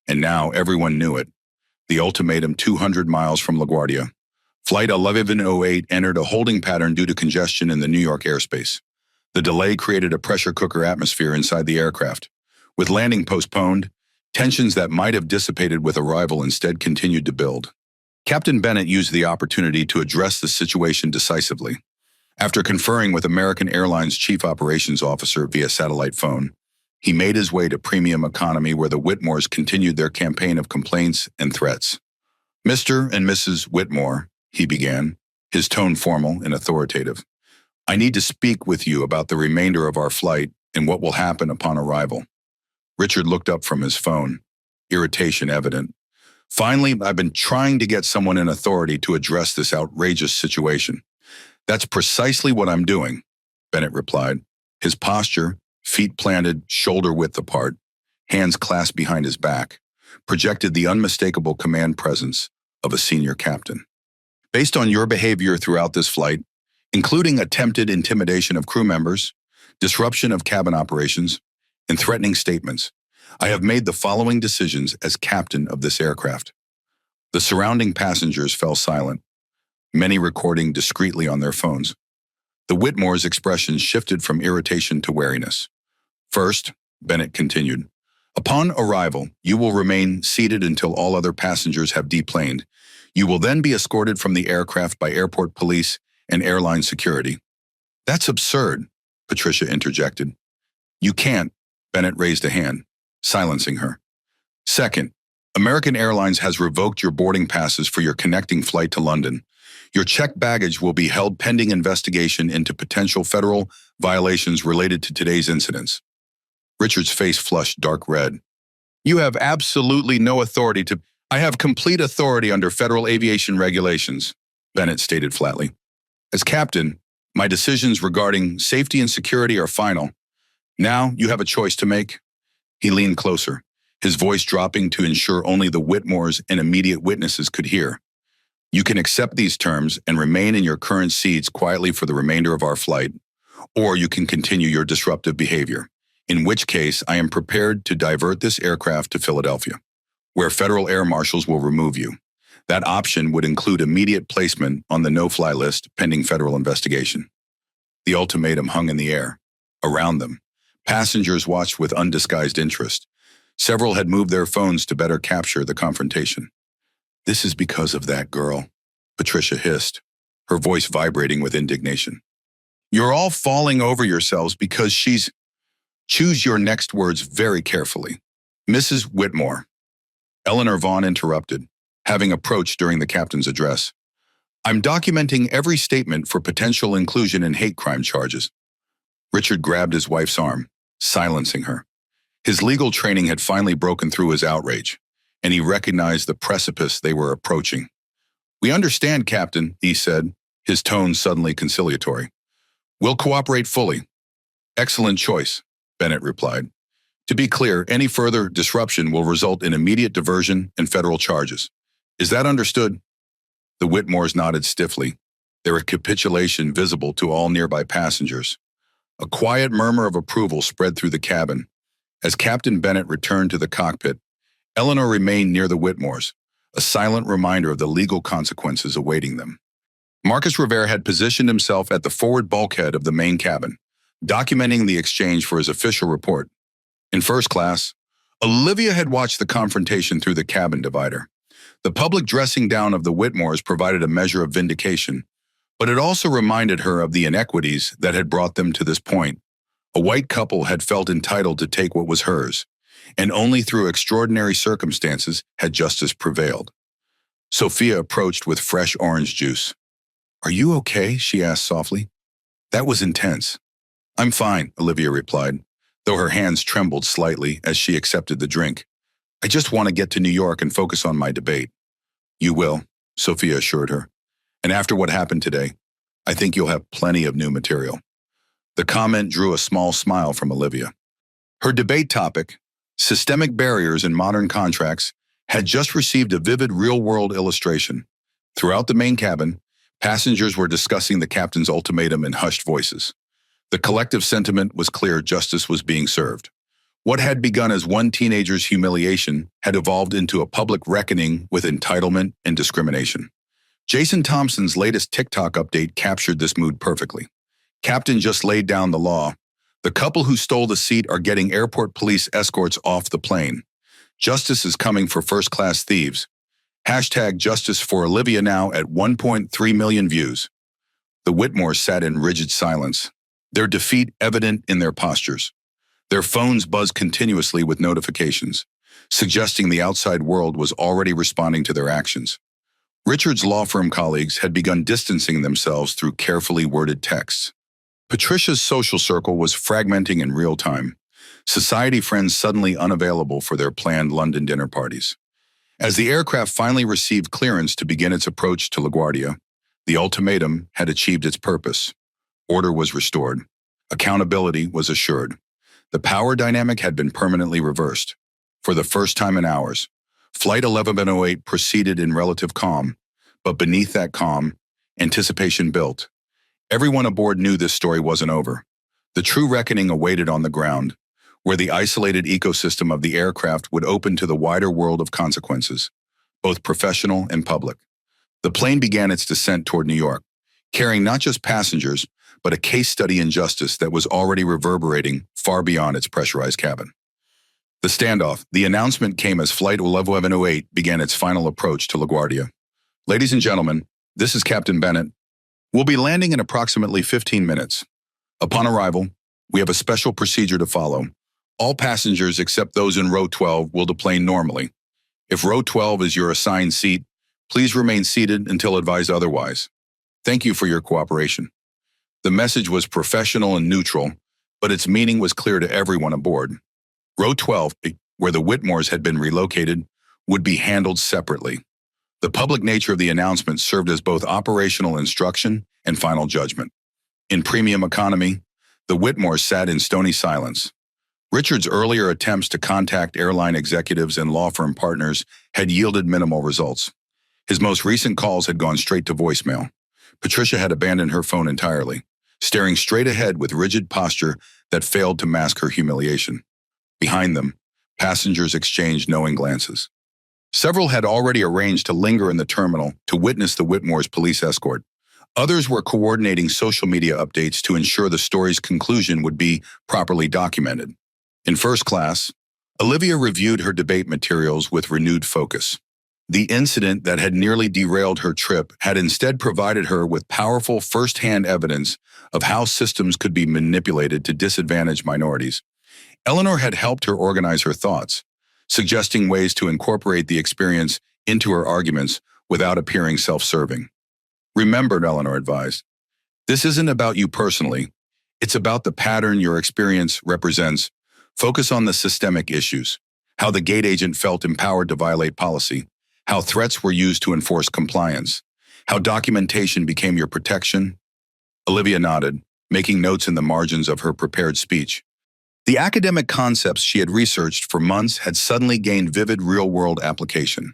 And now everyone knew it. The ultimatum 200 miles from LaGuardia. Flight 1108 entered a holding pattern due to congestion in the New York airspace. The delay created a pressure cooker atmosphere inside the aircraft. With landing postponed, tensions that might have dissipated with arrival instead continued to build. Captain Bennett used the opportunity to address the situation decisively. After conferring with American Airlines Chief Operations Officer via satellite phone, he made his way to premium economy where the Whitmores continued their campaign of complaints and threats. Mr. and Mrs. Whitmore, he began, his tone formal and authoritative. I need to speak with you about the remainder of our flight and what will happen upon arrival. Richard looked up from his phone, irritation evident. Finally, I've been trying to get someone in authority to address this outrageous situation. That's precisely what I'm doing, Bennett replied. His posture, feet planted, shoulder width apart, hands clasped behind his back, projected the unmistakable command presence of a senior captain. Based on your behavior throughout this flight, including attempted intimidation of crew members, disruption of cabin operations, and threatening statements, I have made the following decisions as captain of this aircraft. The surrounding passengers fell silent, many recording discreetly on their phones. The Whitmore's expression shifted from irritation to wariness. First, Bennett continued, Upon arrival, you will remain seated until all other passengers have deplaned. You will then be escorted from the aircraft by airport police and airline security. That's absurd, Patricia interjected. You can't, Bennett raised a hand, silencing her. Second, American Airlines has revoked your boarding passes for your connecting flight to London. Your checked baggage will be held pending investigation into potential federal violations related to today's incidents. Richard's face flushed dark red. You have absolutely no authority to— I have complete authority under federal aviation regulations, Bennett stated flatly. As captain, my decisions regarding safety and security are final. Now you have a choice to make. He leaned closer, his voice dropping to ensure only the Whitmores and immediate witnesses could hear. You can accept these terms and remain in your current seats quietly for the remainder of our flight, or you can continue your disruptive behavior, in which case I am prepared to divert this aircraft to Philadelphia, where federal air marshals will remove you. That option would include immediate placement on the no-fly list pending federal investigation. The ultimatum hung in the air. Around them, passengers watched with undisguised interest. Several had moved their phones to better capture the confrontation. This is because of that girl, Patricia hissed, her voice vibrating with indignation. You're all falling over yourselves because she's— Choose your next words very carefully. Mrs. Whitmore. Eleanor Vaughn interrupted, having approached during the captain's address. I'm documenting every statement for potential inclusion in hate crime charges. Richard grabbed his wife's arm, silencing her. His legal training had finally broken through his outrage, and he recognized the precipice they were approaching. We understand, Captain, he said, his tone suddenly conciliatory. We'll cooperate fully. Excellent choice, Bennett replied. To be clear, any further disruption will result in immediate diversion and federal charges. Is that understood? The Whitmores nodded stiffly, their capitulation visible to all nearby passengers. A quiet murmur of approval spread through the cabin. As Captain Bennett returned to the cockpit, Eleanor remained near the Whitmores, a silent reminder of the legal consequences awaiting them. Marcus Rivera had positioned himself at the forward bulkhead of the main cabin, documenting the exchange for his official report. In first class, Olivia had watched the confrontation through the cabin divider. The public dressing down of the Whitmores provided a measure of vindication, but it also reminded her of the inequities that had brought them to this point. A white couple had felt entitled to take what was hers, and only through extraordinary circumstances had justice prevailed. Sophia approached with fresh orange juice. Are you okay? She asked softly. That was intense. I'm fine, Olivia replied, though her hands trembled slightly as she accepted the drink. I just want to get to New York and focus on my debate. You will, Sophia assured her. And after what happened today, I think you'll have plenty of new material. The comment drew a small smile from Olivia. Her debate topic, systemic barriers in modern contracts, had just received a vivid real-world illustration. Throughout the main cabin, passengers were discussing the captain's ultimatum in hushed voices. The collective sentiment was clear: justice was being served. What had begun as one teenager's humiliation had evolved into a public reckoning with entitlement and discrimination. Jason Thompson's latest TikTok update captured this mood perfectly. Captain just laid down the law. The couple who stole the seat are getting airport police escorts off the plane. Justice is coming for first-class thieves. Hashtag justice for Olivia now at 1.3 million views. The Whitmores sat in rigid silence, their defeat evident in their postures. Their phones buzzed continuously with notifications, suggesting the outside world was already responding to their actions. Richard's law firm colleagues had begun distancing themselves through carefully worded texts. Patricia's social circle was fragmenting in real time, society friends suddenly unavailable for their planned London dinner parties. As the aircraft finally received clearance to begin its approach to LaGuardia, the ultimatum had achieved its purpose. Order was restored. Accountability was assured. The power dynamic had been permanently reversed. For the first time in hours, Flight 1108 proceeded in relative calm, but beneath that calm, anticipation built. Everyone aboard knew this story wasn't over. The true reckoning awaited on the ground, where the isolated ecosystem of the aircraft would open to the wider world of consequences, both professional and public. The plane began its descent toward New York, carrying not just passengers, but a case study in justice that was already reverberating far beyond its pressurized cabin. The standoff. The announcement came as Flight 1108 began its final approach to LaGuardia. Ladies and gentlemen, this is Captain Bennett. We'll be landing in approximately 15 minutes. Upon arrival, we have a special procedure to follow. All passengers except those in row 12 will deplane normally. If row 12 is your assigned seat, please remain seated until advised otherwise. Thank you for your cooperation. The message was professional and neutral, but its meaning was clear to everyone aboard. Row 12, where the Whitmores had been relocated, would be handled separately. The public nature of the announcement served as both operational instruction and final judgment. In premium economy, the Whitmores sat in stony silence. Richard's earlier attempts to contact airline executives and law firm partners had yielded minimal results. His most recent calls had gone straight to voicemail. Patricia had abandoned her phone entirely, staring straight ahead with rigid posture that failed to mask her humiliation. Behind them, passengers exchanged knowing glances. Several had already arranged to linger in the terminal to witness the Whitmores' police escort. Others were coordinating social media updates to ensure the story's conclusion would be properly documented. In first class, Olivia reviewed her debate materials with renewed focus. The incident that had nearly derailed her trip had instead provided her with powerful first-hand evidence of how systems could be manipulated to disadvantage minorities. Eleanor had helped her organize her thoughts, suggesting ways to incorporate the experience into her arguments without appearing self-serving. Remember, Eleanor advised, this isn't about you personally. It's about the pattern your experience represents. Focus on the systemic issues, how the gate agent felt empowered to violate policy, how threats were used to enforce compliance, how documentation became your protection. Olivia nodded, making notes in the margins of her prepared speech. The academic concepts she had researched for months had suddenly gained vivid real-world application.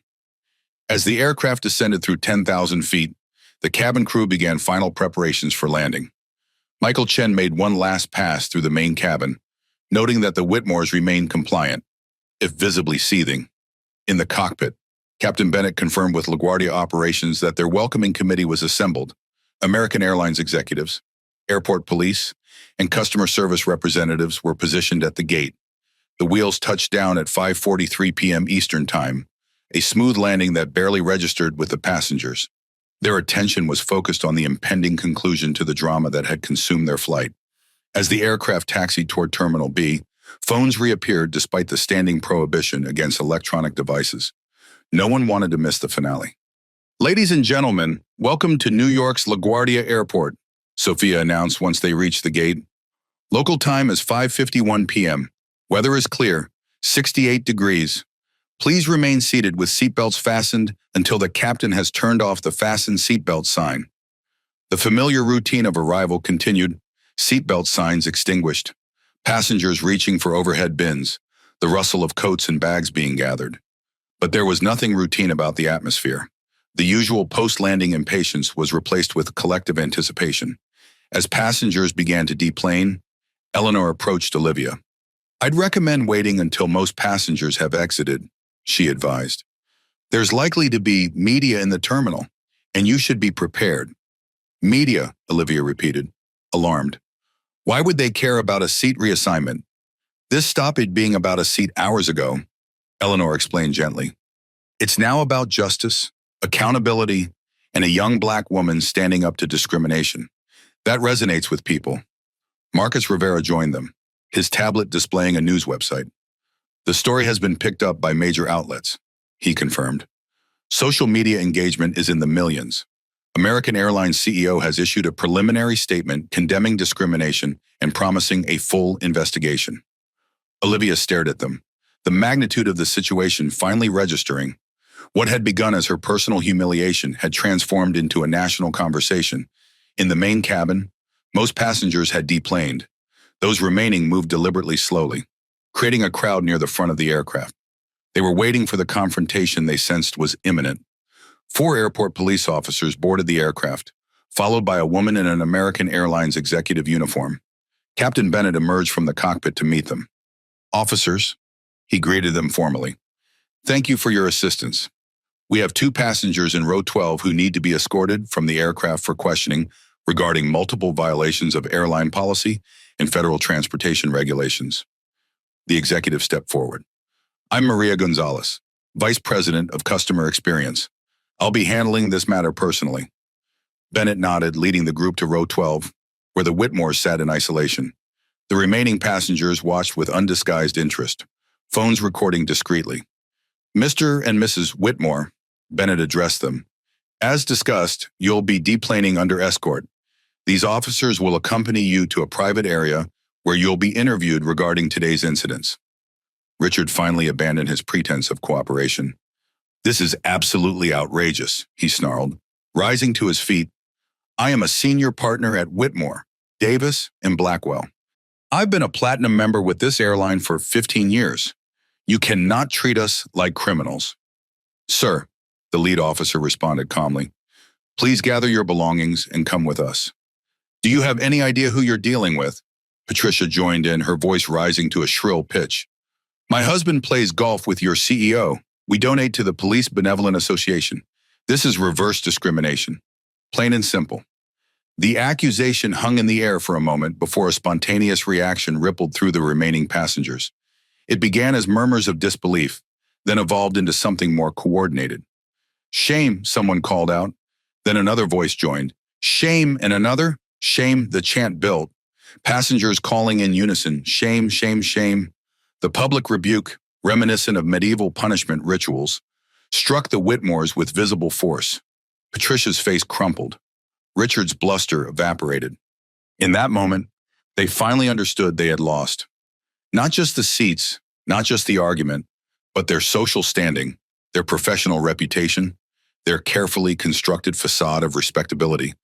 As the aircraft descended through 10,000 feet, the cabin crew began final preparations for landing. Michael Chen made one last pass through the main cabin, noting that the Whitmores remained compliant, if visibly seething. In the cockpit, Captain Bennett confirmed with LaGuardia Operations that their welcoming committee was assembled. American Airlines executives, airport police, and customer service representatives were positioned at the gate. The wheels touched down at 5:43 p.m. Eastern Time, a smooth landing that barely registered with the passengers. Their attention was focused on the impending conclusion to the drama that had consumed their flight. As the aircraft taxied toward Terminal B, phones reappeared despite the standing prohibition against electronic devices. No one wanted to miss the finale. Ladies and gentlemen, welcome to New York's LaGuardia Airport, Sophia announced once they reached the gate. Local time is 5:51 p.m. Weather is clear, 68 degrees. Please remain seated with seatbelts fastened until the captain has turned off the fasten seatbelt sign. The familiar routine of arrival continued, seatbelt signs extinguished, passengers reaching for overhead bins, the rustle of coats and bags being gathered. But there was nothing routine about the atmosphere. The usual post-landing impatience was replaced with collective anticipation. As passengers began to deplane, Eleanor approached Olivia. I'd recommend waiting until most passengers have exited, she advised. There's likely to be media in the terminal, and you should be prepared. Media, Olivia repeated, alarmed. Why would they care about a seat reassignment? This stopped being about a seat hours ago, Eleanor explained gently. It's now about justice, accountability, and a young Black woman standing up to discrimination. That resonates with people. Marcus Rivera joined them, his tablet displaying a news website. The story has been picked up by major outlets, he confirmed. Social media engagement is in the millions. American Airlines CEO has issued a preliminary statement condemning discrimination and promising a full investigation. Olivia stared at them, the magnitude of the situation finally registering. What had begun as her personal humiliation had transformed into a national conversation. In the main cabin, most passengers had deplaned. Those remaining moved deliberately slowly, creating a crowd near the front of the aircraft. They were waiting for the confrontation they sensed was imminent. 4 airport police officers boarded the aircraft, followed by a woman in an American Airlines executive uniform. Captain Bennett emerged from the cockpit to meet them. Officers, he greeted them formally. Thank you for your assistance. We have 2 passengers in row 12 who need to be escorted from the aircraft for questioning regarding multiple violations of airline policy and federal transportation regulations. The executive stepped forward. I'm Maria Gonzalez, Vice President of Customer Experience. I'll be handling this matter personally. Bennett nodded, leading the group to row 12, where the Whitmores sat in isolation. The remaining passengers watched with undisguised interest, phones recording discreetly. Mr. and Mrs. Whitmore, Bennett addressed them. As discussed, you'll be deplaning under escort. These officers will accompany you to a private area where you'll be interviewed regarding today's incidents. Richard finally abandoned his pretense of cooperation. This is absolutely outrageous, he snarled, rising to his feet. I am a senior partner at Whitmore, Davis, and Blackwell. I've been a platinum member with this airline for 15 years. You cannot treat us like criminals. Sir, the lead officer responded calmly, please gather your belongings and come with us. Do you have any idea who you're dealing with? Patricia joined in, her voice rising to a shrill pitch. My husband plays golf with your CEO. We donate to the Police Benevolent Association. This is reverse discrimination. Plain and simple. The accusation hung in the air for a moment before a spontaneous reaction rippled through the remaining passengers. It began as murmurs of disbelief, then evolved into something more coordinated. Shame, someone called out. Then another voice joined. Shame, and another. Shame, the chant built. Passengers calling in unison, shame, shame, shame. The public rebuke, reminiscent of medieval punishment rituals, struck the Whitmores with visible force. Patricia's face crumpled. Richard's bluster evaporated. In that moment, they finally understood they had lost. Not just the seats, not just the argument, but their social standing, their professional reputation, their carefully constructed facade of respectability.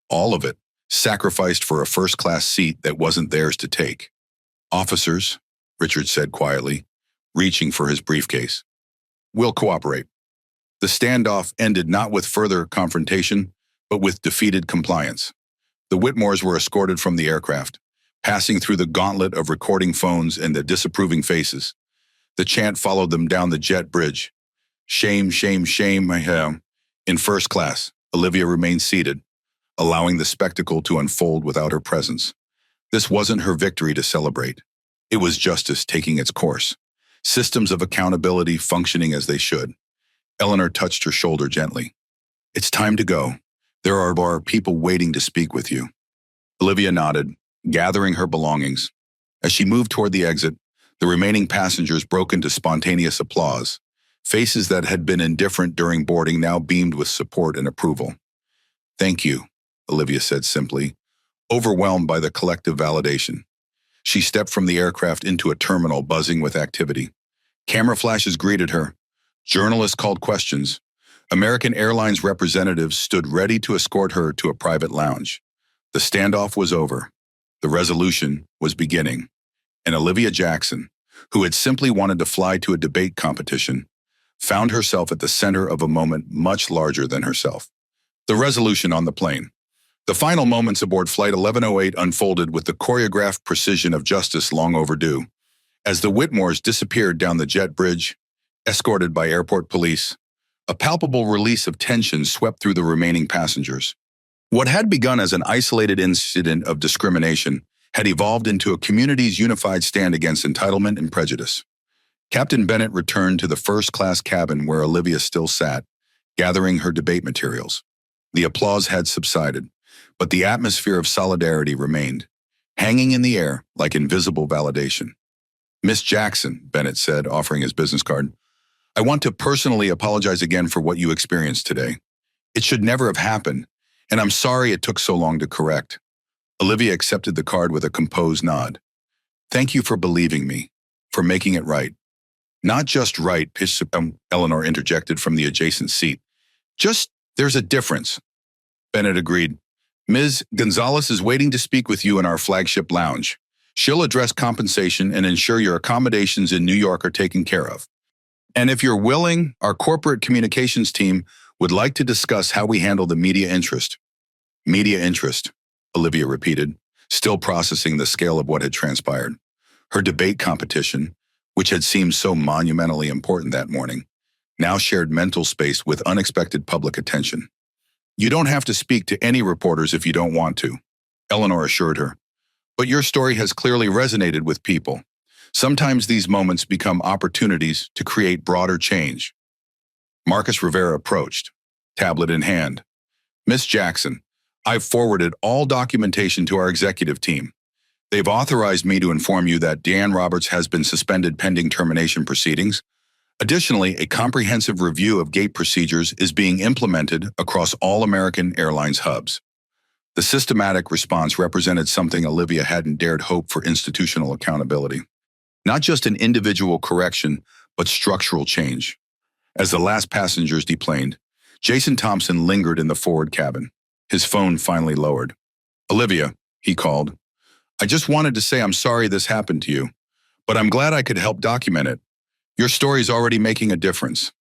All of it sacrificed for a first-class seat that wasn't theirs to take. Officers, Richard said quietly, reaching for his briefcase. We'll cooperate. The standoff ended not with further confrontation, but with defeated compliance. The Whitmores were escorted from the aircraft, passing through the gauntlet of recording phones and the disapproving faces. The chant followed them down the jet bridge. Shame, shame, shame, In first class, Olivia remained seated, allowing the spectacle to unfold without her presence. This wasn't her victory to celebrate. It was justice taking its course, systems of accountability functioning as they should. Eleanor touched her shoulder gently. It's time to go. There are people waiting to speak with you. Olivia nodded, gathering her belongings. As she moved toward the exit, the remaining passengers broke into spontaneous applause. Faces that had been indifferent during boarding now beamed with support and approval. Thank you, Olivia said simply, overwhelmed by the collective validation. She stepped from the aircraft into a terminal buzzing with activity. Camera flashes greeted her. Journalists called questions. American Airlines representatives stood ready to escort her to a private lounge. The standoff was over. The resolution was beginning. And Olivia Jackson, who had simply wanted to fly to a debate competition, found herself at the center of a moment much larger than herself. The resolution on the plane. The final moments aboard Flight 1108 unfolded with the choreographed precision of justice long overdue. As the Whitmores disappeared down the jet bridge, escorted by airport police, a palpable release of tension swept through the remaining passengers. What had begun as an isolated incident of discrimination had evolved into a community's unified stand against entitlement and prejudice. Captain Bennett returned to the first-class cabin where Olivia still sat, gathering her debate materials. The applause had subsided, but the atmosphere of solidarity remained, hanging in the air like invisible validation. Miss Jackson, Bennett said, offering his business card, I want to personally apologize again for what you experienced today. It should never have happened, and I'm sorry it took so long to correct. Olivia accepted the card with a composed nod. Thank you for believing me, for making it right. Not just right, Eleanor interjected from the adjacent seat. Just, there's a difference. Bennett agreed. Ms. Gonzalez is waiting to speak with you in our flagship lounge. She'll address compensation and ensure your accommodations in New York are taken care of. And if you're willing, our corporate communications team would like to discuss how we handle the media interest. Media interest, Olivia repeated, still processing the scale of what had transpired. Her debate competition, which had seemed so monumentally important that morning, now shared mental space with unexpected public attention. You don't have to speak to any reporters if you don't want to, Eleanor assured her. But your story has clearly resonated with people. Sometimes these moments become opportunities to create broader change. Marcus Rivera approached, tablet in hand. Miss Jackson, I've forwarded all documentation to our executive team. They've authorized me to inform you that Diane Roberts has been suspended pending termination proceedings. Additionally, a comprehensive review of gate procedures is being implemented across all American Airlines hubs. The systematic response represented something Olivia hadn't dared hope for: institutional accountability. Not just an individual correction, but structural change. As the last passengers deplaned, Jason Thompson lingered in the forward cabin. His phone finally lowered. "Olivia," he called, "I just wanted to say I'm sorry this happened to you, but I'm glad I could help document it. Your story's already making a difference.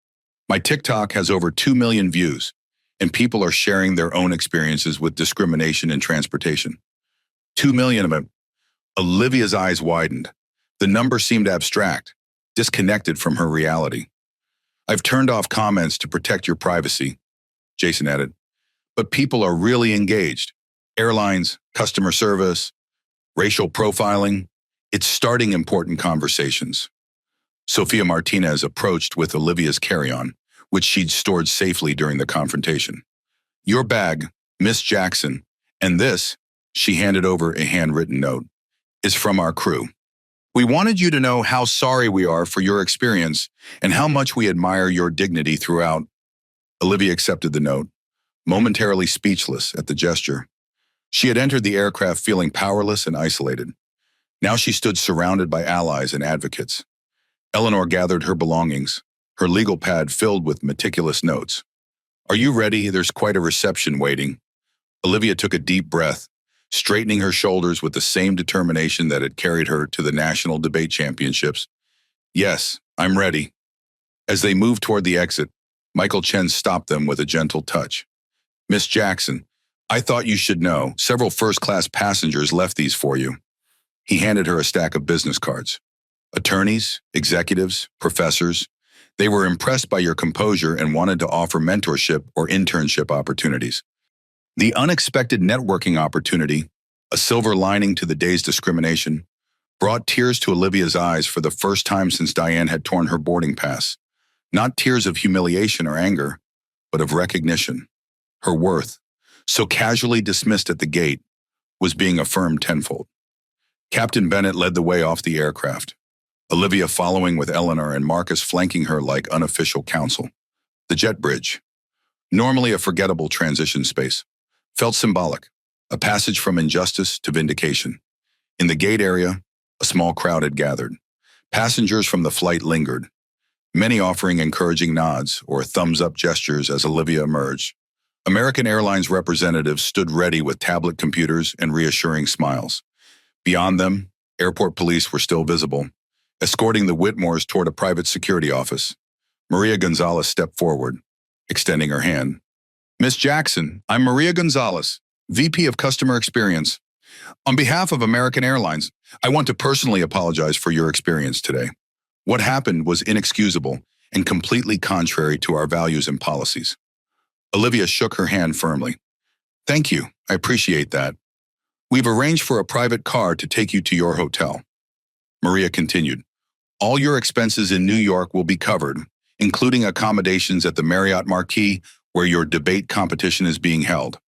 My TikTok has over 2 million views, and people are sharing their own experiences with discrimination in transportation. 2 million of it." Olivia's eyes widened. The number seemed abstract, disconnected from her reality. "I've turned off comments to protect your privacy," Jason added. "But people are really engaged. Airlines, customer service, racial profiling. It's starting important conversations." Sophia Martinez approached with Olivia's carry-on, which she'd stored safely during the confrontation. "Your bag, Miss Jackson, and this," she handed over a handwritten note, "is from our crew. We wanted you to know how sorry we are for your experience and how much we admire your dignity throughout." Olivia accepted the note, momentarily speechless at the gesture. She had entered the aircraft feeling powerless and isolated. Now she stood surrounded by allies and advocates. Eleanor gathered her belongings, her legal pad filled with meticulous notes. "Are you ready? There's quite a reception waiting." Olivia took a deep breath, straightening her shoulders with the same determination that had carried her to the National Debate Championships. "Yes, I'm ready." As they moved toward the exit, Michael Chen stopped them with a gentle touch. "Miss Jackson, I thought you should know, several first-class passengers left these for you." He handed her a stack of business cards. "Attorneys, executives, professors, they were impressed by your composure and wanted to offer mentorship or internship opportunities." The unexpected networking opportunity, a silver lining to the day's discrimination, brought tears to Olivia's eyes for the first time since Diane had torn her boarding pass. Not tears of humiliation or anger, but of recognition. Her worth, so casually dismissed at the gate, was being affirmed tenfold. Captain Bennett led the way off the aircraft, Olivia following with Eleanor and Marcus flanking her like unofficial counsel. The jet bridge, normally a forgettable transition space, felt symbolic, a passage from injustice to vindication. In the gate area, a small crowd had gathered. Passengers from the flight lingered, many offering encouraging nods or thumbs-up gestures as Olivia emerged. American Airlines representatives stood ready with tablet computers and reassuring smiles. Beyond them, airport police were still visible, escorting the Whitmores toward a private security office. Maria Gonzalez stepped forward, extending her hand. "Miss Jackson, I'm Maria Gonzalez, VP of Customer Experience. On behalf of American Airlines, I want to personally apologize for your experience today. What happened was inexcusable and completely contrary to our values and policies." Olivia shook her hand firmly. "Thank you, I appreciate that. We've arranged for a private car to take you to your hotel." Maria continued, "All your expenses in New York will be covered, including accommodations at the Marriott Marquis, where your debate competition is being held.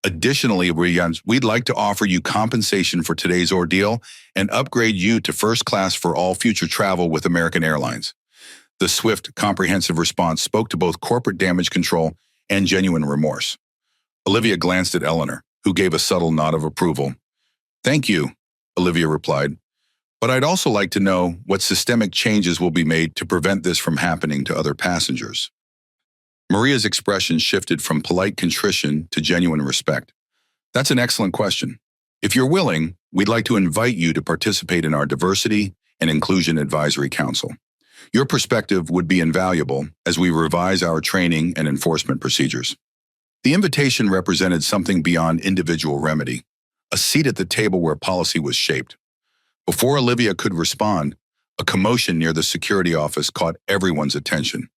Additionally, we'd like to offer you compensation for today's ordeal and upgrade you to first class for all future travel with American Airlines." The swift, comprehensive response spoke to both corporate damage control and genuine remorse. Olivia glanced at Eleanor, who gave a subtle nod of approval. "Thank you," Olivia replied, "but I'd also like to know what systemic changes will be made to prevent this from happening to other passengers." Maria's expression shifted from polite contrition to genuine respect. "That's an excellent question. If you're willing, we'd like to invite you to participate in our Diversity and Inclusion Advisory Council. Your perspective would be invaluable as we revise our training and enforcement procedures." The invitation represented something beyond individual remedy, a seat at the table where policy was shaped. Before Olivia could respond, a commotion near the security office caught everyone's attention.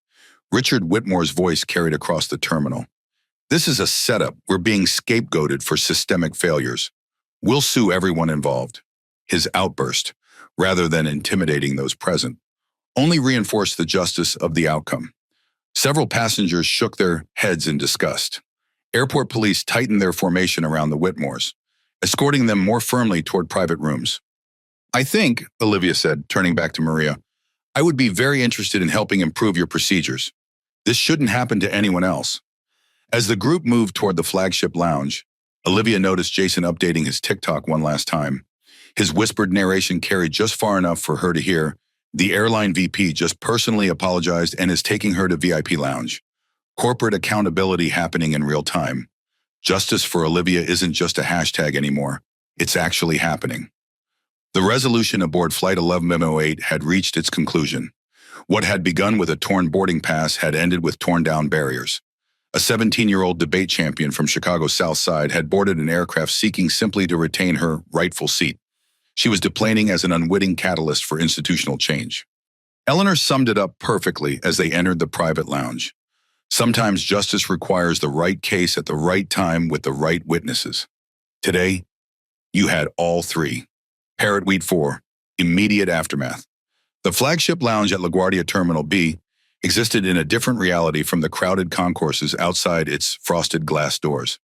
Richard Whitmore's voice carried across the terminal. "This is a setup. We're being scapegoated for systemic failures. We'll sue everyone involved." His outburst, rather than intimidating those present, only reinforced the justice of the outcome. Several passengers shook their heads in disgust. Airport police tightened their formation around the Whitmores, escorting them more firmly toward private rooms. I think, Olivia said, turning back to Maria, I would be very interested in helping improve your procedures. This shouldn't happen to anyone else. As the group moved toward the flagship lounge, Olivia noticed Jason updating his TikTok one last time. His whispered narration carried just far enough for her to hear. The airline VP just personally apologized and is taking her to VIP lounge. Corporate accountability happening in real time. Justice for Olivia isn't just a hashtag anymore. It's actually happening. The resolution aboard Flight 1108 had reached its conclusion. What had begun with a torn boarding pass had ended with torn-down barriers. A 17-year-old debate champion from Chicago's South Side had boarded an aircraft seeking simply to retain her rightful seat. She was deplaning as an unwitting catalyst for institutional change. Eleanor summed it up perfectly as they entered the private lounge. Sometimes justice requires the right case at the right time with the right witnesses. Today, you had all three. Parrotweed 4, immediate aftermath. The flagship lounge at LaGuardia Terminal B existed in a different reality from the crowded concourses outside its frosted glass doors.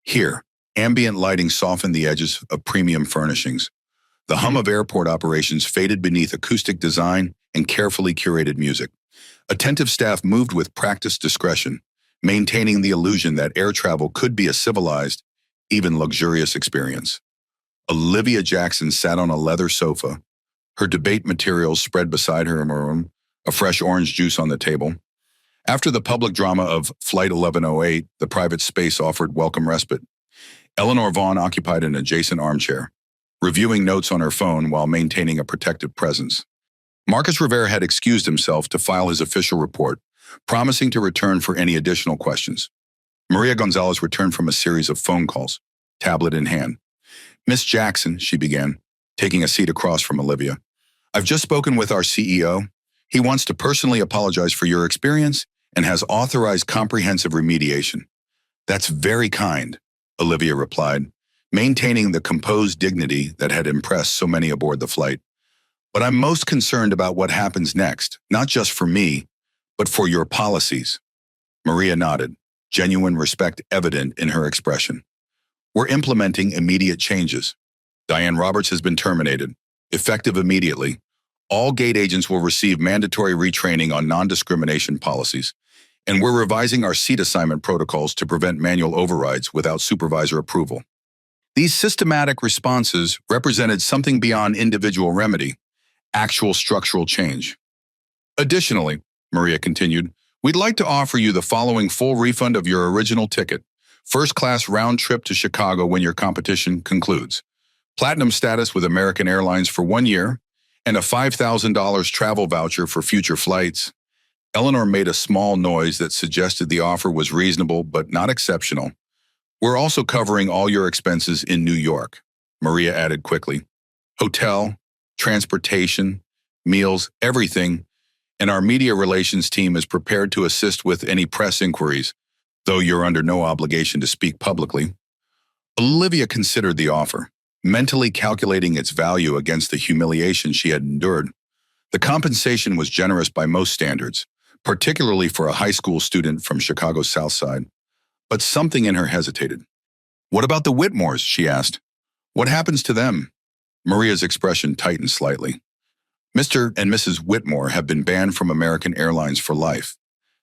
Here, ambient lighting softened the edges of premium furnishings. The hum of airport operations faded beneath acoustic design and carefully curated music. Attentive staff moved with practiced discretion, maintaining the illusion that air travel could be a civilized, even luxurious experience. Olivia Jackson sat on a leather sofa, her debate materials spread beside her in her room, a fresh orange juice on the table. After the public drama of Flight 1108, the private space offered welcome respite. Eleanor Vaughn occupied an adjacent armchair, reviewing notes on her phone while maintaining a protective presence. Marcus Rivera had excused himself to file his official report, promising to return for any additional questions. Maria Gonzalez returned from a series of phone calls, tablet in hand. Miss Jackson, she began, taking a seat across from Olivia. I've just spoken with our CEO. He wants to personally apologize for your experience and has authorized comprehensive remediation. That's very kind, Olivia replied, maintaining the composed dignity that had impressed so many aboard the flight. But I'm most concerned about what happens next, not just for me, but for your policies. Maria nodded, genuine respect evident in her expression. We're implementing immediate changes. Diane Roberts has been terminated, effective immediately. All gate agents will receive mandatory retraining on non-discrimination policies, and we're revising our seat assignment protocols to prevent manual overrides without supervisor approval. These systematic responses represented something beyond individual remedy, actual structural change. Additionally, Maria continued, we'd like to offer you the following full refund of your original ticket. First-class round trip to Chicago when your competition concludes. Platinum status with American Airlines for 1 year, and a $5,000 travel voucher for future flights. Eleanor made a small noise that suggested the offer was reasonable but not exceptional. We're also covering all your expenses in New York, Maria added quickly. Hotel, transportation, meals, everything, and our media relations team is prepared to assist with any press inquiries, though you're under no obligation to speak publicly. Olivia considered the offer, mentally calculating its value against the humiliation she had endured. The compensation was generous by most standards, particularly for a high school student from Chicago's South Side. But something in her hesitated. What about the Whitmores, she asked. What happens to them? Maria's expression tightened slightly. Mr. and Mrs. Whitmore have been banned from American Airlines for life.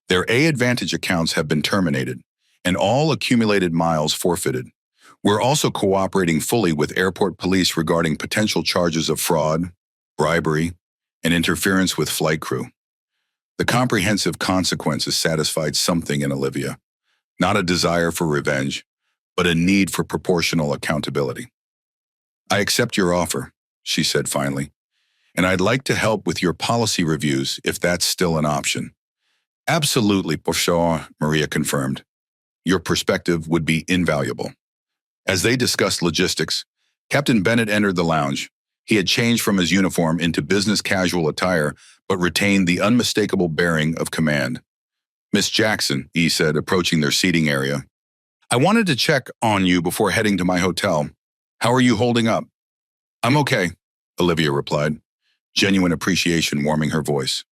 Their A-Advantage accounts have been terminated, and all accumulated miles forfeited. We're also cooperating fully with airport police regarding potential charges of fraud, bribery, and interference with flight crew. The comprehensive consequences satisfied something in Olivia, not a desire for revenge, but a need for proportional accountability. I accept your offer, she said finally, and I'd like to help with your policy reviews if that's still an option. Absolutely, pour sure, Maria confirmed. Your perspective would be invaluable. As they discussed logistics, Captain Bennett entered the lounge. He had changed from his uniform into business casual attire, but retained the unmistakable bearing of command. Miss Jackson, he said, approaching their seating area. I wanted to check on you before heading to my hotel. How are you holding up? I'm okay, Olivia replied, genuine appreciation warming her voice.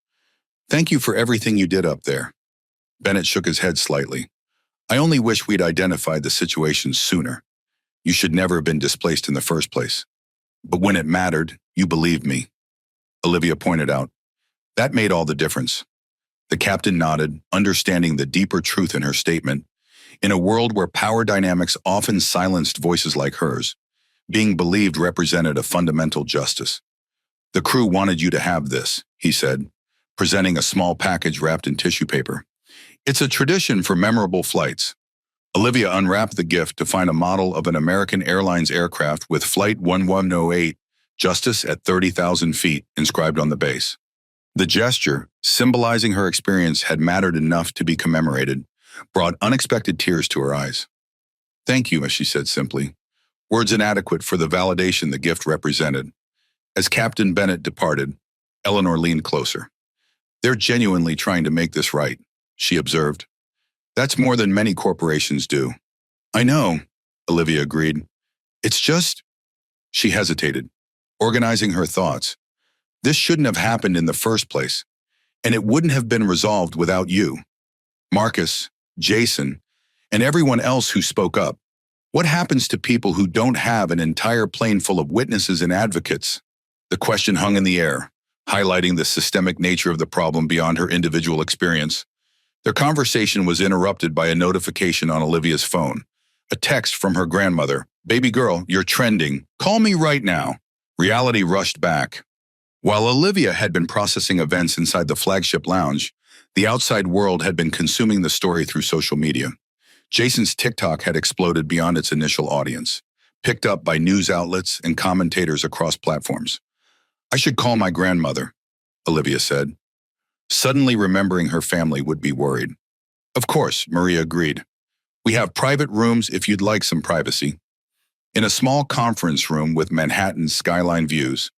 Thank you for everything you did up there. Bennett shook his head slightly. I only wish we'd identified the situation sooner. You should never have been displaced in the first place. But when it mattered, you believed me. Olivia pointed out. That made all the difference. The captain nodded, understanding the deeper truth in her statement. In a world where power dynamics often silenced voices like hers, being believed represented a fundamental justice. The crew wanted you to have this, he said, presenting a small package wrapped in tissue paper. It's a tradition for memorable flights. Olivia unwrapped the gift to find a model of an American Airlines aircraft with Flight 1108, Justice at 30,000 feet, inscribed on the base. The gesture, symbolizing her experience had mattered enough to be commemorated, brought unexpected tears to her eyes. Thank you, as she said simply. Words inadequate for the validation the gift represented. As Captain Bennett departed, Eleanor leaned closer. They're genuinely trying to make this right, she observed. That's more than many corporations do. I know, Olivia agreed. It's just... She hesitated, organizing her thoughts. This shouldn't have happened in the first place, and it wouldn't have been resolved without you. Marcus, Jason, and everyone else who spoke up. What happens to people who don't have an entire plane full of witnesses and advocates? The question hung in the air, highlighting the systemic nature of the problem beyond her individual experience. Their conversation was interrupted by a notification on Olivia's phone. A text from her grandmother. Baby girl, you're trending. Call me right now. Reality rushed back. While Olivia had been processing events inside the flagship lounge, the outside world had been consuming the story through social media. Jason's TikTok had exploded beyond its initial audience, picked up by news outlets and commentators across platforms. I should call my grandmother, Olivia said, suddenly remembering her family would be worried. Of course, Maria agreed. We have private rooms if you'd like some privacy. In a small conference room with Manhattan's skyline views,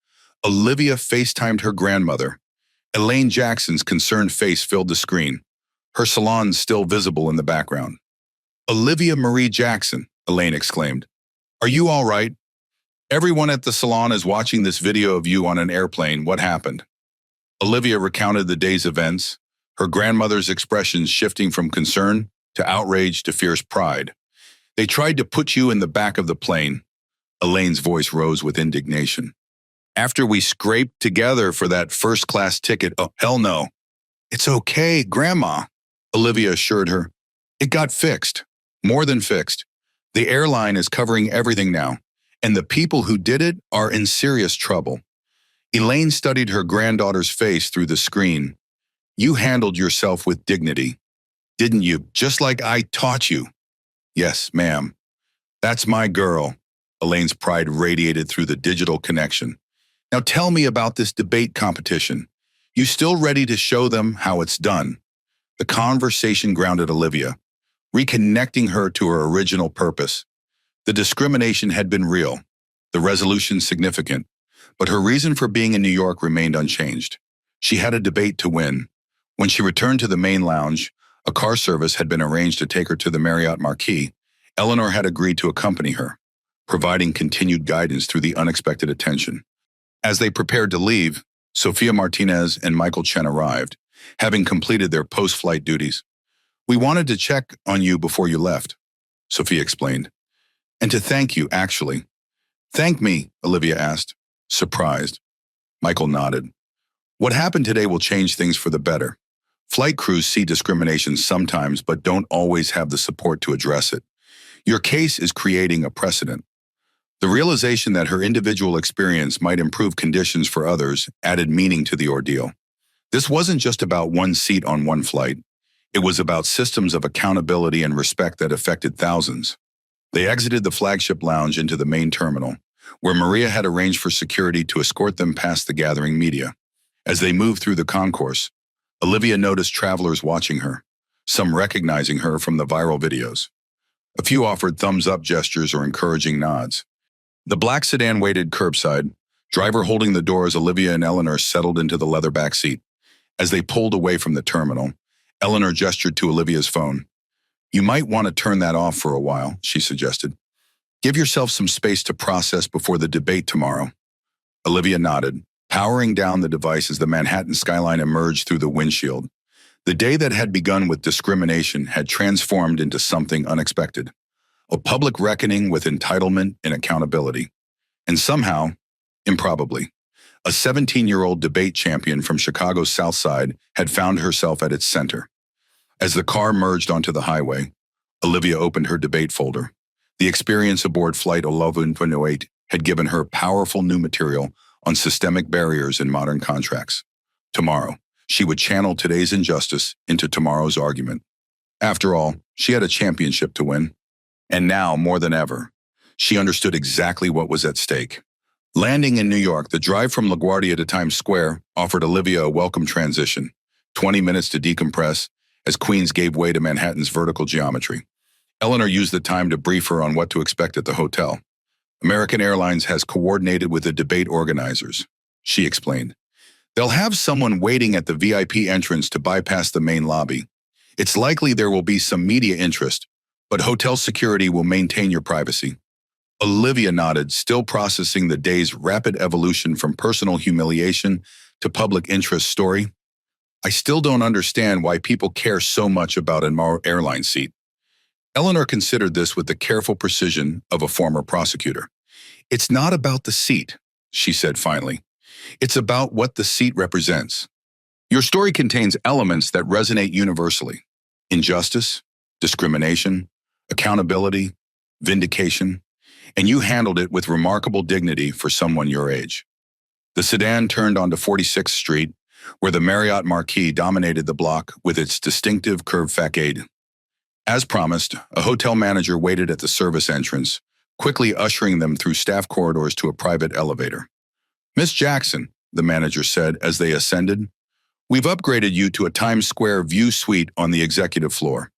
Olivia FaceTimed her grandmother. Elaine Jackson's concerned face filled the screen, her salon still visible in the background. Olivia Marie Jackson, Elaine exclaimed. Are you all right? Everyone at the salon is watching this video of you on an airplane. What happened? Olivia recounted the day's events, her grandmother's expressions shifting from concern to outrage to fierce pride. They tried to put you in the back of the plane. Elaine's voice rose with indignation. After we scraped together for that first-class ticket, oh, hell no. It's okay, Grandma, Olivia assured her. It got fixed. More than fixed. The airline is covering everything now, and the people who did it are in serious trouble. Elaine studied her granddaughter's face through the screen. You handled yourself with dignity, didn't you? Just like I taught you. Yes, ma'am. That's my girl. Elaine's pride radiated through the digital connection. Now tell me about this debate competition. You still ready to show them how it's done? The conversation grounded Olivia, reconnecting her to her original purpose. The discrimination had been real, the resolution significant, but her reason for being in New York remained unchanged. She had a debate to win. When she returned to the main lounge, a car service had been arranged to take her to the Marriott Marquis. Eleanor had agreed to accompany her, providing continued guidance through the unexpected attention. As they prepared to leave, Sophia Martinez and Michael Chen arrived, having completed their post-flight duties. We wanted to check on you before you left, Sophia explained. And to thank you, actually. Thank me, Olivia asked, surprised. Michael nodded. What happened today will change things for the better. Flight crews see discrimination sometimes, but don't always have the support to address it. Your case is creating a precedent. The realization that her individual experience might improve conditions for others added meaning to the ordeal. This wasn't just about one seat on one flight. It was about systems of accountability and respect that affected thousands. They exited the flagship lounge into the main terminal, where Maria had arranged for security to escort them past the gathering media. As they moved through the concourse, Olivia noticed travelers watching her, some recognizing her from the viral videos. A few offered thumbs-up gestures or encouraging nods. The black sedan waited curbside, driver holding the door as Olivia and Eleanor settled into the leather back seat. As they pulled away from the terminal, Eleanor gestured to Olivia's phone. You might want to turn that off for a while, she suggested. Give yourself some space to process before the debate tomorrow. Olivia nodded, powering down the device as the Manhattan skyline emerged through the windshield. The day that had begun with discrimination had transformed into something unexpected. A public reckoning with entitlement and accountability. And somehow, improbably, a 17-year-old debate champion from Chicago's South Side had found herself at its center. As the car merged onto the highway, Olivia opened her debate folder. The experience aboard Flight 1128 had given her powerful new material on systemic barriers in modern contracts. Tomorrow, she would channel today's injustice into tomorrow's argument. After all, she had a championship to win. And now, more than ever, she understood exactly what was at stake. Landing in New York, the drive from LaGuardia to Times Square offered Olivia a welcome transition, 20 minutes to decompress as Queens gave way to Manhattan's vertical geometry. Eleanor used the time to brief her on what to expect at the hotel. American Airlines has coordinated with the debate organizers, she explained. They'll have someone waiting at the VIP entrance to bypass the main lobby. It's likely there will be some media interest, but hotel security will maintain your privacy. Olivia nodded, still processing the day's rapid evolution from personal humiliation to public interest story. I still don't understand why people care so much about an airline seat. Eleanor considered this with the careful precision of a former prosecutor. It's not about the seat, she said finally. It's about what the seat represents. Your story contains elements that resonate universally. Injustice, discrimination, accountability, vindication, and you handled it with remarkable dignity for someone your age. The sedan turned onto 46th Street, where the Marriott Marquis dominated the block with its distinctive curved facade. As promised, a hotel manager waited at the service entrance, quickly ushering them through staff corridors to a private elevator. Miss Jackson, the manager said as they ascended, we've upgraded you to a Times Square view suite on the executive floor.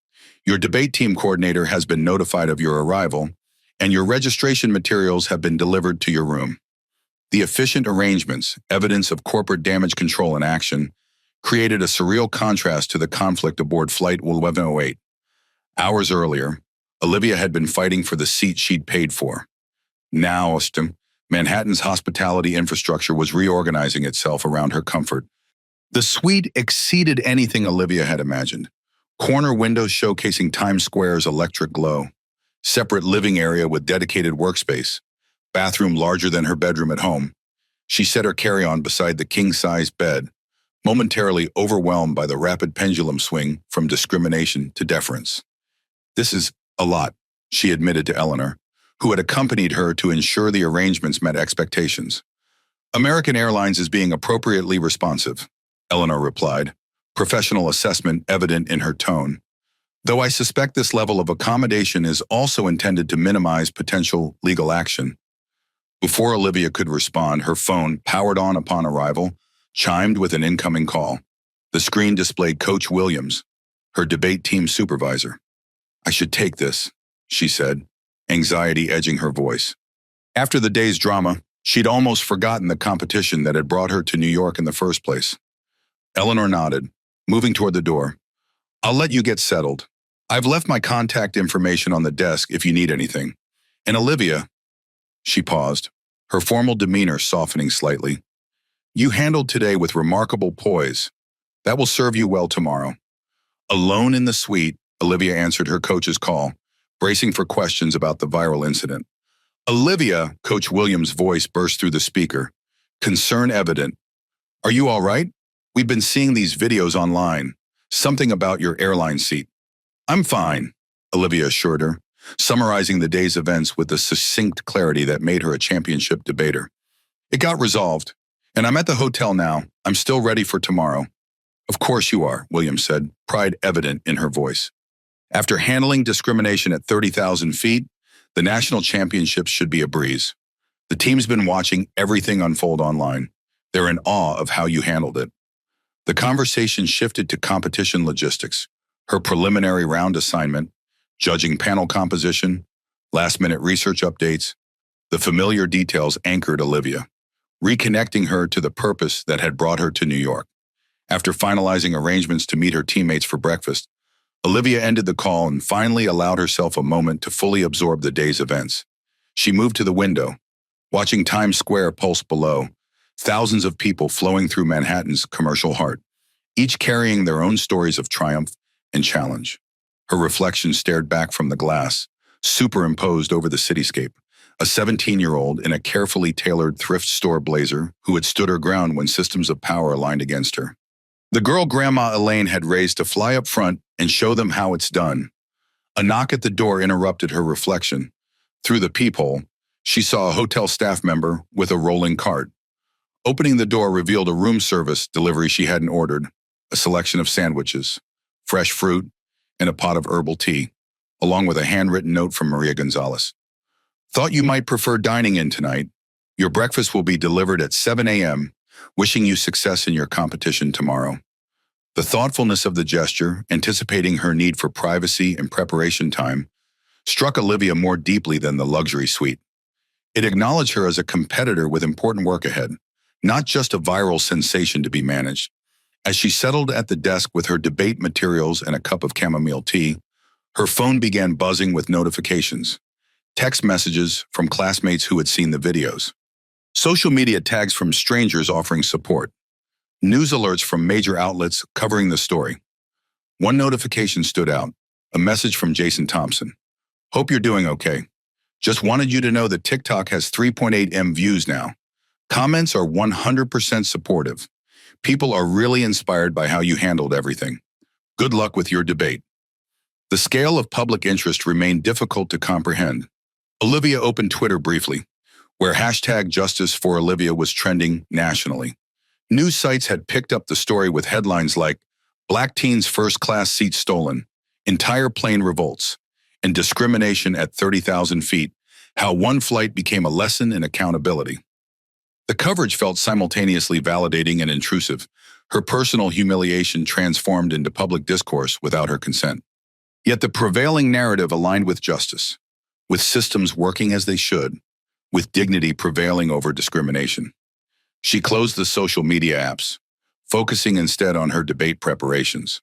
Your debate team coordinator has been notified of your arrival, and your registration materials have been delivered to your room. The efficient arrangements, evidence of corporate damage control in action, created a surreal contrast to the conflict aboard Flight 1108. Hours earlier, Olivia had been fighting for the seat she'd paid for. Now, Manhattan's hospitality infrastructure was reorganizing itself around her comfort. The suite exceeded anything Olivia had imagined. Corner windows showcasing Times Square's electric glow. Separate living area with dedicated workspace. Bathroom larger than her bedroom at home. She set her carry-on beside the king-size bed, momentarily overwhelmed by the rapid pendulum swing from discrimination to deference. This is a lot, she admitted to Eleanor, who had accompanied her to ensure the arrangements met expectations. American Airlines is being appropriately responsive, Eleanor replied, professional assessment evident in her tone. Though I suspect this level of accommodation is also intended to minimize potential legal action. Before Olivia could respond, her phone, powered on upon arrival, chimed with an incoming call. The screen displayed Coach Williams, her debate team supervisor. I should take this, she said, anxiety edging her voice. After the day's drama, she'd almost forgotten the competition that had brought her to New York in the first place. Eleanor nodded, moving toward the door. I'll let you get settled. I've left my contact information on the desk if you need anything. And Olivia, she paused, her formal demeanor softening slightly. You handled today with remarkable poise. That will serve you well tomorrow. Alone in the suite, Olivia answered her coach's call, bracing for questions about the viral incident. Olivia, Coach Williams' voice burst through the speaker, concern evident. Are you all right? We've been seeing these videos online. Something about your airline seat. I'm fine, Olivia assured her, summarizing the day's events with the succinct clarity that made her a championship debater. It got resolved, and I'm at the hotel now. I'm still ready for tomorrow. Of course you are, Williams said, pride evident in her voice. After handling discrimination at 30,000 feet, the national championships should be a breeze. The team's been watching everything unfold online. They're in awe of how you handled it. The conversation shifted to competition logistics, her preliminary round assignment, judging panel composition, last-minute research updates. The familiar details anchored Olivia, reconnecting her to the purpose that had brought her to New York. After finalizing arrangements to meet her teammates for breakfast, Olivia ended the call and finally allowed herself a moment to fully absorb the day's events. She moved to the window, watching Times Square pulse below, Thousands of people flowing through Manhattan's commercial heart, each carrying their own stories of triumph and challenge. Her reflection stared back from the glass, superimposed over the cityscape, a 17-year-old in a carefully tailored thrift store blazer who had stood her ground when systems of power aligned against her. The girl Grandma Elaine had raised to fly up front and show them how it's done. A knock at the door interrupted her reflection. Through the peephole, she saw a hotel staff member with a rolling cart. Opening the door revealed a room service delivery she hadn't ordered, a selection of sandwiches, fresh fruit, and a pot of herbal tea, along with a handwritten note from Maria Gonzalez. Thought you might prefer dining in tonight. Your breakfast will be delivered at 7 a.m., wishing you success in your competition tomorrow. The thoughtfulness of the gesture, anticipating her need for privacy and preparation time, struck Olivia more deeply than the luxury suite. It acknowledged her as a competitor with important work ahead, not just a viral sensation to be managed. As she settled at the desk with her debate materials and a cup of chamomile tea, her phone began buzzing with notifications. Text messages from classmates who had seen the videos. Social media tags from strangers offering support. News alerts from major outlets covering the story. One notification stood out, a message from Jason Thompson. Hope you're doing okay. Just wanted you to know that TikTok has 3.8 M views now. Comments are 100% supportive. People are really inspired by how you handled everything. Good luck with your debate. The scale of public interest remained difficult to comprehend. Olivia opened Twitter briefly, where #JusticeForOlivia was trending nationally. News sites had picked up the story with headlines like Black Teen's First-Class Seat Stolen, Entire Plane Revolts, and Discrimination at 30,000 Feet, How One Flight Became a Lesson in Accountability. The coverage felt simultaneously validating and intrusive, her personal humiliation transformed into public discourse without her consent. Yet the prevailing narrative aligned with justice, with systems working as they should, with dignity prevailing over discrimination. She closed the social media apps, focusing instead on her debate preparations.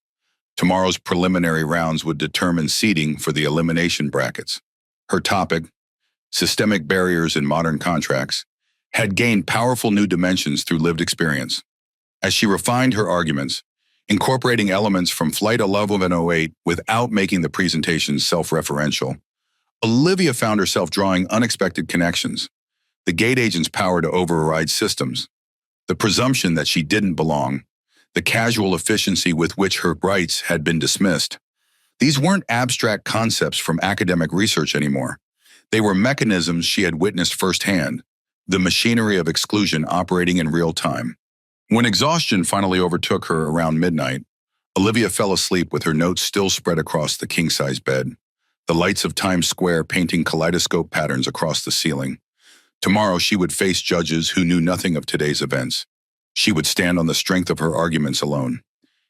Tomorrow's preliminary rounds would determine seeding for the elimination brackets. Her topic, systemic barriers in modern contracts, had gained powerful new dimensions through lived experience. As she refined her arguments, incorporating elements from Flight 1108 without making the presentation self-referential, Olivia found herself drawing unexpected connections. The gate agent's power to override systems, the presumption that she didn't belong, the casual efficiency with which her rights had been dismissed. These weren't abstract concepts from academic research anymore. They were mechanisms she had witnessed firsthand, the machinery of exclusion operating in real time. When exhaustion finally overtook her around midnight, Olivia fell asleep with her notes still spread across the king-size bed, the lights of Times Square painting kaleidoscope patterns across the ceiling. Tomorrow she would face judges who knew nothing of today's events. She would stand on the strength of her arguments alone.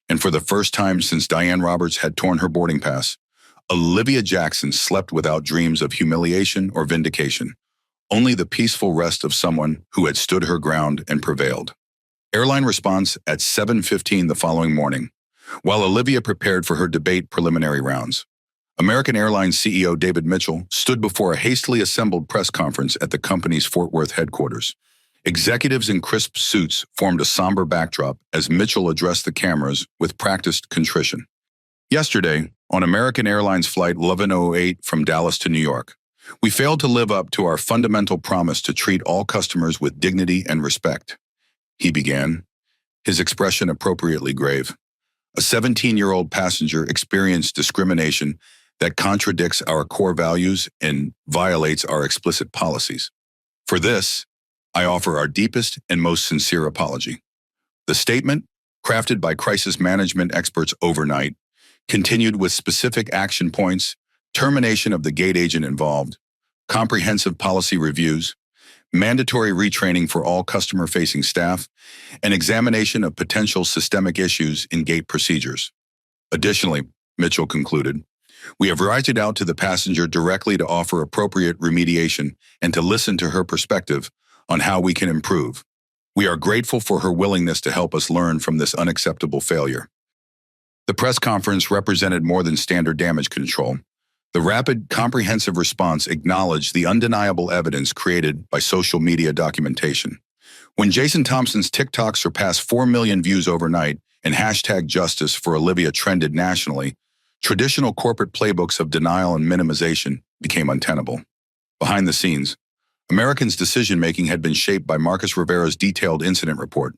And for the first time since Diane Roberts had torn her boarding pass, Olivia Jackson slept without dreams of humiliation or vindication, only the peaceful rest of someone who had stood her ground and prevailed. Airline response at 7:15 the following morning, while Olivia prepared for her debate preliminary rounds. American Airlines CEO David Mitchell stood before a hastily assembled press conference at the company's Fort Worth headquarters. Executives in crisp suits formed a somber backdrop as Mitchell addressed the cameras with practiced contrition. Yesterday, on American Airlines Flight 1108 from Dallas to New York, we failed to live up to our fundamental promise to treat all customers with dignity and respect, he began, his expression appropriately grave. A 17-year-old passenger experienced discrimination that contradicts our core values and violates our explicit policies. For this, I offer our deepest and most sincere apology. The statement, crafted by crisis management experts overnight, continued with specific action points, termination of the gate agent involved, comprehensive policy reviews, mandatory retraining for all customer-facing staff, and examination of potential systemic issues in gate procedures. Additionally, Mitchell concluded, we have reached out to the passenger directly to offer appropriate remediation and to listen to her perspective on how we can improve. We are grateful for her willingness to help us learn from this unacceptable failure. The press conference represented more than standard damage control. The rapid, comprehensive response acknowledged the undeniable evidence created by social media documentation. When Jason Thompson's TikTok surpassed 4 million views overnight and hashtag justice for Olivia trended nationally, traditional corporate playbooks of denial and minimization became untenable. Behind the scenes, Americans' decision-making had been shaped by Marcus Rivera's detailed incident report.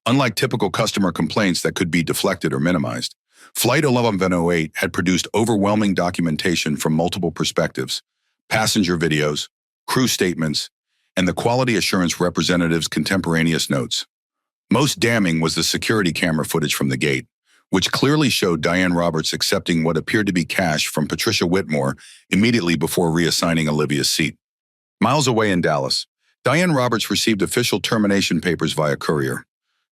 Unlike typical customer complaints that could be deflected or minimized, Flight 1108 had produced overwhelming documentation from multiple perspectives: passenger videos, crew statements, and the quality assurance representative's contemporaneous notes. Most damning was the security camera footage from the gate, which clearly showed Diane Roberts accepting what appeared to be cash from Patricia Whitmore immediately before reassigning Olivia's seat. Miles away in Dallas, Diane Roberts received official termination papers via courier.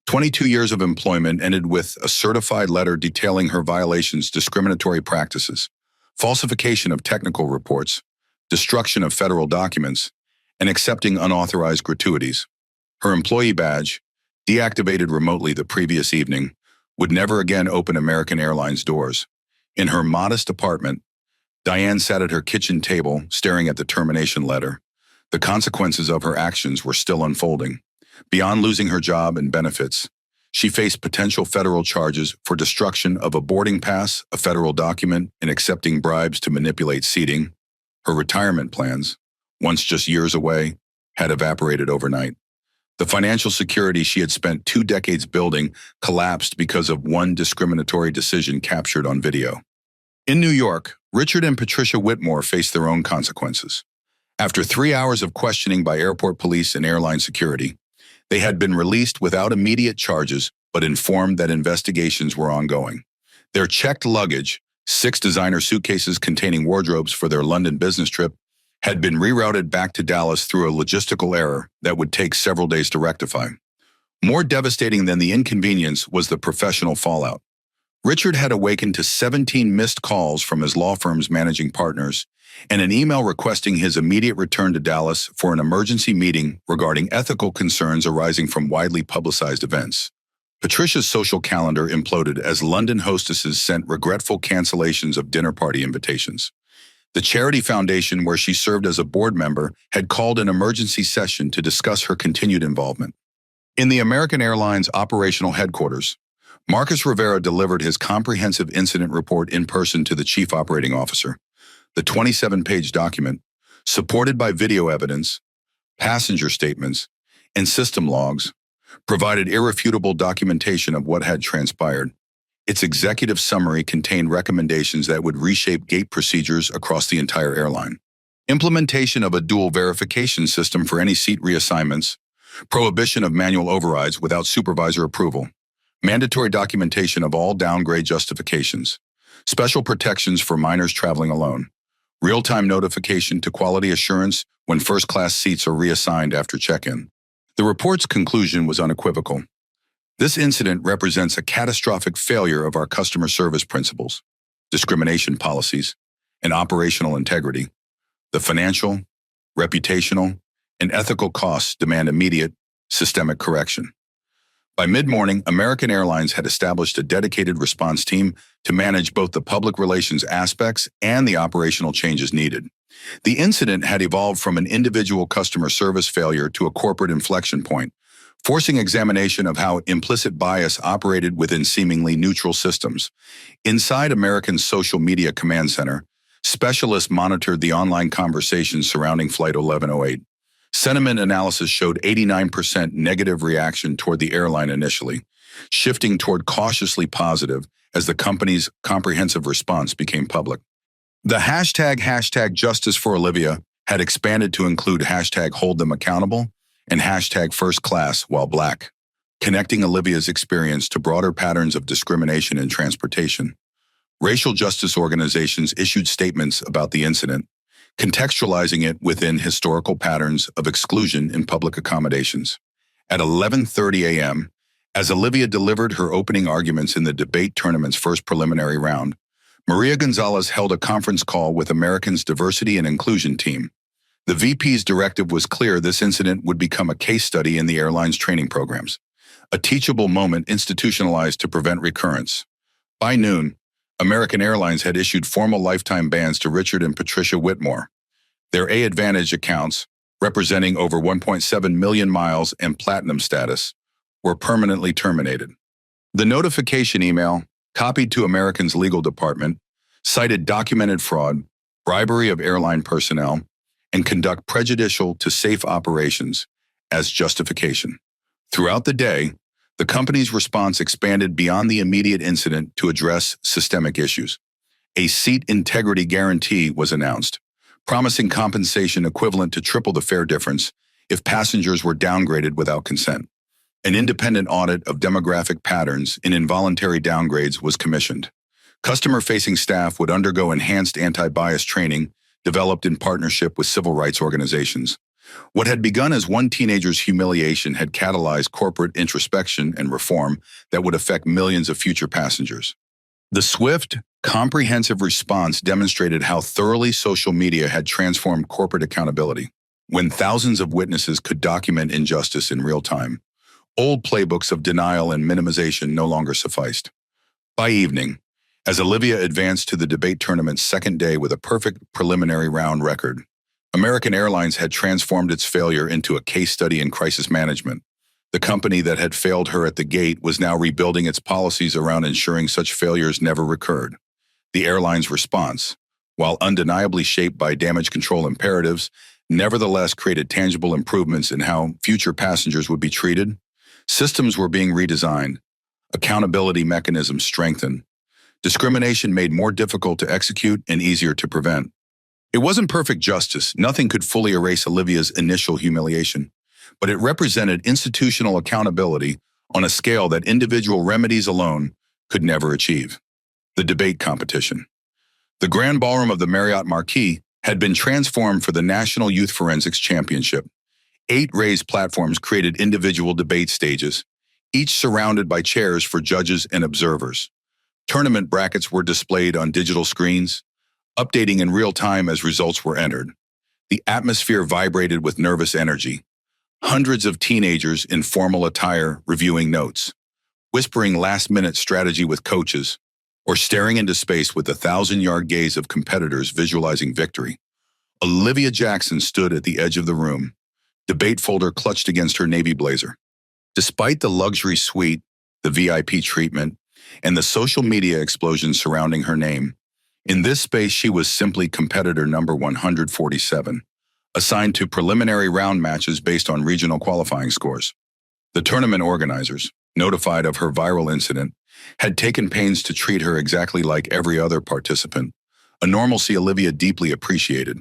22 years of employment ended with a certified letter detailing her violations: discriminatory practices, falsification of technical reports, destruction of federal documents, and accepting unauthorized gratuities. Her employee badge, deactivated remotely the previous evening, would never again open American Airlines doors. In her modest apartment, Diane sat at her kitchen table, staring at the termination letter. The consequences of her actions were still unfolding. Beyond losing her job and benefits, she faced potential federal charges for destruction of a boarding pass, a federal document, and accepting bribes to manipulate seating. Her retirement plans, once just years away, had evaporated overnight. The financial security she had spent 2 decades building collapsed because of one discriminatory decision captured on video. In New York, Richard and Patricia Whitmore faced their own consequences. After 3 hours of questioning by airport police and airline security, they had been released without immediate charges, but informed that investigations were ongoing. Their checked luggage, 6 designer suitcases containing wardrobes for their London business trip, had been rerouted back to Dallas through a logistical error that would take several days to rectify. More devastating than the inconvenience was the professional fallout. Richard had awakened to 17 missed calls from his law firm's managing partners and an email requesting his immediate return to Dallas for an emergency meeting regarding ethical concerns arising from widely publicized events. Patricia's social calendar imploded as London hostesses sent regretful cancellations of dinner party invitations. The charity foundation where she served as a board member had called an emergency session to discuss her continued involvement. In the American Airlines operational headquarters, Marcus Rivera delivered his comprehensive incident report in person to the chief operating officer. The 27-page document, supported by video evidence, passenger statements, and system logs, provided irrefutable documentation of what had transpired. Its executive summary contained recommendations that would reshape gate procedures across the entire airline. Implementation of a dual verification system for any seat reassignments, prohibition of manual overrides without supervisor approval, mandatory documentation of all downgrade justifications, special protections for minors traveling alone, real-time notification to quality assurance when first-class seats are reassigned after check-in. The report's conclusion was unequivocal. This incident represents a catastrophic failure of our customer service principles, discrimination policies, and operational integrity. The financial, reputational, and ethical costs demand immediate, systemic correction. By mid-morning, American Airlines had established a dedicated response team to manage both the public relations aspects and the operational changes needed. The incident had evolved from an individual customer service failure to a corporate inflection point, forcing examination of how implicit bias operated within seemingly neutral systems. Inside American's social media command center, specialists monitored the online conversations surrounding Flight 1108. Sentiment analysis showed 89% negative reaction toward the airline initially, shifting toward cautiously positive as the company's comprehensive response became public. The hashtag Justice for Olivia had expanded to include hashtag Hold Them Accountable and hashtag First Class While Black, connecting Olivia's experience to broader patterns of discrimination in transportation. Racial justice organizations issued statements about the incident, contextualizing it within historical patterns of exclusion in public accommodations. At 11:30 a.m., as Olivia delivered her opening arguments in the debate tournament's first preliminary round, Maria Gonzalez held a conference call with American's diversity and inclusion team. The VP's directive was clear: this incident would become a case study in the airline's training programs, a teachable moment institutionalized to prevent recurrence. By noon, American Airlines had issued formal lifetime bans to Richard and Patricia Whitmore. Their A-Advantage accounts, representing over 1.7 million miles and platinum status, were permanently terminated. The notification email, copied to American's legal department, cited documented fraud, bribery of airline personnel, and conduct prejudicial to safe operations as justification. Throughout the day, the company's response expanded beyond the immediate incident to address systemic issues. A seat integrity guarantee was announced, promising compensation equivalent to triple the fare difference if passengers were downgraded without consent. An independent audit of demographic patterns in involuntary downgrades was commissioned. Customer-facing staff would undergo enhanced anti-bias training developed in partnership with civil rights organizations. What had begun as one teenager's humiliation had catalyzed corporate introspection and reform that would affect millions of future passengers. The swift, comprehensive response demonstrated how thoroughly social media had transformed corporate accountability. When thousands of witnesses could document injustice in real time, old playbooks of denial and minimization no longer sufficed. By evening, as Olivia advanced to the debate tournament's second day with a perfect preliminary round record, American Airlines had transformed its failure into a case study in crisis management. The company that had failed her at the gate was now rebuilding its policies around ensuring such failures never recurred. The airline's response, while undeniably shaped by damage control imperatives, nevertheless created tangible improvements in how future passengers would be treated. Systems were being redesigned, accountability mechanisms strengthened, discrimination made more difficult to execute and easier to prevent. It wasn't perfect justice. Nothing could fully erase Olivia's initial humiliation, but it represented institutional accountability on a scale that individual remedies alone could never achieve. The debate competition. The Grand Ballroom of the Marriott Marquis had been transformed for the National Youth Forensics Championship. 8 raised platforms created individual debate stages, each surrounded by chairs for judges and observers. Tournament brackets were displayed on digital screens, updating in real time as results were entered. The atmosphere vibrated with nervous energy. Hundreds of teenagers in formal attire reviewing notes, whispering last-minute strategy with coaches, or staring into space with the 1,000-yard gaze of competitors visualizing victory. Olivia Jackson stood at the edge of the room, debate folder clutched against her navy blazer. Despite the luxury suite, the VIP treatment, and the social media explosion surrounding her name, in this space she was simply competitor number 147, assigned to preliminary round matches based on regional qualifying scores. The tournament organizers, notified of her viral incident, had taken pains to treat her exactly like every other participant, a normalcy Olivia deeply appreciated.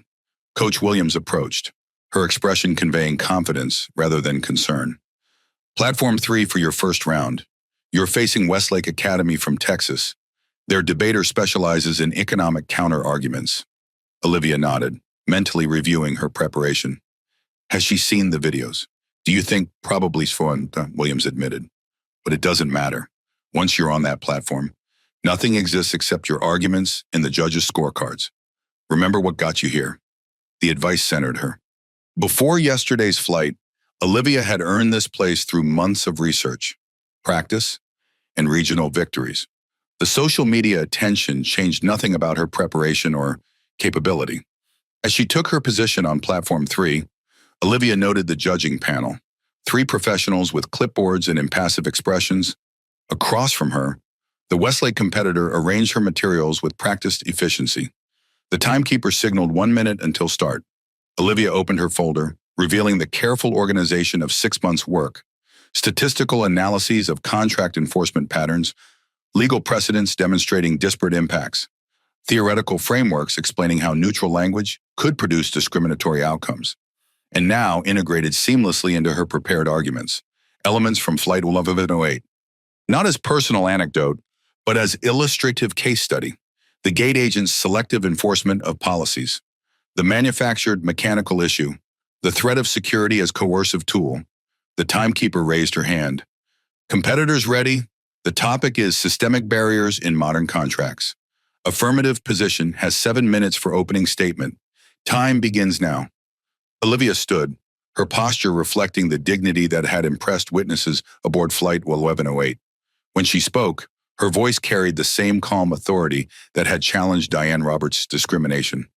Coach Williams approached, her expression conveying confidence rather than concern. Platform 3 for your first round. You're facing Westlake Academy from Texas. Their debater specializes in economic counter-arguments. Olivia nodded, mentally reviewing her preparation. Has she seen the videos? Do you think probably so? Williams admitted. But it doesn't matter. Once you're on that platform, nothing exists except your arguments and the judges' scorecards. Remember what got you here. The advice centered her. Before yesterday's flight, Olivia had earned this place through months of research, practice, and regional victories. The social media attention changed nothing about her preparation or capability. As she took her position on Platform 3, Olivia noted the judging panel, 3 professionals with clipboards and impassive expressions. Across from her, the Westlake competitor arranged her materials with practiced efficiency. The timekeeper signaled 1 minute until start. Olivia opened her folder, revealing the careful organization of 6 months' work, statistical analyses of contract enforcement patterns, legal precedents demonstrating disparate impacts, theoretical frameworks explaining how neutral language could produce discriminatory outcomes, and now integrated seamlessly into her prepared arguments, elements from Flight 1108. Not as personal anecdote, but as illustrative case study, the gate agent's selective enforcement of policies, the manufactured mechanical issue, the threat of security as coercive tool. The timekeeper raised her hand. Competitors ready? The topic is systemic barriers in modern contracts. Affirmative position has 7 minutes for opening statement. Time begins now. Olivia stood, her posture reflecting the dignity that had impressed witnesses aboard Flight 1108. When she spoke, her voice carried the same calm authority that had challenged Diane Roberts' discrimination.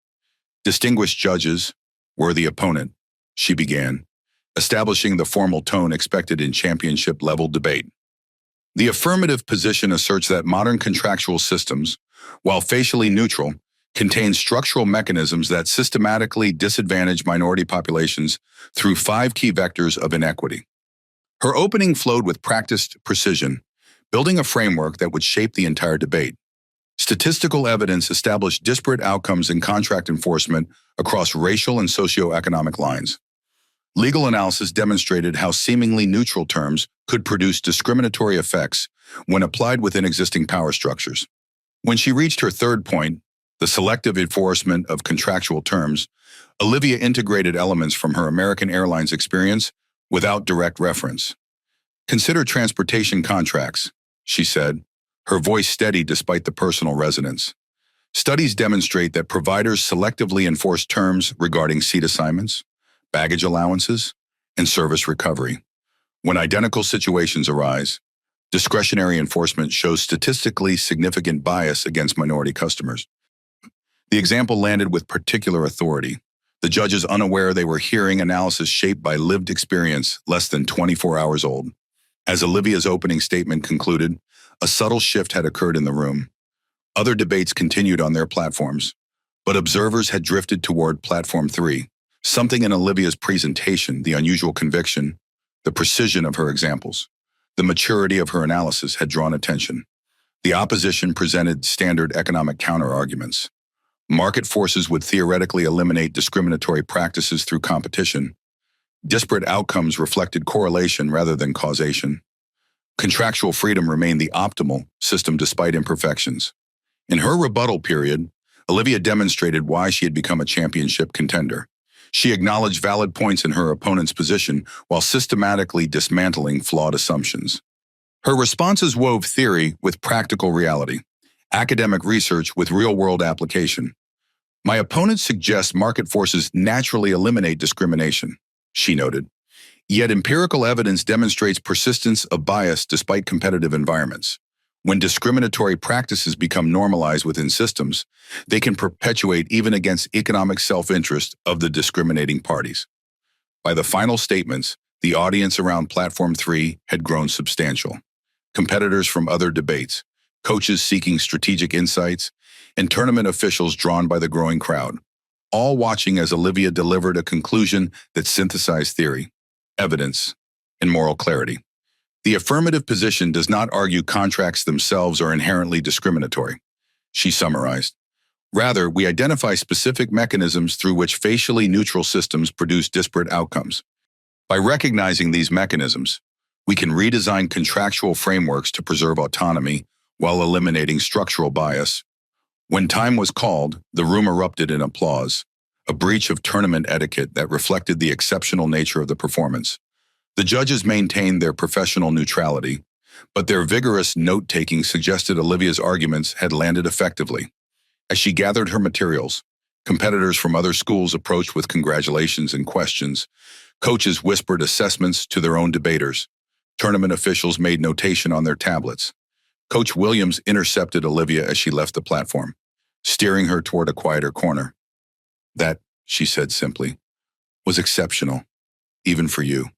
Distinguished judges, worthy opponent, she began, establishing the formal tone expected in championship-level debate. The affirmative position asserts that modern contractual systems, while facially neutral, contain structural mechanisms that systematically disadvantage minority populations through 5 key vectors of inequity. Her opening flowed with practiced precision, building a framework that would shape the entire debate. Statistical evidence established disparate outcomes in contract enforcement across racial and socioeconomic lines. Legal analysis demonstrated how seemingly neutral terms could produce discriminatory effects when applied within existing power structures. When she reached her third point, the selective enforcement of contractual terms, Olivia integrated elements from her American Airlines experience without direct reference. "Consider transportation contracts," she said, her voice steady despite the personal resonance. "Studies demonstrate that providers selectively enforce terms regarding seat assignments, baggage allowances, and service recovery. When identical situations arise, discretionary enforcement shows statistically significant bias against minority customers." The example landed with particular authority, the judges unaware they were hearing analysis shaped by lived experience less than 24 hours old. As Olivia's opening statement concluded, a subtle shift had occurred in the room. Other debates continued on their platforms, but observers had drifted toward Platform 3. Something in Olivia's presentation, the unusual conviction, the precision of her examples, the maturity of her analysis had drawn attention. The opposition presented standard economic counter-arguments. Market forces would theoretically eliminate discriminatory practices through competition. Disparate outcomes reflected correlation rather than causation. Contractual freedom remained the optimal system despite imperfections. In her rebuttal period, Olivia demonstrated why she had become a championship contender. She acknowledged valid points in her opponent's position while systematically dismantling flawed assumptions. Her responses wove theory with practical reality, academic research with real-world application. "My opponent suggests market forces naturally eliminate discrimination," she noted. "Yet empirical evidence demonstrates persistence of bias despite competitive environments. When discriminatory practices become normalized within systems, they can perpetuate even against economic self-interest of the discriminating parties." By the final statements, the audience around Platform 3 had grown substantial. Competitors from other debates, coaches seeking strategic insights, and tournament officials drawn by the growing crowd, all watching as Olivia delivered a conclusion that synthesized theory, evidence, and moral clarity. "The affirmative position does not argue contracts themselves are inherently discriminatory," she summarized. "Rather, we identify specific mechanisms through which facially neutral systems produce disparate outcomes. By recognizing these mechanisms, we can redesign contractual frameworks to preserve autonomy while eliminating structural bias." When time was called, the room erupted in applause, a breach of tournament etiquette that reflected the exceptional nature of the performance. The judges maintained their professional neutrality, but their vigorous note-taking suggested Olivia's arguments had landed effectively. As she gathered her materials, competitors from other schools approached with congratulations and questions. Coaches whispered assessments to their own debaters. Tournament officials made notation on their tablets. Coach Williams intercepted Olivia as she left the platform, steering her toward a quieter corner. "That," she said simply, "was exceptional, even for you."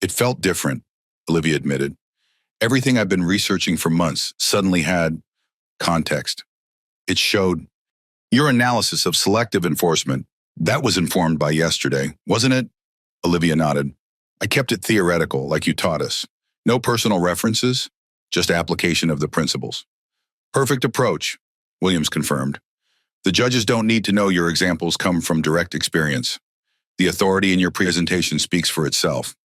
"It felt different," Olivia admitted. "Everything I've been researching for months suddenly had context. It showed your analysis of selective enforcement. That was informed by yesterday, wasn't it?" Olivia nodded. "I kept it theoretical, like you taught us. No personal references, just application of the principles." "Perfect approach," Williams confirmed. "The judges don't need to know your examples come from direct experience. The authority in your presentation speaks for itself."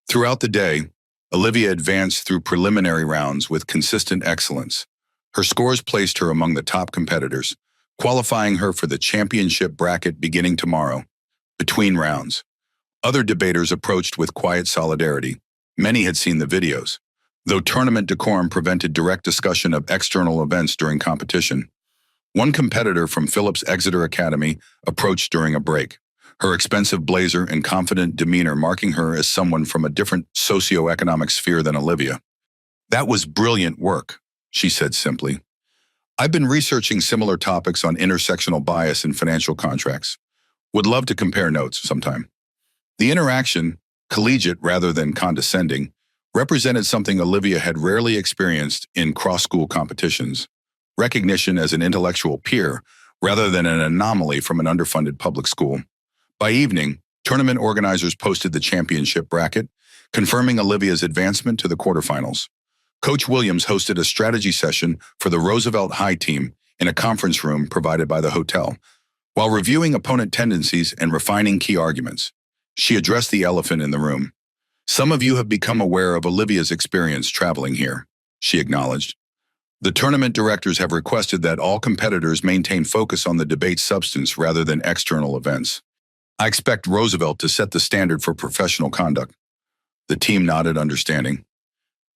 Throughout the day, Olivia advanced through preliminary rounds with consistent excellence. Her scores placed her among the top competitors, qualifying her for the championship bracket beginning tomorrow. Between rounds, other debaters approached with quiet solidarity. Many had seen the videos, though tournament decorum prevented direct discussion of external events during competition. One competitor from Phillips Exeter Academy approached during a break, her expensive blazer and confident demeanor marking her as someone from a different socioeconomic sphere than Olivia. "That was brilliant work," she said simply. "I've been researching similar topics on intersectional bias in financial contracts. Would love to compare notes sometime." The interaction, collegiate rather than condescending, represented something Olivia had rarely experienced in cross-school competitions, recognition as an intellectual peer rather than an anomaly from an underfunded public school. By evening, tournament organizers posted the championship bracket, confirming Olivia's advancement to the quarterfinals. Coach Williams hosted a strategy session for the Roosevelt High team in a conference room provided by the hotel. While reviewing opponent tendencies and refining key arguments, she addressed the elephant in the room. "Some of you have become aware of Olivia's experience traveling here," she acknowledged. "The tournament directors have requested that all competitors maintain focus on the debate's substance rather than external events. I expect Roosevelt to set the standard for professional conduct." The team nodded understanding.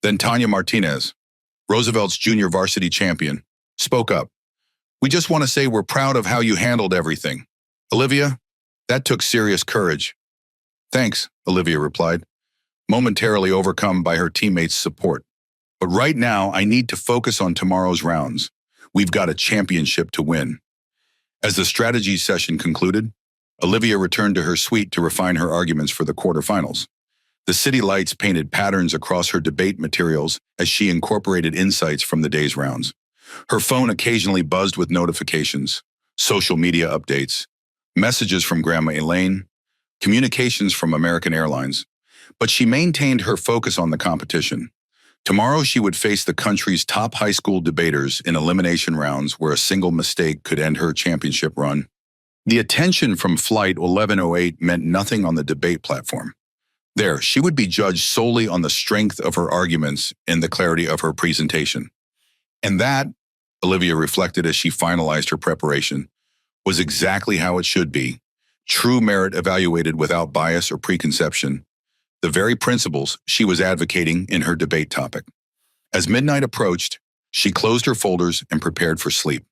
Then Tanya Martinez, Roosevelt's junior varsity champion, spoke up. "We just want to say we're proud of how you handled everything. Olivia, that took serious courage." "Thanks," Olivia replied, momentarily overcome by her teammates' support. "But right now, I need to focus on tomorrow's rounds. We've got a championship to win." As the strategy session concluded, Olivia returned to her suite to refine her arguments for the quarterfinals. The city lights painted patterns across her debate materials as she incorporated insights from the day's rounds. Her phone occasionally buzzed with notifications, social media updates, messages from Grandma Elaine, communications from American Airlines. But she maintained her focus on the competition. Tomorrow she would face the country's top high school debaters in elimination rounds where a single mistake could end her championship run. The attention from Flight 1108 meant nothing on the debate platform. There, she would be judged solely on the strength of her arguments and the clarity of her presentation. And that, Olivia reflected as she finalized her preparation, was exactly how it should be. True merit evaluated without bias or preconception, the very principles she was advocating in her debate topic. As midnight approached, she closed her folders and prepared for sleep,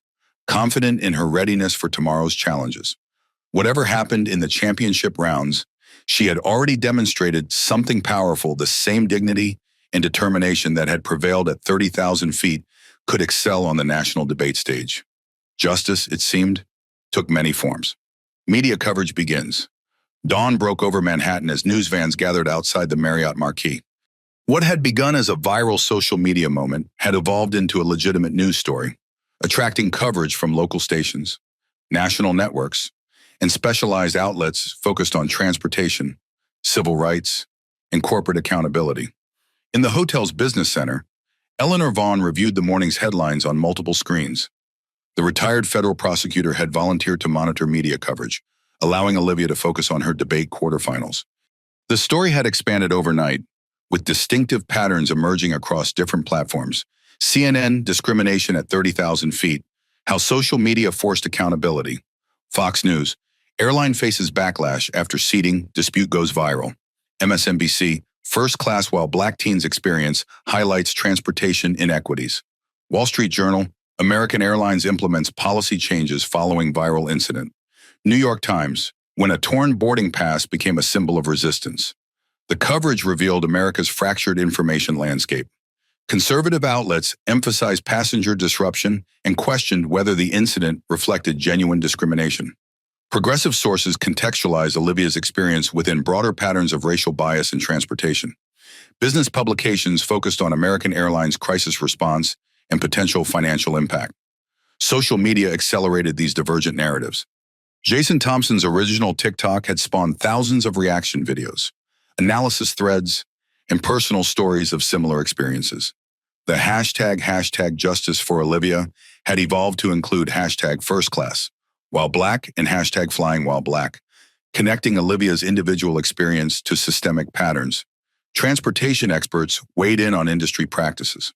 confident in her readiness for tomorrow's challenges. Whatever happened in the championship rounds, she had already demonstrated something powerful. The same dignity and determination that had prevailed at 30,000 feet could excel on the national debate stage. Justice, it seemed, took many forms. Media coverage begins. Dawn broke over Manhattan as news vans gathered outside the Marriott marquee. What had begun as a viral social media moment had evolved into a legitimate news story, attracting coverage from local stations, national networks, and specialized outlets focused on transportation, civil rights, and corporate accountability. In the hotel's business center, Eleanor Vaughn reviewed the morning's headlines on multiple screens. The retired federal prosecutor had volunteered to monitor media coverage, allowing Olivia to focus on her debate quarterfinals. The story had expanded overnight, with distinctive patterns emerging across different platforms. CNN, discrimination at 30,000 feet, how social media forced accountability. Fox News, airline faces backlash after seating, dispute goes viral. MSNBC, first class while black teens experience, highlights transportation inequities. Wall Street Journal, American Airlines implements policy changes following viral incident. New York Times, when a torn boarding pass became a symbol of resistance. The coverage revealed America's fractured information landscape. Conservative outlets emphasized passenger disruption and questioned whether the incident reflected genuine discrimination. Progressive sources contextualized Olivia's experience within broader patterns of racial bias in transportation. Business publications focused on American Airlines' crisis response and potential financial impact. Social media accelerated these divergent narratives. Jason Thompson's original TikTok had spawned thousands of reaction videos, analysis threads, and personal stories of similar experiences. The hashtag Justice for Olivia had evolved to include hashtag First Class While Black and hashtag Flying While Black, connecting Olivia's individual experience to systemic patterns. Transportation experts weighed in on industry practices.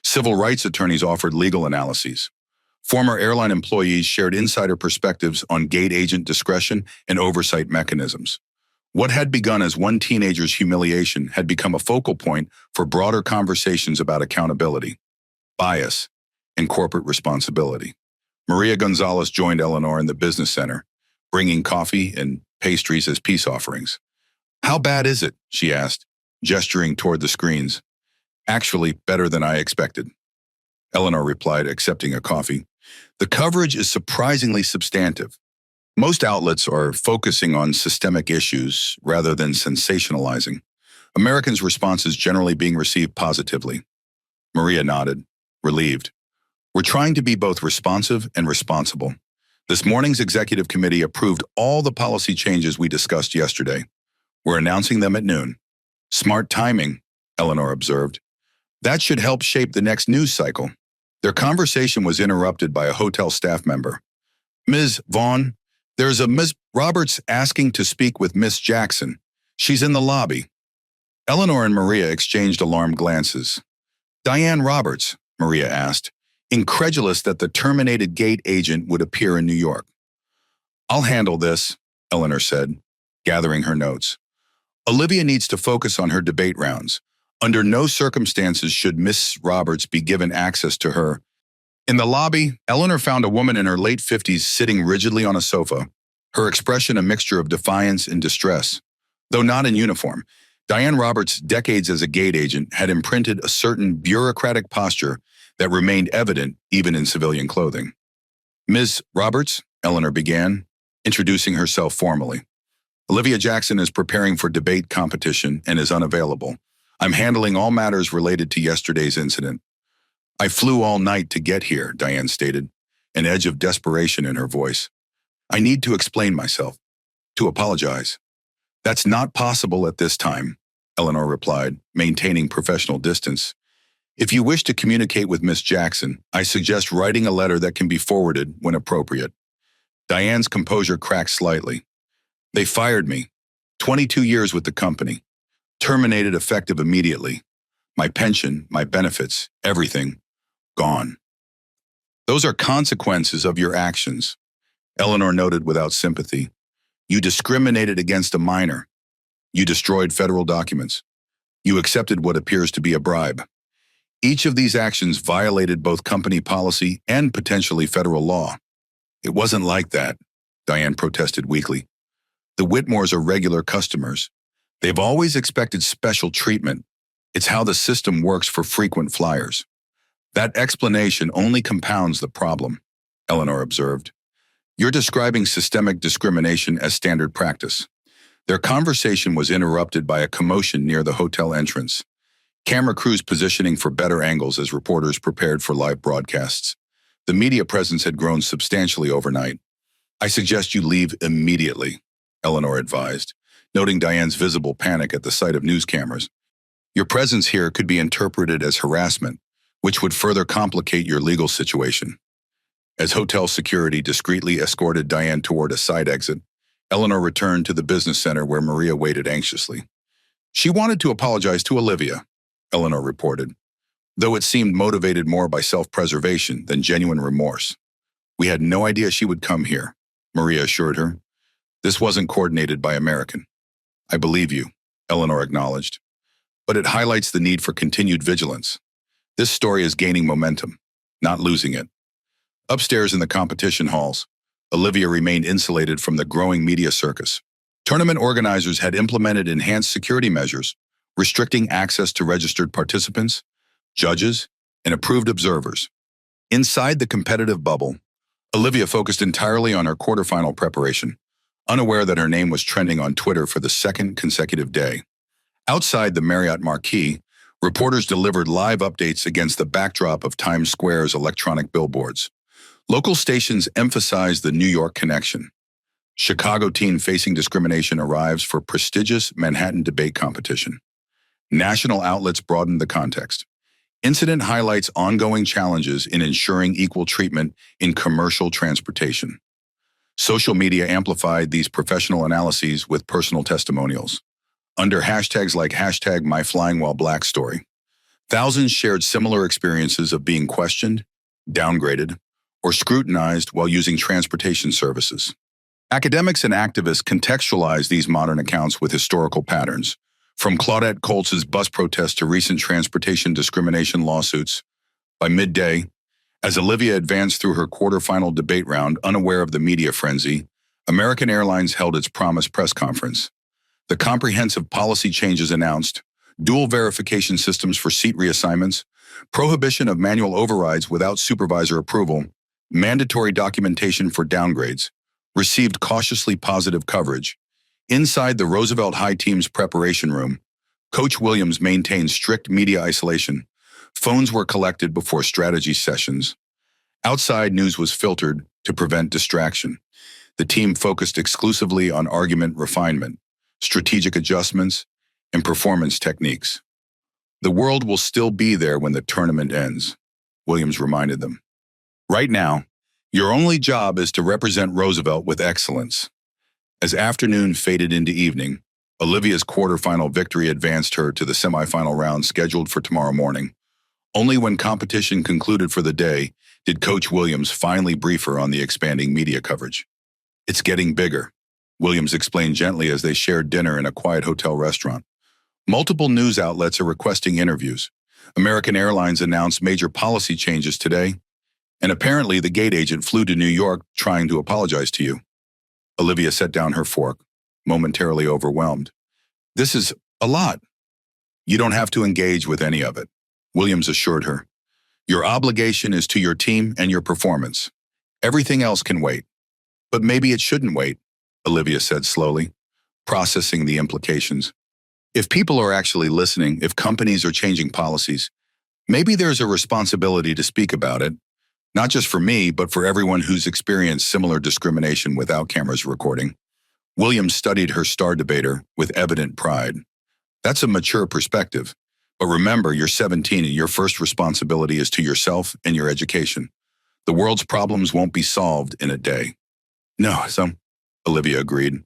Civil rights attorneys offered legal analyses. Former airline employees shared insider perspectives on gate agent discretion and oversight mechanisms. What had begun as one teenager's humiliation had become a focal point for broader conversations about accountability, bias, and corporate responsibility. Maria Gonzalez joined Eleanor in the business center, bringing coffee and pastries as peace offerings. "How bad is it?" she asked, gesturing toward the screens. "Actually, better than I expected," Eleanor replied, accepting a coffee. "The coverage is surprisingly substantive. Most outlets are focusing on systemic issues rather than sensationalizing. Americans' response is generally being received positively. Maria nodded, relieved. We're trying to be both responsive and responsible. This morning's executive committee approved all the policy changes we discussed yesterday. We're announcing them at noon. Smart timing, Eleanor observed. That should help shape the next news cycle. Their conversation was interrupted by a hotel staff member. Ms. Vaughn, there's a Ms. Roberts asking to speak with Miss Jackson. She's in the lobby. Eleanor and Maria exchanged alarmed glances. Diane Roberts, Maria asked, incredulous that the terminated gate agent would appear in New York. I'll handle this, Eleanor said, gathering her notes. Olivia needs to focus on her debate rounds. Under no circumstances should Miss Roberts be given access to her. In the lobby, Eleanor found a woman in her late 50s sitting rigidly on a sofa, her expression a mixture of defiance and distress. Though not in uniform, Diane Roberts' decades as a gate agent had imprinted a certain bureaucratic posture that remained evident even in civilian clothing. Ms. Roberts, Eleanor began, introducing herself formally. Olivia Jackson is preparing for debate competition and is unavailable. I'm handling all matters related to yesterday's incident. I flew all night to get here, Diane stated, an edge of desperation in her voice. I need to explain myself, to apologize. That's not possible at this time, Eleanor replied, maintaining professional distance. If you wish to communicate with Miss Jackson, I suggest writing a letter that can be forwarded when appropriate. Diane's composure cracked slightly. They fired me. 22 years with the company. Terminated effective immediately. My pension, my benefits, everything, gone. Those are consequences of your actions, Eleanor noted without sympathy. You discriminated against a minor. You destroyed federal documents. You accepted what appears to be a bribe. Each of these actions violated both company policy and potentially federal law. It wasn't like that, Diane protested weakly. The Whitmores are regular customers. They've always expected special treatment. It's how the system works for frequent flyers. That explanation only compounds the problem, Eleanor observed. You're describing systemic discrimination as standard practice. Their conversation was interrupted by a commotion near the hotel entrance. Camera crews positioning for better angles as reporters prepared for live broadcasts. The media presence had grown substantially overnight. I suggest you leave immediately, Eleanor advised, noting Diane's visible panic at the sight of news cameras. Your presence here could be interpreted as harassment, which would further complicate your legal situation. As hotel security discreetly escorted Diane toward a side exit, Eleanor returned to the business center where Maria waited anxiously. She wanted to apologize to Olivia, Eleanor reported, though it seemed motivated more by self-preservation than genuine remorse. We had no idea she would come here, Maria assured her. This wasn't coordinated by American. I believe you, Eleanor acknowledged. But it highlights the need for continued vigilance. This story is gaining momentum, not losing it. Upstairs in the competition halls, Olivia remained insulated from the growing media circus. Tournament organizers had implemented enhanced security measures, restricting access to registered participants, judges, and approved observers. Inside the competitive bubble, Olivia focused entirely on her quarterfinal preparation, unaware that her name was trending on Twitter for the second consecutive day. Outside the Marriott marquee, reporters delivered live updates against the backdrop of Times Square's electronic billboards. Local stations emphasized the New York connection. Chicago teen facing discrimination arrives for prestigious Manhattan debate competition. National outlets broadened the context. Incident highlights ongoing challenges in ensuring equal treatment in commercial transportation. Social media amplified these professional analyses with personal testimonials. Under hashtags like #MyFlyingWhileBlackStory, thousands shared similar experiences of being questioned, downgraded, or scrutinized while using transportation services. Academics and activists contextualize these modern accounts with historical patterns, from Claudette Coltz's bus protest to recent transportation discrimination lawsuits. By midday, as Olivia advanced through her quarterfinal debate round unaware of the media frenzy, American Airlines held its promised press conference. The comprehensive policy changes announced, dual verification systems for seat reassignments, prohibition of manual overrides without supervisor approval, mandatory documentation for downgrades, received cautiously positive coverage. Inside the Roosevelt High team's preparation room, Coach Williams maintained strict media isolation. Phones were collected before strategy sessions. Outside news was filtered to prevent distraction. The team focused exclusively on argument refinement, strategic adjustments, and performance techniques. The world will still be there when the tournament ends, Williams reminded them. Right now, your only job is to represent Roosevelt with excellence. As afternoon faded into evening, Olivia's quarterfinal victory advanced her to the semifinal round scheduled for tomorrow morning. Only when competition concluded for the day did Coach Williams finally brief her on the expanding media coverage. It's getting bigger, Williams explained gently as they shared dinner in a quiet hotel restaurant. Multiple news outlets are requesting interviews. American Airlines announced major policy changes today, and apparently the gate agent flew to New York trying to apologize to you. Olivia set down her fork, momentarily overwhelmed. This is a lot. You don't have to engage with any of it, Williams assured her. Your obligation is to your team and your performance. Everything else can wait. But maybe it shouldn't wait, Olivia said slowly, processing the implications. If people are actually listening, if companies are changing policies, maybe there's a responsibility to speak about it, not just for me, but for everyone who's experienced similar discrimination without cameras recording. Williams studied her star debater with evident pride. That's a mature perspective. But remember, you're 17 and your first responsibility is to yourself and your education. The world's problems won't be solved in a day. No, Olivia agreed.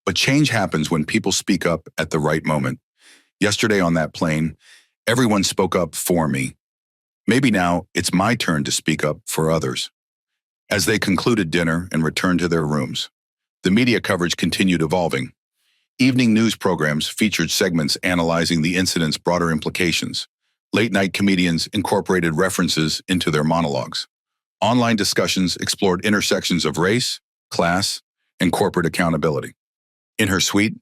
But change happens when people speak up at the right moment. Yesterday on that plane, everyone spoke up for me. Maybe now it's my turn to speak up for others. As they concluded dinner and returned to their rooms, the media coverage continued evolving. Evening news programs featured segments analyzing the incident's broader implications. Late-night comedians incorporated references into their monologues. Online discussions explored intersections of race, class, and corporate accountability. In her suite,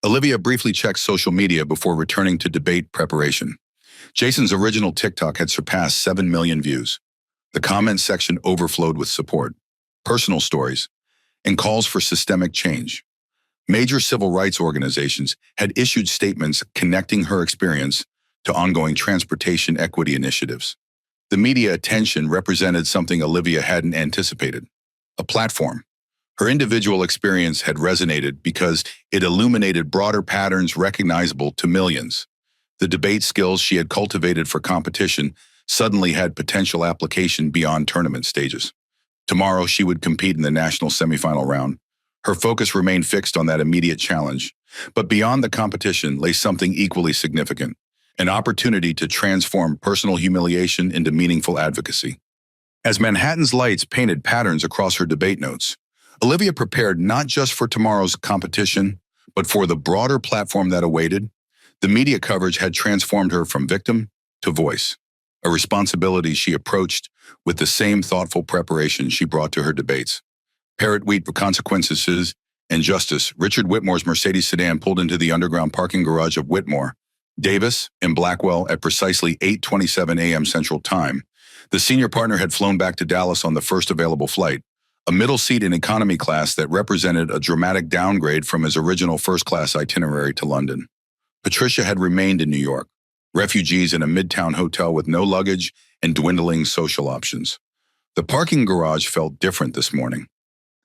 Olivia briefly checked social media before returning to debate preparation. Jason's original TikTok had surpassed 7 million views. The comments section overflowed with support, personal stories, and calls for systemic change. Major civil rights organizations had issued statements connecting her experience to ongoing transportation equity initiatives. The media attention represented something Olivia hadn't anticipated: a platform. Her individual experience had resonated because it illuminated broader patterns recognizable to millions. The debate skills she had cultivated for competition suddenly had potential application beyond tournament stages. Tomorrow, she would compete in the national semifinal round. Her focus remained fixed on that immediate challenge. But beyond the competition lay something equally significant: an opportunity to transform personal humiliation into meaningful advocacy. As Manhattan's lights painted patterns across her debate notes, Olivia prepared not just for tomorrow's competition, but for the broader platform that awaited. The media coverage had transformed her from victim to voice, a responsibility she approached with the same thoughtful preparation she brought to her debates. Parrot wheat for consequences and justice, Richard Whitmore's Mercedes sedan pulled into the underground parking garage of Whitmore, Davis, and Blackwell at precisely 8:27 a.m. Central Time. The senior partner had flown back to Dallas on the first available flight, a middle seat in economy class that represented a dramatic downgrade from his original first-class itinerary to London. Patricia had remained in New York, refugees in a midtown hotel with no luggage and dwindling social options. The parking garage felt different this morning.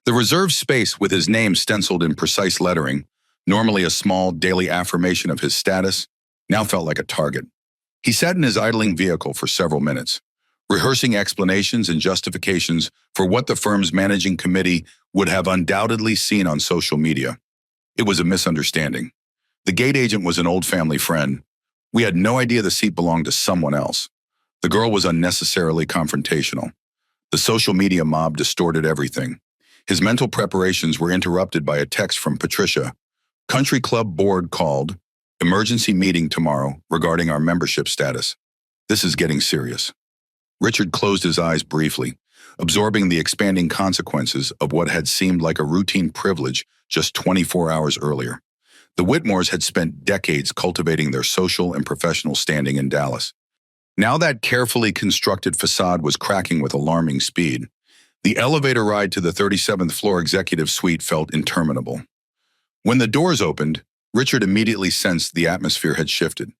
The reserved space with his name stenciled in precise lettering, normally a small daily affirmation of his status, now felt like a target. He sat in his idling vehicle for several minutes, rehearsing explanations and justifications for what the firm's managing committee would have undoubtedly seen on social media. It was a misunderstanding. The gate agent was an old family friend. We had no idea the seat belonged to someone else. The girl was unnecessarily confrontational. The social media mob distorted everything. His mental preparations were interrupted by a text from Patricia. Country Club Board called. Emergency meeting tomorrow regarding our membership status. This is getting serious. Richard closed his eyes briefly, absorbing the expanding consequences of what had seemed like a routine privilege just 24 hours earlier. The Whitmores had spent decades cultivating their social and professional standing in Dallas. Now that carefully constructed facade was cracking with alarming speed. The elevator ride to the 37th floor executive suite felt interminable. When the doors opened, Richard immediately sensed the atmosphere had shifted.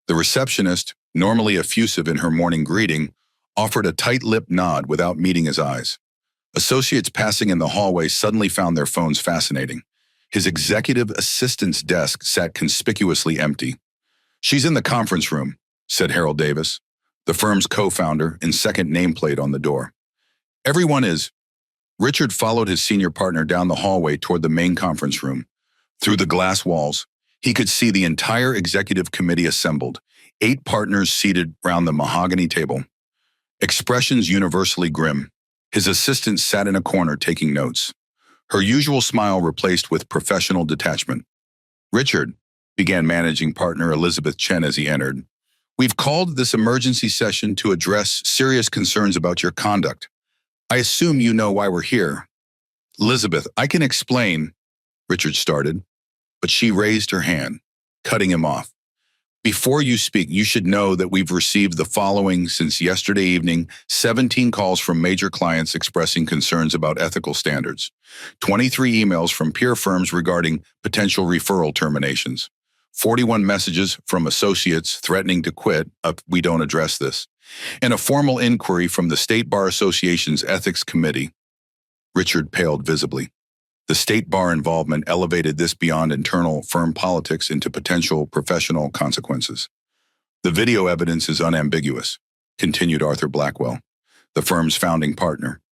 The receptionist, normally effusive in her morning greeting, offered a tight-lipped nod without meeting his eyes. Associates passing in the hallway suddenly found their phones fascinating. His executive assistant's desk sat conspicuously empty. "She's in the conference room," said Harold Davis, the firm's co-founder and second nameplate on the door. "Everyone is." Richard followed his senior partner down the hallway toward the main conference room. Through the glass walls, he could see the entire executive committee assembled, 8 partners seated round the mahogany table. Expressions universally grim. His assistant sat in a corner taking notes, her usual smile replaced with professional detachment. "Richard," began managing partner Elizabeth Chen as he entered, "we've called this emergency session to address serious concerns about your conduct. I assume you know why we're here." "Elizabeth, I can explain," Richard started, but she raised her hand, cutting him off. "Before you speak, you should know that we've received the following since yesterday evening: 17 calls from major clients expressing concerns about ethical standards, 23 emails from peer firms regarding potential referral terminations, 41 messages from associates threatening to quit if we don't address this, and a formal inquiry from the State Bar Association's Ethics Committee." Richard paled visibly. The State Bar involvement elevated this beyond internal firm politics into potential professional consequences. "The video evidence is unambiguous," continued Arthur Blackwell, the firm's founding partner.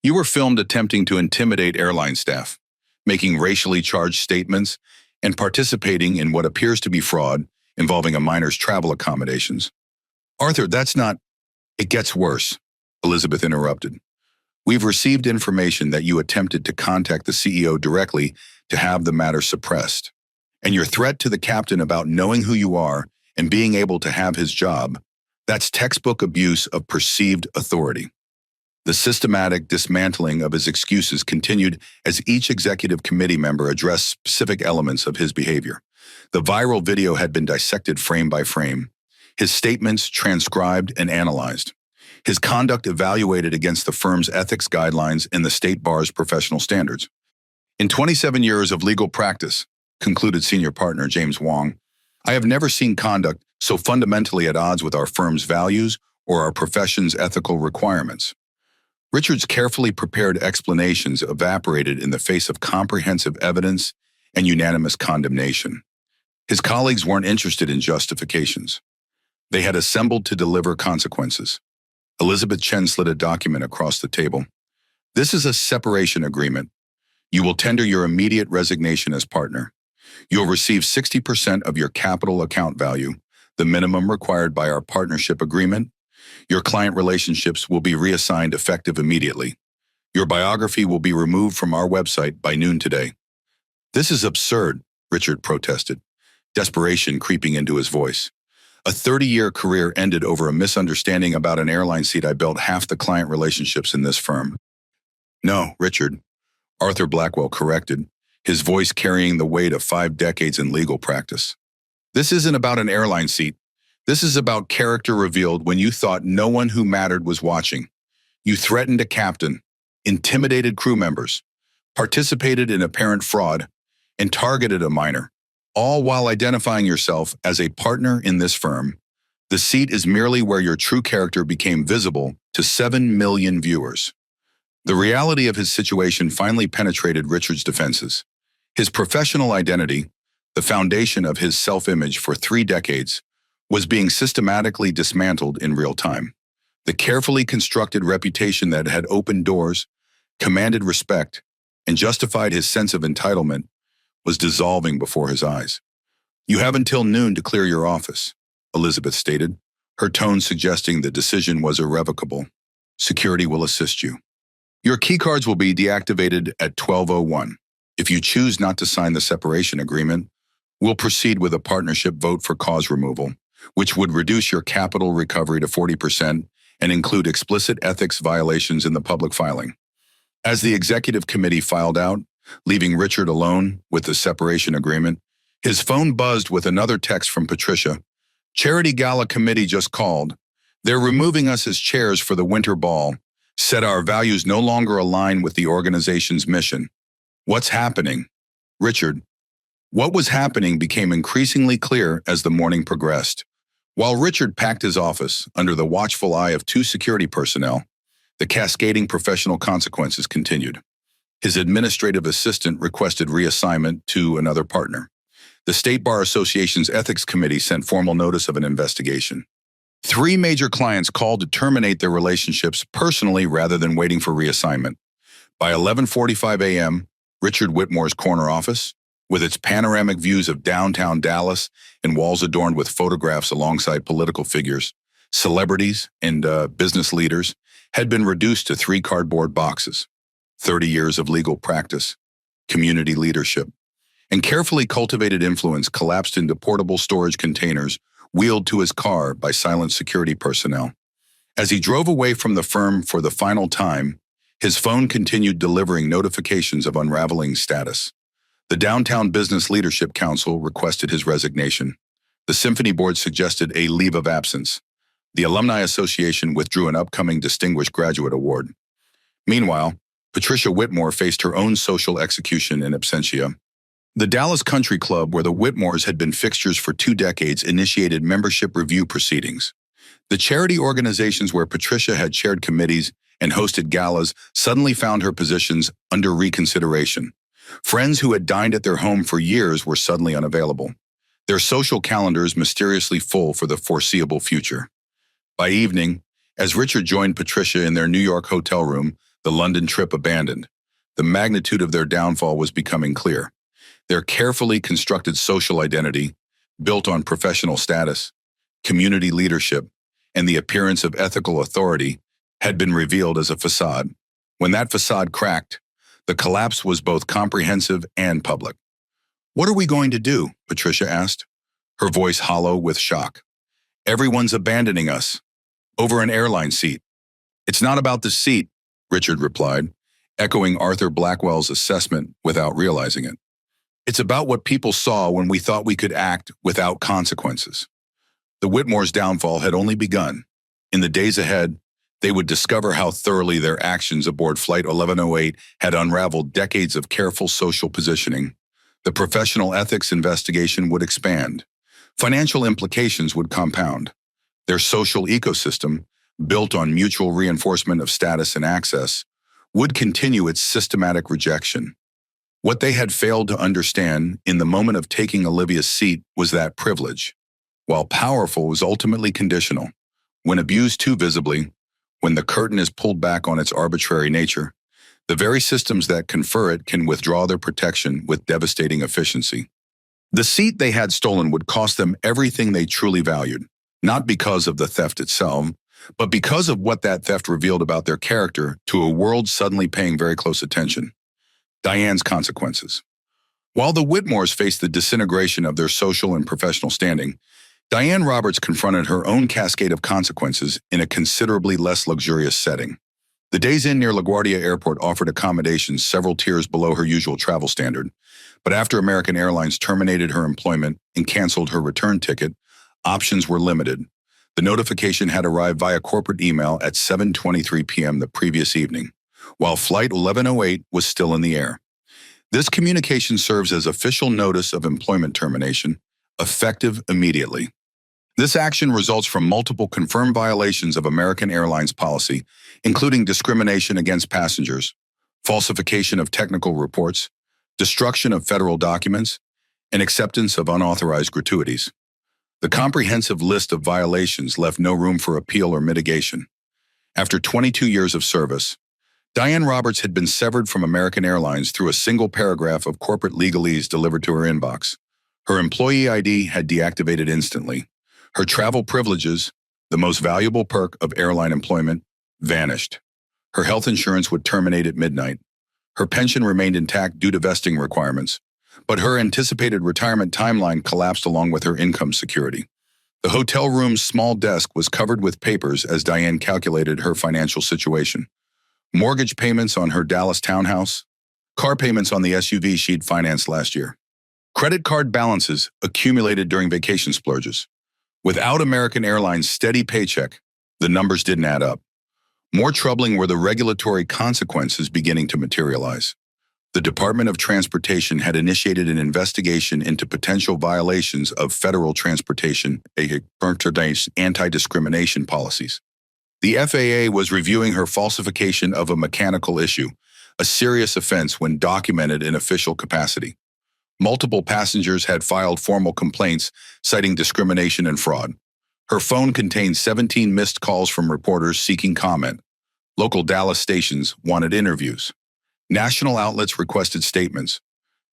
"You were filmed attempting to intimidate airline staff, making racially charged statements, and participating in what appears to be fraud involving a minor's travel accommodations." "Arthur, that's not—" "It gets worse," Elizabeth interrupted. "We've received information that you attempted to contact the CEO directly to have the matter suppressed. And your threat to the captain about knowing who you are and being able to have his job, that's textbook abuse of perceived authority." The systematic dismantling of his excuses continued as each executive committee member addressed specific elements of his behavior. The viral video had been dissected frame by frame, his statements transcribed and analyzed, his conduct evaluated against the firm's ethics guidelines and the State Bar's professional standards. "In 27 years of legal practice," concluded senior partner James Wong, "I have never seen conduct so fundamentally at odds with our firm's values or our profession's ethical requirements." Richard's carefully prepared explanations evaporated in the face of comprehensive evidence and unanimous condemnation. His colleagues weren't interested in justifications. They had assembled to deliver consequences. Elizabeth Chen slid a document across the table. "This is a separation agreement. You will tender your immediate resignation as partner. You'll receive 60% of your capital account value, the minimum required by our partnership agreement. Your client relationships will be reassigned effective immediately. Your biography will be removed from our website by noon today." "This is absurd," Richard protested, desperation creeping into his voice. "A 30-year career ended over a misunderstanding about an airline seat. I built half the client relationships in this firm." "No, Richard," Arthur Blackwell corrected, his voice carrying the weight of 5 decades in legal practice. "This isn't about an airline seat. This is about character revealed when you thought no one who mattered was watching. You threatened a captain, intimidated crew members, participated in apparent fraud, and targeted a minor, all while identifying yourself as a partner in this firm. The seat is merely where your true character became visible to 7 million viewers." The reality of his situation finally penetrated Richard's defenses. His professional identity, the foundation of his self-image for 3 decades, was being systematically dismantled in real time. The carefully constructed reputation that had opened doors, commanded respect, and justified his sense of entitlement was dissolving before his eyes. "You have until noon to clear your office," Elizabeth stated, her tone suggesting the decision was irrevocable. "Security will assist you. Your keycards will be deactivated at 12:01. If you choose not to sign the separation agreement, we'll proceed with a partnership vote for cause removal, which would reduce your capital recovery to 40% and include explicit ethics violations in the public filing." As the executive committee filed out, leaving Richard alone with the separation agreement, his phone buzzed with another text from Patricia. "Charity Gala Committee just called. They're removing us as chairs for the winter ball. Said our values no longer align with the organization's mission. What's happening? Richard. What was happening became increasingly clear as the morning progressed. While Richard packed his office under the watchful eye of two security personnel, the cascading professional consequences continued. His administrative assistant requested reassignment to another partner. The State Bar Association's Ethics Committee sent formal notice of an investigation. 3 major clients called to terminate their relationships personally rather than waiting for reassignment. By 11:45 a.m., Richard Whitmore's corner office, with its panoramic views of downtown Dallas and walls adorned with photographs alongside political figures, celebrities, and business leaders, had been reduced to 3 cardboard boxes. 30 years of legal practice, community leadership, and carefully cultivated influence collapsed into portable storage containers wheeled to his car by silent security personnel. As he drove away from the firm for the final time, his phone continued delivering notifications of unraveling status. The Downtown Business Leadership Council requested his resignation. The Symphony Board suggested a leave of absence. The Alumni Association withdrew an upcoming Distinguished Graduate Award. Meanwhile, Patricia Whitmore faced her own social execution in absentia. The Dallas Country Club, where the Whitmores had been fixtures for 2 decades, initiated membership review proceedings. The charity organizations where Patricia had chaired committees and hosted galas suddenly found her positions under reconsideration. Friends who had dined at their home for years were suddenly unavailable, their social calendars mysteriously full for the foreseeable future. By evening, as Richard joined Patricia in their New York hotel room, the London trip abandoned. The magnitude of their downfall was becoming clear. Their carefully constructed social identity, built on professional status, community leadership, and the appearance of ethical authority, had been revealed as a facade. When that facade cracked, the collapse was both comprehensive and public. "What are we going to do?" Patricia asked, her voice hollow with shock. "Everyone's abandoning us. Over an airline seat." "It's not about the seat," Richard replied, echoing Arthur Blackwell's assessment without realizing it. "It's about what people saw when we thought we could act without consequences." The Whitmores' downfall had only begun. In the days ahead, they would discover how thoroughly their actions aboard Flight 1108 had unraveled decades of careful social positioning. The professional ethics investigation would expand. Financial implications would compound. Their social ecosystem, built on mutual reinforcement of status and access, would continue its systematic rejection. What they had failed to understand in the moment of taking Olivia's seat was that privilege, while powerful, was ultimately conditional. When abused too visibly, when the curtain is pulled back on its arbitrary nature, the very systems that confer it can withdraw their protection with devastating efficiency. The seat they had stolen would cost them everything they truly valued, not because of the theft itself, but because of what that theft revealed about their character to a world suddenly paying very close attention. Diane's consequences. While the Whitmores faced the disintegration of their social and professional standing, Diane Roberts confronted her own cascade of consequences in a considerably less luxurious setting. The Days Inn near LaGuardia Airport offered accommodations several tiers below her usual travel standard, but after American Airlines terminated her employment and canceled her return ticket, options were limited. The notification had arrived via corporate email at 7:23 p.m. the previous evening, while Flight 1108 was still in the air. This communication serves as official notice of employment termination, effective immediately. This action results from multiple confirmed violations of American Airlines policy, including discrimination against passengers, falsification of technical reports, destruction of federal documents, and acceptance of unauthorized gratuities. The comprehensive list of violations left no room for appeal or mitigation. After 22 years of service, Diane Roberts had been severed from American Airlines through a single paragraph of corporate legalese delivered to her inbox. Her employee ID had deactivated instantly. Her travel privileges, the most valuable perk of airline employment, vanished. Her health insurance would terminate at midnight. Her pension remained intact due to vesting requirements, but her anticipated retirement timeline collapsed along with her income security. The hotel room's small desk was covered with papers as Diane calculated her financial situation. Mortgage payments on her Dallas townhouse, car payments on the SUV she'd financed last year, credit card balances accumulated during vacation splurges. Without American Airlines' steady paycheck, the numbers didn't add up. More troubling were the regulatory consequences beginning to materialize. The Department of Transportation had initiated an investigation into potential violations of federal transportation anti-discrimination policies. The FAA was reviewing her falsification of a mechanical issue, a serious offense when documented in official capacity. Multiple passengers had filed formal complaints citing discrimination and fraud. Her phone contained 17 missed calls from reporters seeking comment. Local Dallas stations wanted interviews. National outlets requested statements.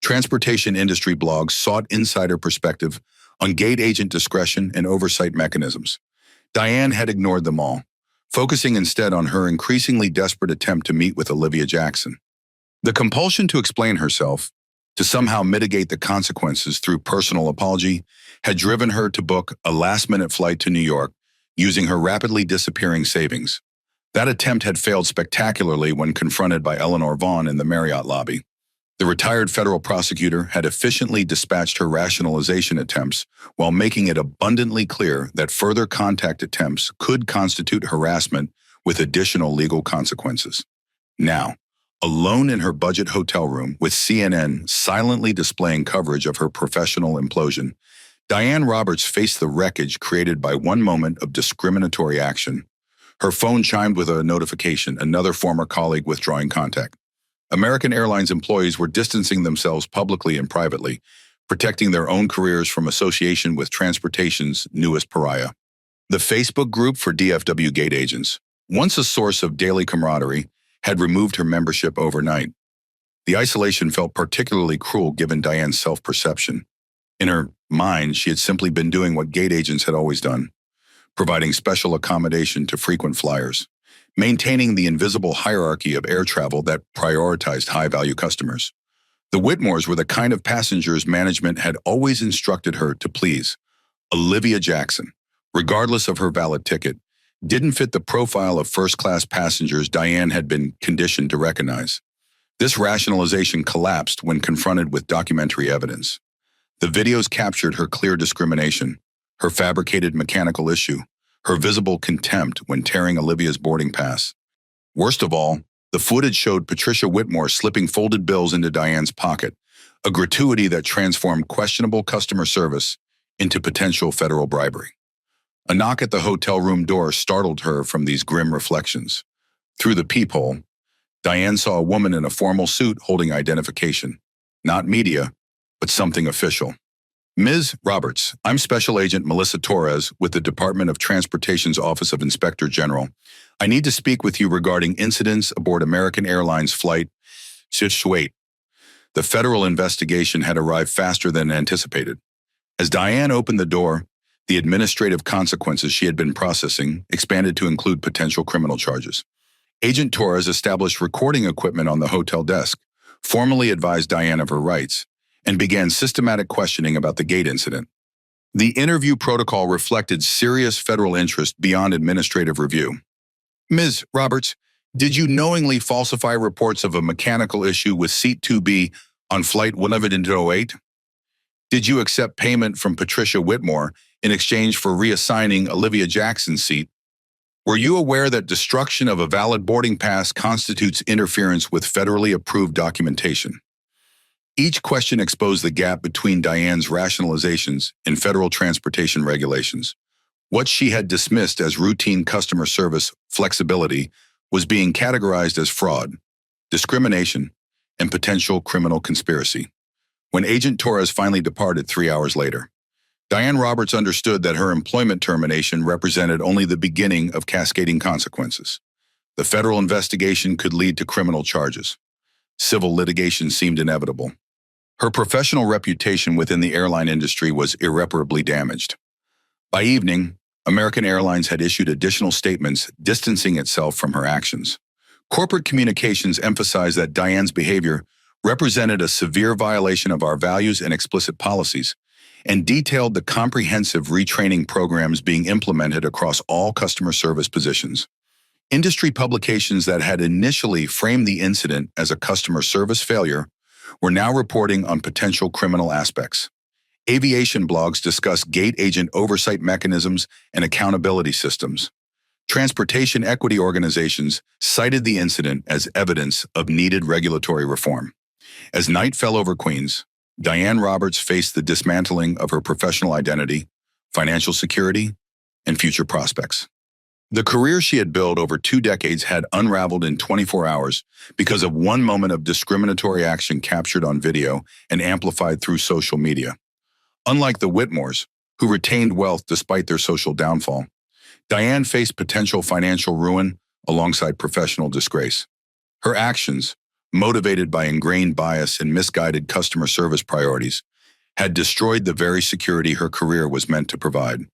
Transportation industry blogs sought insider perspective on gate agent discretion and oversight mechanisms. Diane had ignored them all, focusing instead on her increasingly desperate attempt to meet with Olivia Jackson. The compulsion to explain herself, to somehow mitigate the consequences through personal apology, had driven her to book a last-minute flight to New York using her rapidly disappearing savings. That attempt had failed spectacularly when confronted by Eleanor Vaughn in the Marriott lobby. The retired federal prosecutor had efficiently dispatched her rationalization attempts while making it abundantly clear that further contact attempts could constitute harassment with additional legal consequences. Now, alone in her budget hotel room with CNN silently displaying coverage of her professional implosion, Diane Roberts faced the wreckage created by one moment of discriminatory action. Her phone chimed with a notification, another former colleague withdrawing contact. American Airlines employees were distancing themselves publicly and privately, protecting their own careers from association with transportation's newest pariah. The Facebook group for DFW gate agents, once a source of daily camaraderie, had removed her membership overnight. The isolation felt particularly cruel given Diane's self-perception. In her mind, she had simply been doing what gate agents had always done, providing special accommodation to frequent flyers, maintaining the invisible hierarchy of air travel that prioritized high-value customers. The Whitmores were the kind of passengers management had always instructed her to please. Olivia Jackson, regardless of her valid ticket, didn't fit the profile of first-class passengers Diane had been conditioned to recognize. This rationalization collapsed when confronted with documentary evidence. The videos captured her clear discrimination, her fabricated mechanical issue, her visible contempt when tearing Olivia's boarding pass. Worst of all, the footage showed Patricia Whitmore slipping folded bills into Diane's pocket, a gratuity that transformed questionable customer service into potential federal bribery. A knock at the hotel room door startled her from these grim reflections. Through the peephole, Diane saw a woman in a formal suit holding identification. Not media, but something official. Ms. Roberts, I'm Special Agent Melissa Torres with the Department of Transportation's Office of Inspector General. I need to speak with you regarding incidents aboard American Airlines flight. Wait. The federal investigation had arrived faster than anticipated. As Diane opened the door, the administrative consequences she had been processing expanded to include potential criminal charges. Agent Torres established recording equipment on the hotel desk, formally advised Diane of her rights, and began systematic questioning about the gate incident. The interview protocol reflected serious federal interest beyond administrative review. Ms. Roberts, did you knowingly falsify reports of a mechanical issue with Seat 2B on Flight 1108? Did you accept payment from Patricia Whitmore in exchange for reassigning Olivia Jackson's seat? Were you aware that destruction of a valid boarding pass constitutes interference with federally approved documentation? Each question exposed the gap between Diane's rationalizations and federal transportation regulations. What she had dismissed as routine customer service flexibility was being categorized as fraud, discrimination, and potential criminal conspiracy. When Agent Torres finally departed 3 hours later, Diane Roberts understood that her employment termination represented only the beginning of cascading consequences. The federal investigation could lead to criminal charges. Civil litigation seemed inevitable. Her professional reputation within the airline industry was irreparably damaged. By evening, American Airlines had issued additional statements distancing itself from her actions. Corporate communications emphasized that Diane's behavior represented a severe violation of our values and explicit policies, and detailed the comprehensive retraining programs being implemented across all customer service positions. Industry publications that had initially framed the incident as a customer service failure were now reporting on potential criminal aspects. Aviation blogs discussed gate agent oversight mechanisms and accountability systems. Transportation equity organizations cited the incident as evidence of needed regulatory reform. As night fell over Queens, Diane Roberts faced the dismantling of her professional identity, financial security, and future prospects. The career she had built over 2 decades had unraveled in 24 hours because of one moment of discriminatory action captured on video and amplified through social media. Unlike the Whitmores, who retained wealth despite their social downfall, Diane faced potential financial ruin alongside professional disgrace. Her actions, motivated by ingrained bias and misguided customer service priorities, had destroyed the very security her career was meant to provide.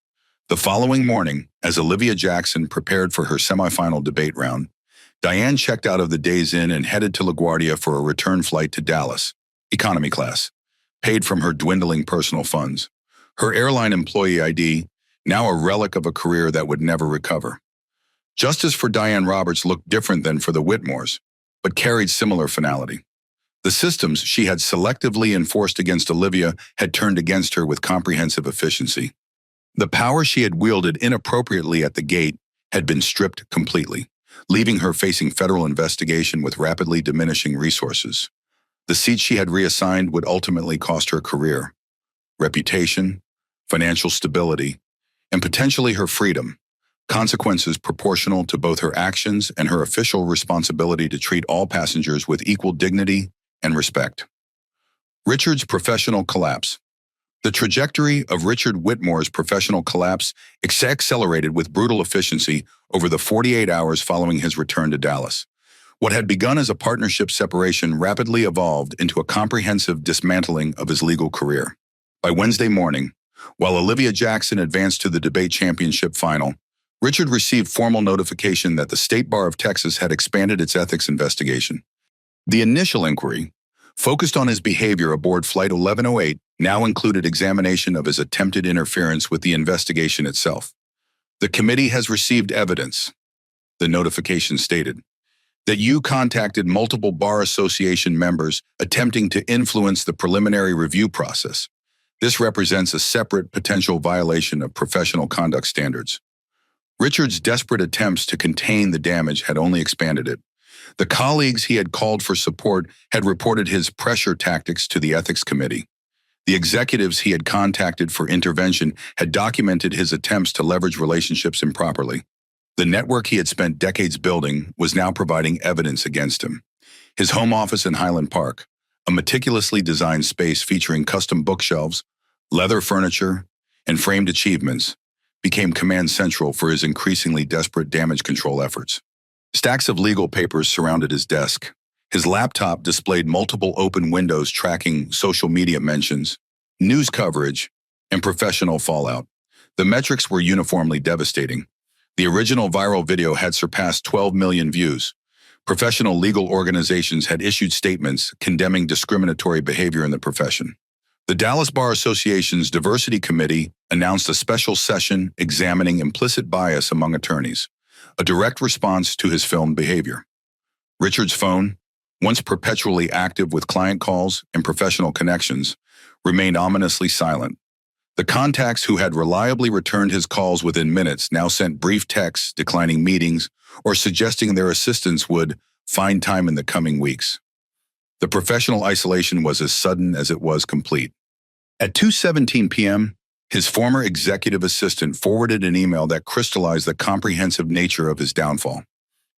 The following morning, as Olivia Jackson prepared for her semifinal debate round, Diane checked out of the Days Inn and headed to LaGuardia for a return flight to Dallas, economy class, paid from her dwindling personal funds. Her airline employee ID, now a relic of a career that would never recover. Justice for Diane Roberts looked different than for the Whitmores, but carried similar finality. The systems she had selectively enforced against Olivia had turned against her with comprehensive efficiency. The power she had wielded inappropriately at the gate had been stripped completely, leaving her facing federal investigation with rapidly diminishing resources. The seat she had reassigned would ultimately cost her career, reputation, financial stability, and potentially her freedom, consequences proportional to both her actions and her official responsibility to treat all passengers with equal dignity and respect. Richard's professional collapse. The trajectory of Richard Whitmore's professional collapse accelerated with brutal efficiency over the 48 hours following his return to Dallas. What had begun as a partnership separation rapidly evolved into a comprehensive dismantling of his legal career. By Wednesday morning, while Olivia Jackson advanced to the debate championship final, Richard received formal notification that the State Bar of Texas had expanded its ethics investigation. The initial inquiry, focused on his behavior aboard Flight 1108, now included examination of his attempted interference with the investigation itself. The committee has received evidence, the notification stated, that you contacted multiple Bar Association members attempting to influence the preliminary review process. This represents a separate potential violation of professional conduct standards. Richard's desperate attempts to contain the damage had only expanded it. The colleagues he had called for support had reported his pressure tactics to the ethics committee. The executives he had contacted for intervention had documented his attempts to leverage relationships improperly. The network he had spent decades building was now providing evidence against him. His home office in Highland Park, a meticulously designed space featuring custom bookshelves, leather furniture, and framed achievements, became command central for his increasingly desperate damage control efforts. Stacks of legal papers surrounded his desk. His laptop displayed multiple open windows tracking social media mentions, news coverage, and professional fallout. The metrics were uniformly devastating. The original viral video had surpassed 12 million views. Professional legal organizations had issued statements condemning discriminatory behavior in the profession. The Dallas Bar Association's Diversity Committee announced a special session examining implicit bias among attorneys, a direct response to his filmed behavior. Richard's phone, once perpetually active with client calls and professional connections, remained ominously silent. The contacts who had reliably returned his calls within minutes now sent brief texts declining meetings or suggesting their assistants would find time in the coming weeks. The professional isolation was as sudden as it was complete. At 2:17 p.m., his former executive assistant forwarded an email that crystallized the comprehensive nature of his downfall.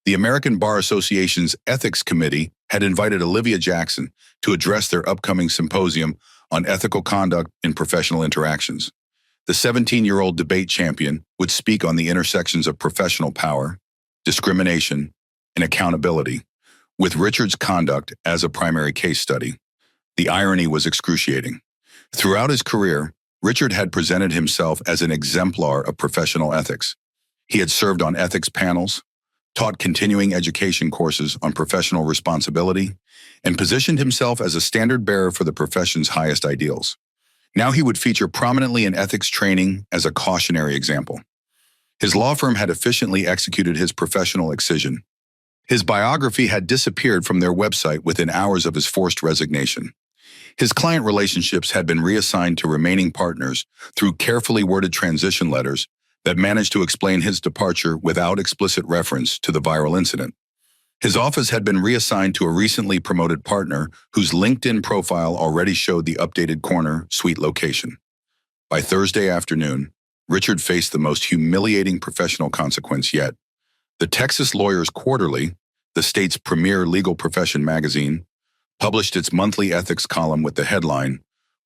The American Bar Association's Ethics Committee had invited Olivia Jackson to address their upcoming symposium on ethical conduct in professional interactions. The 17-year-old debate champion would speak on the intersections of professional power, discrimination, and accountability, with Richard's conduct as a primary case study. The irony was excruciating. Throughout his career, Richard had presented himself as an exemplar of professional ethics. He had served on ethics panels, taught continuing education courses on professional responsibility, and positioned himself as a standard bearer for the profession's highest ideals. Now he would feature prominently in ethics training as a cautionary example. His law firm had efficiently executed his professional excision. His biography had disappeared from their website within hours of his forced resignation. His client relationships had been reassigned to remaining partners through carefully worded transition letters that managed to explain his departure without explicit reference to the viral incident. His office had been reassigned to a recently promoted partner whose LinkedIn profile already showed the updated corner suite location. By Thursday afternoon, Richard faced the most humiliating professional consequence yet. The Texas Lawyers Quarterly, the state's premier legal profession magazine, published its monthly ethics column with the headline,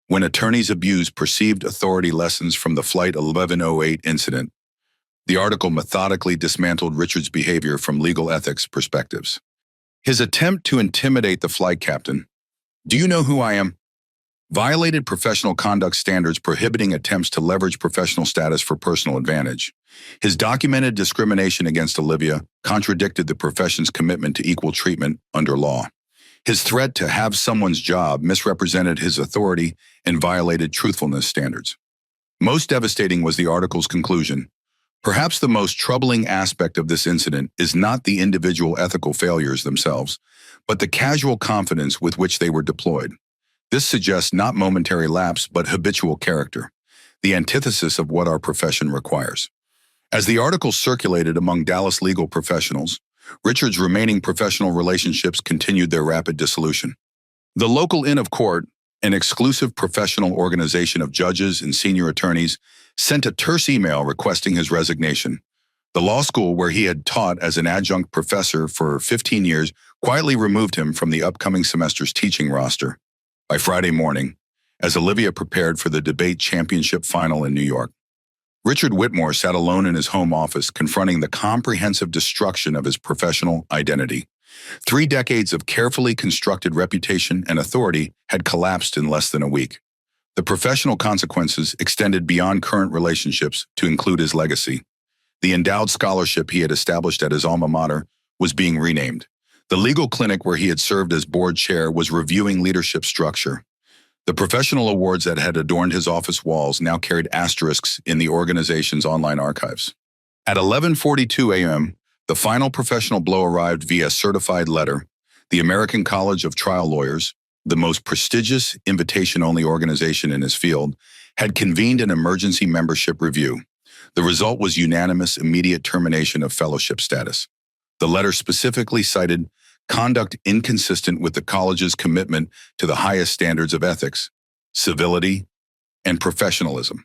"When Attorneys Abuse Perceived Authority Lessons from the Flight 1108 Incident." The article methodically dismantled Richard's behavior from legal ethics perspectives. His attempt to intimidate the flight captain, "Do you know who I am?" violated professional conduct standards prohibiting attempts to leverage professional status for personal advantage. His documented discrimination against Olivia contradicted the profession's commitment to equal treatment under law. His threat to have someone's job misrepresented his authority and violated truthfulness standards. Most devastating was the article's conclusion. Perhaps the most troubling aspect of this incident is not the individual ethical failures themselves, but the casual confidence with which they were deployed. This suggests not momentary lapse, but habitual character, the antithesis of what our profession requires. As the article circulated among Dallas legal professionals, Richard's remaining professional relationships continued their rapid dissolution. The local Inn of Court, an exclusive professional organization of judges and senior attorneys, sent a terse email requesting his resignation. The law school where he had taught as an adjunct professor for 15 years quietly removed him from the upcoming semester's teaching roster. By Friday morning, as Olivia prepared for the debate championship final in New York, Richard Whitmore sat alone in his home office confronting the comprehensive destruction of his professional identity. 3 decades of carefully constructed reputation and authority had collapsed in less than a week. The professional consequences extended beyond current relationships to include his legacy. The endowed scholarship he had established at his alma mater was being renamed. The legal clinic where he had served as board chair was reviewing leadership structure. The professional awards that had adorned his office walls now carried asterisks in the organization's online archives. At 11:42 a.m., the final professional blow arrived via certified letter. The American College of Trial Lawyers, the most prestigious invitation-only organization in his field, had convened an emergency membership review. The result was unanimous, immediate termination of fellowship status. The letter specifically cited conduct inconsistent with the college's commitment to the highest standards of ethics, civility, and professionalism.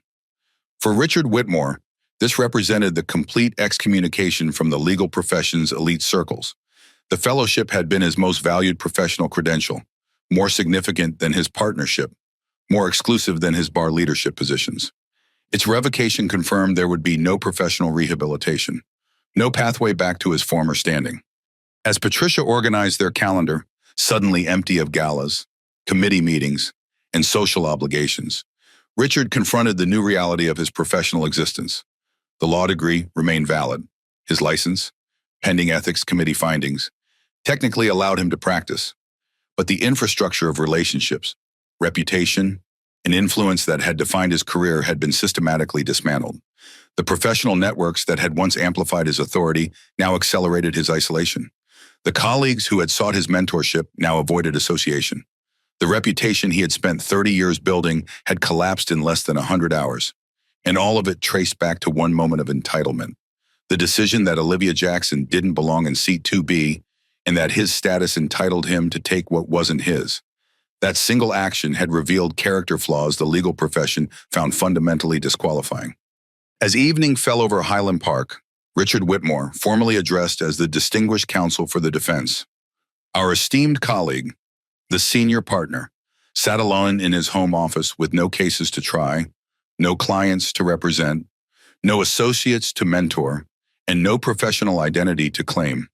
For Richard Whitmore, this represented the complete excommunication from the legal profession's elite circles. The fellowship had been his most valued professional credential, more significant than his partnership, more exclusive than his bar leadership positions. Its revocation confirmed there would be no professional rehabilitation, no pathway back to his former standing. As Patricia organized their calendar, suddenly empty of galas, committee meetings, and social obligations, Richard confronted the new reality of his professional existence. The law degree remained valid. His license, pending ethics committee findings, technically allowed him to practice. But the infrastructure of relationships, reputation, and influence that had defined his career had been systematically dismantled. The professional networks that had once amplified his authority now accelerated his isolation. The colleagues who had sought his mentorship now avoided association. The reputation he had spent 30 years building had collapsed in less than 100 hours, and all of it traced back to one moment of entitlement. The decision that Olivia Jackson didn't belong in seat 2B and that his status entitled him to take what wasn't his. That single action had revealed character flaws the legal profession found fundamentally disqualifying. As evening fell over Highland Park, Richard Whitmore, formally addressed as the distinguished counsel for the defense, our esteemed colleague, the senior partner, sat alone in his home office with no cases to try, no clients to represent, no associates to mentor, and no professional identity to claim.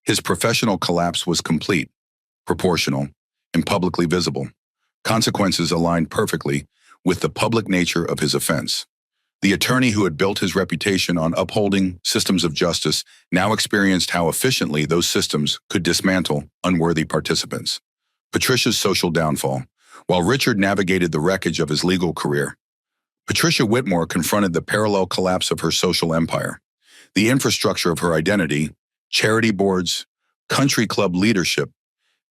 His professional collapse was complete, proportional, and publicly visible. Consequences aligned perfectly with the public nature of his offense. The attorney who had built his reputation on upholding systems of justice now experienced how efficiently those systems could dismantle unworthy participants. Patricia's social downfall. While Richard navigated the wreckage of his legal career, Patricia Whitmore confronted the parallel collapse of her social empire. The infrastructure of her identity, charity boards, country club leadership,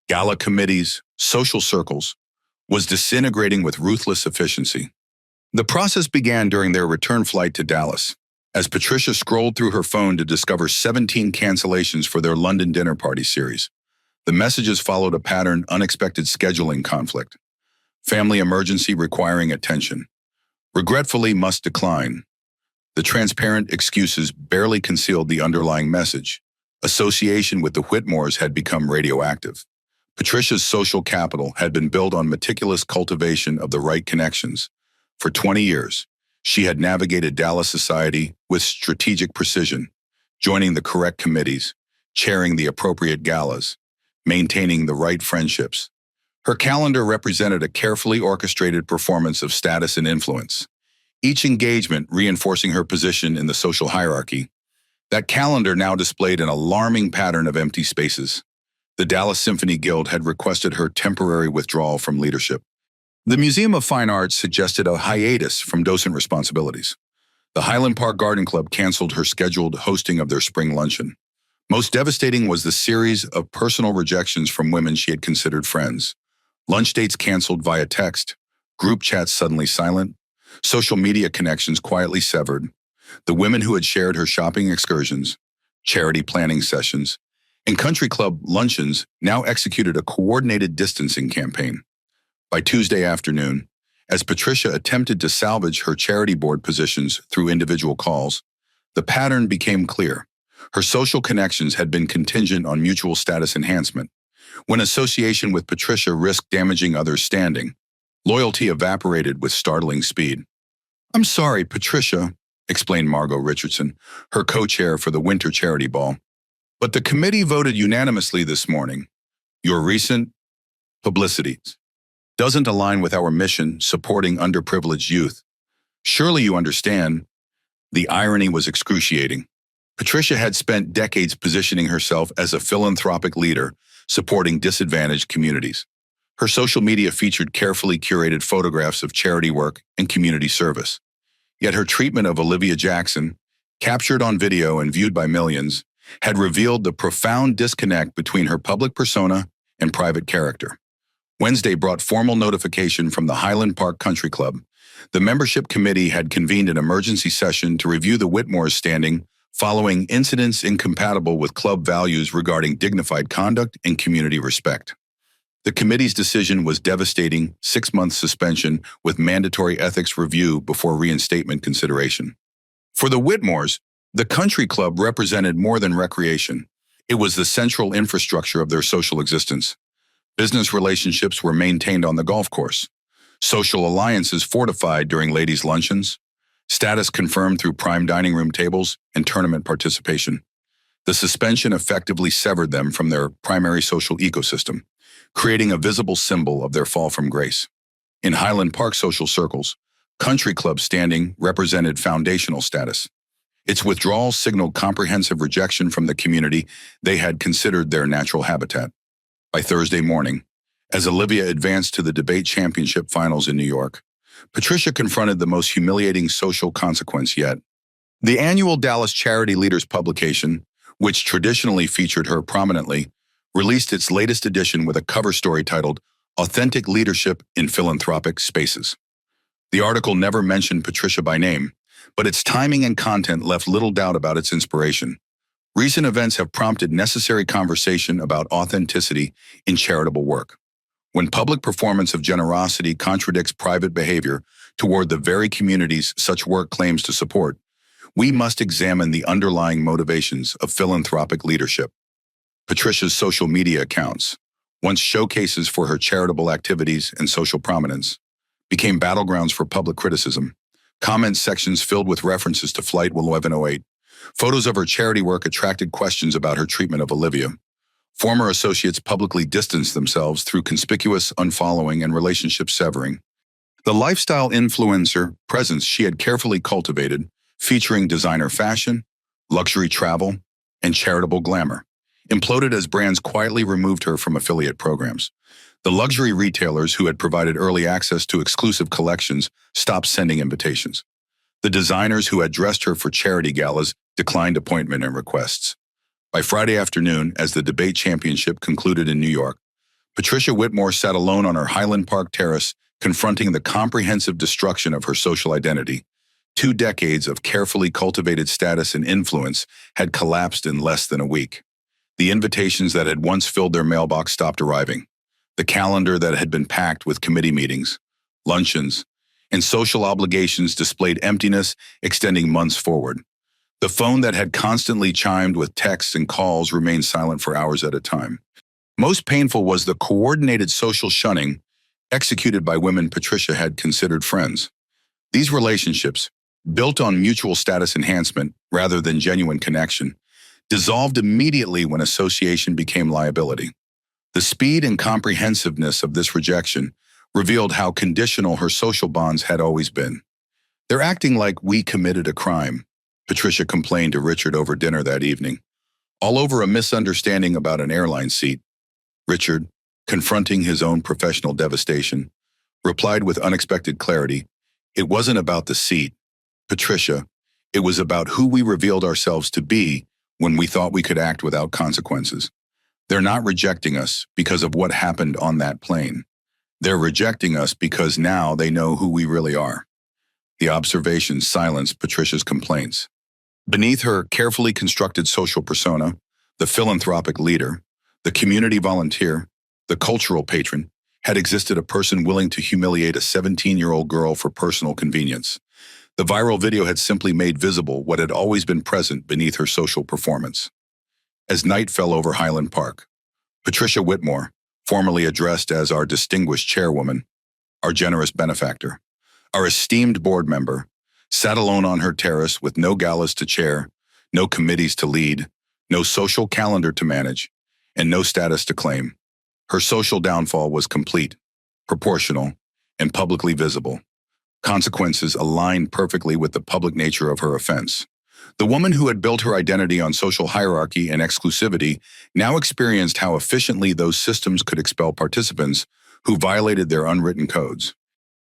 gala committees, social circles, was disintegrating with ruthless efficiency. The process began during their return flight to Dallas. as Patricia scrolled through her phone to discover 17 cancellations for their London dinner party series. The messages followed a pattern: unexpected scheduling conflict, family emergency requiring attention, regretfully must decline. The transparent excuses barely concealed the underlying message. Association with the Whitmores had become radioactive. Patricia's social capital had been built on meticulous cultivation of the right connections. For 20 years, she had navigated Dallas society with strategic precision, joining the correct committees, chairing the appropriate galas, maintaining the right friendships. Her calendar represented a carefully orchestrated performance of status and influence, each engagement reinforcing her position in the social hierarchy. That calendar now displayed an alarming pattern of empty spaces. The Dallas Symphony Guild had requested her temporary withdrawal from leadership. The Museum of Fine Arts suggested a hiatus from docent responsibilities. The Highland Park Garden Club canceled her scheduled hosting of their spring luncheon. Most devastating was the series of personal rejections from women she had considered friends. Lunch dates canceled via text, group chats suddenly silent, social media connections quietly severed. The women who had shared her shopping excursions, charity planning sessions, and country club luncheons now executed a coordinated distancing campaign. By Tuesday afternoon, as Patricia attempted to salvage her charity board positions through individual calls, the pattern became clear. Her social connections had been contingent on mutual status enhancement. When association with Patricia risked damaging others' standing, loyalty evaporated with startling speed. "I'm sorry, Patricia," explained Margot Richardson, her co-chair for the winter charity ball, "but the committee voted unanimously this morning. Your recent publicity doesn't align with our mission supporting underprivileged youth. Surely you understand." The irony was excruciating. Patricia had spent decades positioning herself as a philanthropic leader, supporting disadvantaged communities. Her social media featured carefully curated photographs of charity work and community service. Yet her treatment of Olivia Jackson, captured on video and viewed by millions, had revealed the profound disconnect between her public persona and private character. Wednesday brought formal notification from the Highland Park Country Club. The membership committee had convened an emergency session to review the Whitmores' standing following incidents incompatible with club values regarding dignified conduct and community respect. The committee's decision was devastating: 6-month suspension with mandatory ethics review before reinstatement consideration. For the Whitmores, the country club represented more than recreation. It was the central infrastructure of their social existence. Business relationships were maintained on the golf course, social alliances fortified during ladies' luncheons, status confirmed through prime dining room tables and tournament participation. The suspension effectively severed them from their primary social ecosystem, creating a visible symbol of their fall from grace. In Highland Park social circles, country club standing represented foundational status. Its withdrawal signaled comprehensive rejection from the community they had considered their natural habitat. By Thursday morning, as Olivia advanced to the debate championship finals in New York, Patricia confronted the most humiliating social consequence yet. The annual Dallas Charity Leaders publication, which traditionally featured her prominently, released its latest edition with a cover story titled "Authentic Leadership in Philanthropic Spaces." The article never mentioned Patricia by name, but its timing and content left little doubt about its inspiration. Recent events have prompted necessary conversation about authenticity in charitable work. When public performance of generosity contradicts private behavior toward the very communities such work claims to support, we must examine the underlying motivations of philanthropic leadership. Patricia's social media accounts, once showcases for her charitable activities and social prominence, became battlegrounds for public criticism. Comment sections filled with references to Flight 1108. Photos of her charity work attracted questions about her treatment of Olivia. Former associates publicly distanced themselves through conspicuous unfollowing and relationship severing. The lifestyle influencer presence she had carefully cultivated, featuring designer fashion, luxury travel, and charitable glamour, imploded as brands quietly removed her from affiliate programs. The luxury retailers who had provided early access to exclusive collections stopped sending invitations. The designers who had dressed her for charity galas declined appointment and requests. By Friday afternoon, as the debate championship concluded in New York, Patricia Whitmore sat alone on her Highland Park terrace, confronting the comprehensive destruction of her social identity. 2 decades of carefully cultivated status and influence had collapsed in less than a week. The invitations that had once filled their mailbox stopped arriving. The calendar that had been packed with committee meetings, luncheons, and social obligations displayed emptiness extending months forward. The phone that had constantly chimed with texts and calls remained silent for hours at a time. Most painful was the coordinated social shunning executed by women Patricia had considered friends. These relationships, built on mutual status enhancement rather than genuine connection, dissolved immediately when association became liability. The speed and comprehensiveness of this rejection revealed how conditional her social bonds had always been. "They're acting like we committed a crime," Patricia complained to Richard over dinner that evening, all over a misunderstanding about an airline seat. Richard, confronting his own professional devastation, replied with unexpected clarity, "It wasn't about the seat, Patricia. It was about who we revealed ourselves to be when we thought we could act without consequences. They're not rejecting us because of what happened on that plane. They're rejecting us because now they know who we really are." The observation silenced Patricia's complaints. Beneath her carefully constructed social persona, the philanthropic leader, the community volunteer, the cultural patron, had existed a person willing to humiliate a 17-year-old girl for personal convenience. The viral video had simply made visible what had always been present beneath her social performance. As night fell over Highland Park, Patricia Whitmore, formerly addressed as our distinguished chairwoman, our generous benefactor, our esteemed board member, sat alone on her terrace with no galas to chair, no committees to lead, no social calendar to manage, and no status to claim. Her social downfall was complete, proportional, and publicly visible. Consequences aligned perfectly with the public nature of her offense. The woman who had built her identity on social hierarchy and exclusivity now experienced how efficiently those systems could expel participants who violated their unwritten codes.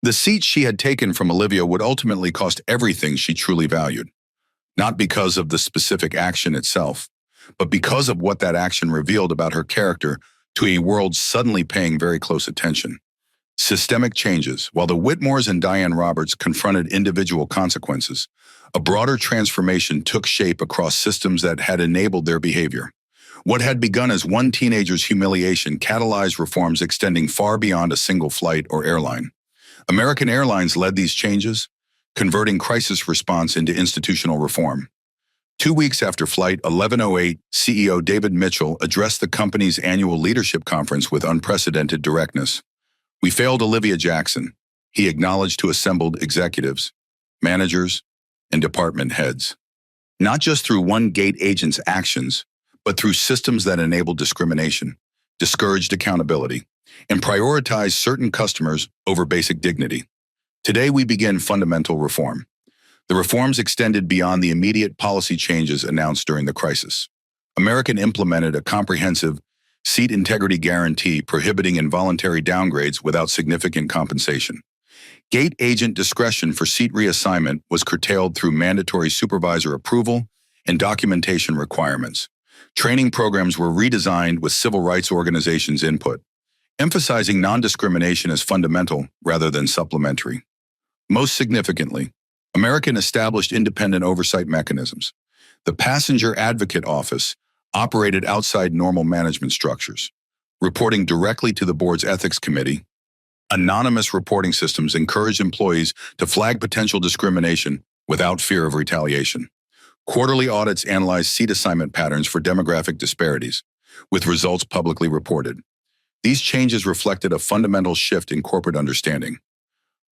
The seat she had taken from Olivia would ultimately cost everything she truly valued, not because of the specific action itself, but because of what that action revealed about her character to a world suddenly paying very close attention. Systemic changes. While the Whitmores and Diane Roberts confronted individual consequences, a broader transformation took shape across systems that had enabled their behavior. What had begun as one teenager's humiliation catalyzed reforms extending far beyond a single flight or airline. American Airlines led these changes, converting crisis response into institutional reform. 2 weeks after Flight 1108, CEO David Mitchell addressed the company's annual leadership conference with unprecedented directness. "We failed Olivia Jackson," he acknowledged to assembled executives, managers, and department heads. Not just through one gate agent's actions, but through systems that enabled discrimination, discouraged accountability, and prioritized certain customers over basic dignity. Today we begin fundamental reform. The reforms extended beyond the immediate policy changes announced during the crisis. American implemented a comprehensive seat integrity guarantee prohibiting involuntary downgrades without significant compensation. Gate agent discretion for seat reassignment was curtailed through mandatory supervisor approval and documentation requirements. Training programs were redesigned with civil rights organizations' input, emphasizing non-discrimination as fundamental rather than supplementary. Most significantly, American established independent oversight mechanisms. The Passenger Advocate Office operated outside normal management structures, reporting directly to the board's ethics committee. Anonymous reporting systems encouraged employees to flag potential discrimination without fear of retaliation. Quarterly audits analyzed seat assignment patterns for demographic disparities, with results publicly reported. These changes reflected a fundamental shift in corporate understanding.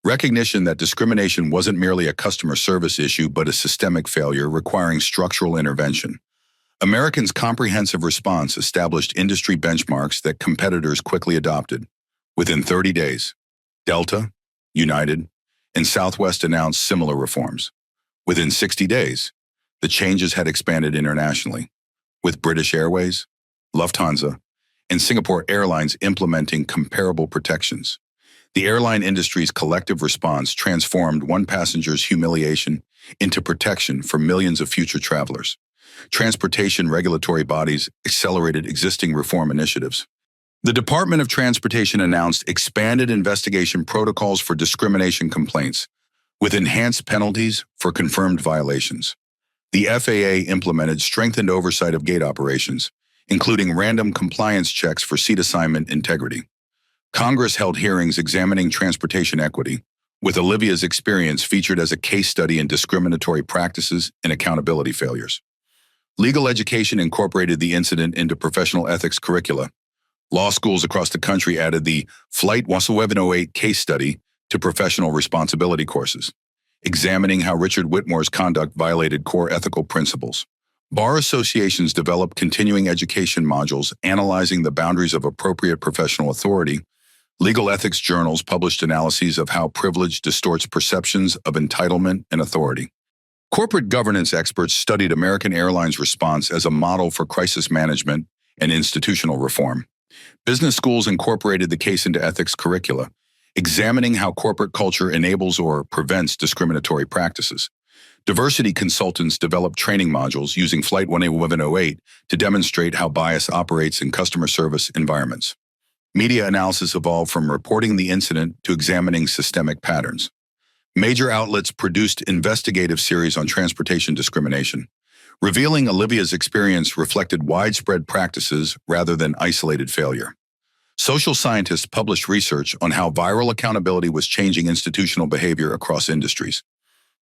Recognition that discrimination wasn't merely a customer service issue but a systemic failure requiring structural intervention. Americans' comprehensive response established industry benchmarks that competitors quickly adopted. Within 30 days, Delta, United, and Southwest announced similar reforms. Within 60 days, the changes had expanded internationally, with British Airways, Lufthansa, and Singapore Airlines implementing comparable protections. The airline industry's collective response transformed one passenger's humiliation into protection for millions of future travelers. Transportation regulatory bodies accelerated existing reform initiatives. The Department of Transportation announced expanded investigation protocols for discrimination complaints, with enhanced penalties for confirmed violations. The FAA implemented strengthened oversight of gate operations, including random compliance checks for seat assignment integrity. Congress held hearings examining transportation equity, with Olivia's experience featured as a case study in discriminatory practices and accountability failures. Legal education incorporated the incident into professional ethics curricula. Law schools across the country added the Flight 1708 case study to professional responsibility courses, examining how Richard Whitmore's conduct violated core ethical principles. Bar associations developed continuing education modules analyzing the boundaries of appropriate professional authority. Legal ethics journals published analyses of how privilege distorts perceptions of entitlement and authority. Corporate governance experts studied American Airlines' response as a model for crisis management and institutional reform. Business schools incorporated the case into ethics curricula, examining how corporate culture enables or prevents discriminatory practices. Diversity consultants developed training modules using Flight 1708 to demonstrate how bias operates in customer service environments. Media analysis evolved from reporting the incident to examining systemic patterns. Major outlets produced investigative series on transportation discrimination, revealing Olivia's experience reflected widespread practices rather than isolated failure. Social scientists published research on how viral accountability was changing institutional behavior across industries.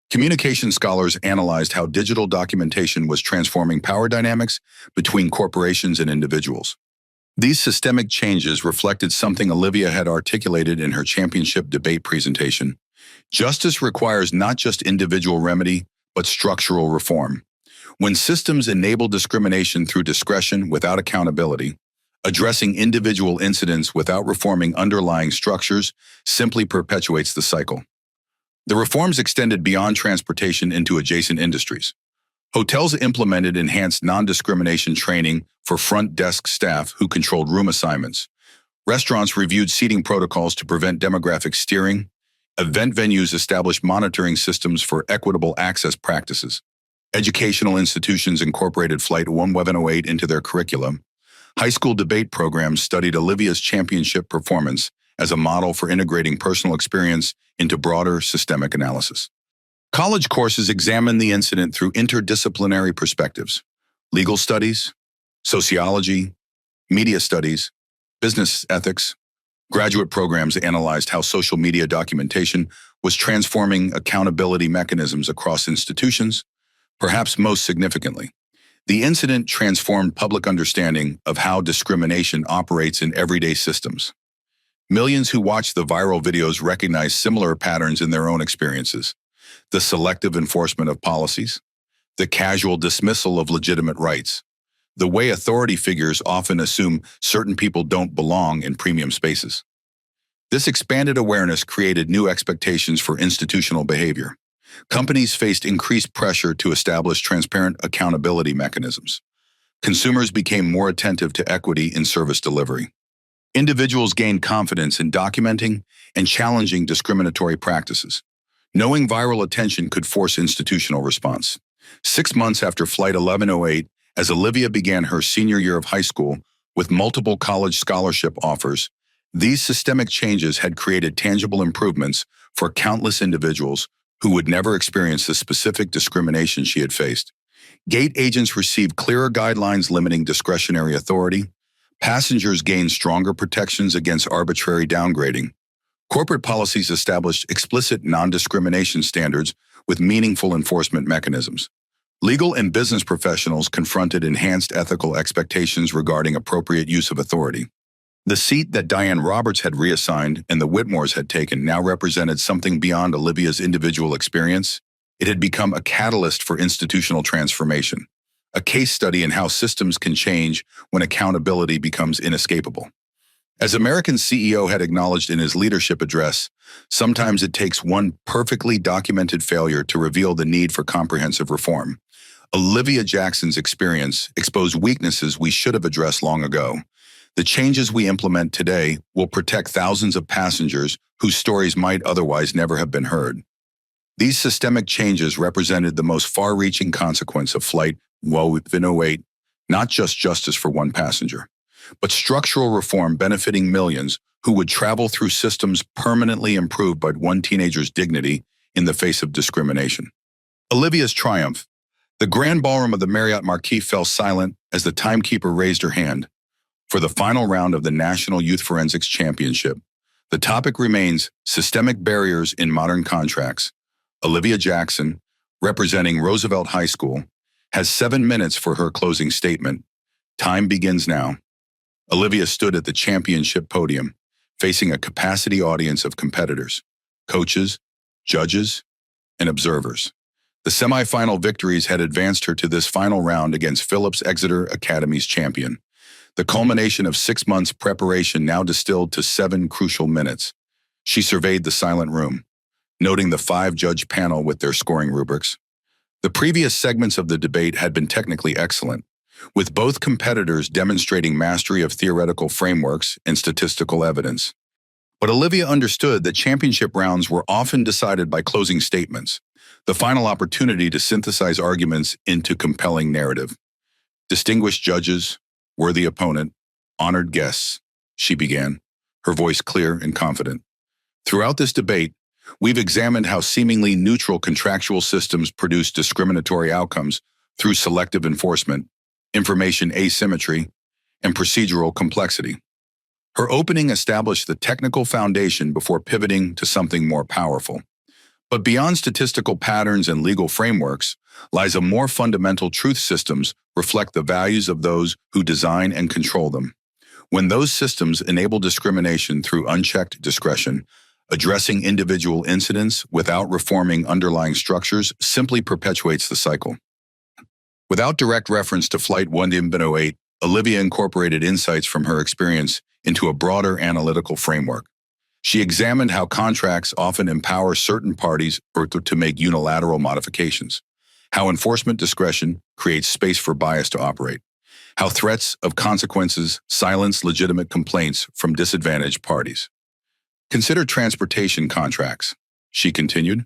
Communication scholars analyzed how digital documentation was transforming power dynamics between corporations and individuals. These systemic changes reflected something Olivia had articulated in her championship debate presentation. Justice requires not just individual remedy, but structural reform. When systems enable discrimination through discretion without accountability, addressing individual incidents without reforming underlying structures simply perpetuates the cycle. The reforms extended beyond transportation into adjacent industries. Hotels implemented enhanced non-discrimination training for front desk staff who controlled room assignments. Restaurants reviewed seating protocols to prevent demographic steering. Event venues established monitoring systems for equitable access practices. Educational institutions incorporated Flight 1708 into their curriculum. High school debate programs studied Olivia's championship performance as a model for integrating personal experience into broader systemic analysis. College courses examined the incident through interdisciplinary perspectives: legal studies, sociology, media studies, business ethics. Graduate programs analyzed how social media documentation was transforming accountability mechanisms across institutions. Perhaps most significantly, the incident transformed public understanding of how discrimination operates in everyday systems. Millions who watched the viral videos recognized similar patterns in their own experiences: the selective enforcement of policies, the casual dismissal of legitimate rights, the way authority figures often assume certain people don't belong in premium spaces. This expanded awareness created new expectations for institutional behavior. Companies faced increased pressure to establish transparent accountability mechanisms. Consumers became more attentive to equity in service delivery. Individuals gained confidence in documenting and challenging discriminatory practices, knowing viral attention could force institutional response. 6 months after Flight 1108, as Olivia began her senior year of high school with multiple college scholarship offers, these systemic changes had created tangible improvements for countless individuals who would never experience the specific discrimination she had faced. Gate agents received clearer guidelines limiting discretionary authority. Passengers gained stronger protections against arbitrary downgrading. Corporate policies established explicit non-discrimination standards with meaningful enforcement mechanisms. Legal and business professionals confronted enhanced ethical expectations regarding appropriate use of authority. The seat that Diane Roberts had reassigned and the Whitmores had taken now represented something beyond Olivia's individual experience. It had become a catalyst for institutional transformation, a case study in how systems can change when accountability becomes inescapable. As American CEO had acknowledged in his leadership address, sometimes it takes one perfectly documented failure to reveal the need for comprehensive reform. Olivia Jackson's experience exposed weaknesses we should have addressed long ago. The changes we implement today will protect thousands of passengers whose stories might otherwise never have been heard. These systemic changes represented the most far-reaching consequence of Flight 1708, not just justice for one passenger, but structural reform benefiting millions who would travel through systems permanently improved by one teenager's dignity in the face of discrimination. Olivia's triumph. The grand ballroom of the Marriott Marquis fell silent as the timekeeper raised her hand. For the final round of the National Youth Forensics Championship, the topic remains systemic barriers in modern contracts. Olivia Jackson, representing Roosevelt High School, has 7 minutes for her closing statement. Time begins now. Olivia stood at the championship podium, facing a capacity audience of competitors, coaches, judges, and observers. The semifinal victories had advanced her to this final round against Phillips Exeter Academy's champion. The culmination of 6 months' preparation now distilled to 7 crucial minutes. She surveyed the silent room, noting the 5-judge panel with their scoring rubrics. The previous segments of the debate had been technically excellent, with both competitors demonstrating mastery of theoretical frameworks and statistical evidence. But Olivia understood that championship rounds were often decided by closing statements, the final opportunity to synthesize arguments into compelling narrative. Distinguished judges, worthy opponent, honored guests, she began, her voice clear and confident. Throughout this debate, we've examined how seemingly neutral contractual systems produce discriminatory outcomes through selective enforcement, information asymmetry, and procedural complexity. Her opening established the technical foundation before pivoting to something more powerful. But beyond statistical patterns and legal frameworks lies a more fundamental truth. Systems reflect the values of those who design and control them. When those systems enable discrimination through unchecked discretion, addressing individual incidents without reforming underlying structures simply perpetuates the cycle. Without direct reference to Flight 108, Olivia incorporated insights from her experience into a broader analytical framework. She examined how contracts often empower certain parties to make unilateral modifications, how enforcement discretion creates space for bias to operate, how threats of consequences silence legitimate complaints from disadvantaged parties. Consider transportation contracts, she continued,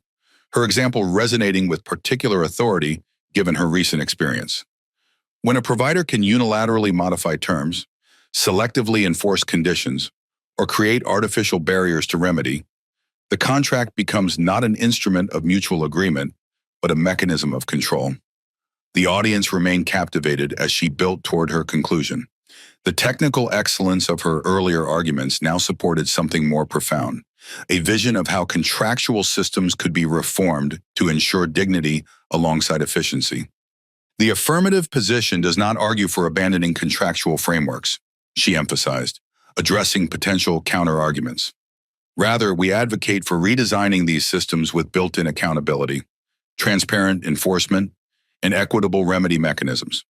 her example resonating with particular authority given her recent experience. When a provider can unilaterally modify terms, selectively enforce conditions, or create artificial barriers to remedy, the contract becomes not an instrument of mutual agreement, but a mechanism of control. The audience remained captivated as she built toward her conclusion. The technical excellence of her earlier arguments now supported something more profound, a vision of how contractual systems could be reformed to ensure dignity alongside efficiency. The affirmative position does not argue for abandoning contractual frameworks, she emphasized, addressing potential counter-arguments. Rather, we advocate for redesigning these systems with built-in accountability, transparent enforcement, and equitable remedy mechanisms.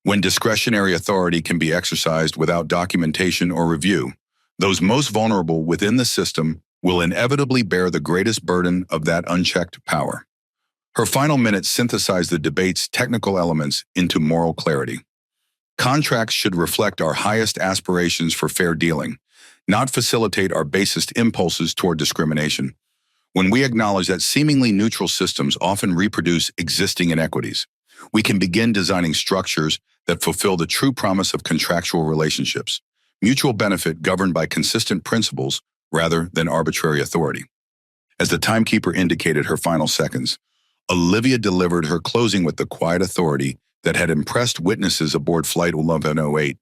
When discretionary authority can be exercised without documentation or review, those most vulnerable within the system will inevitably bear the greatest burden of that unchecked power. Her final minutes synthesized the debate's technical elements into moral clarity. Contracts should reflect our highest aspirations for fair dealing, not facilitate our basest impulses toward discrimination. When we acknowledge that seemingly neutral systems often reproduce existing inequities, we can begin designing structures that fulfill the true promise of contractual relationships, mutual benefit governed by consistent principles rather than arbitrary authority. As the timekeeper indicated her final seconds, Olivia delivered her closing with the quiet authority that had impressed witnesses aboard Flight 1108.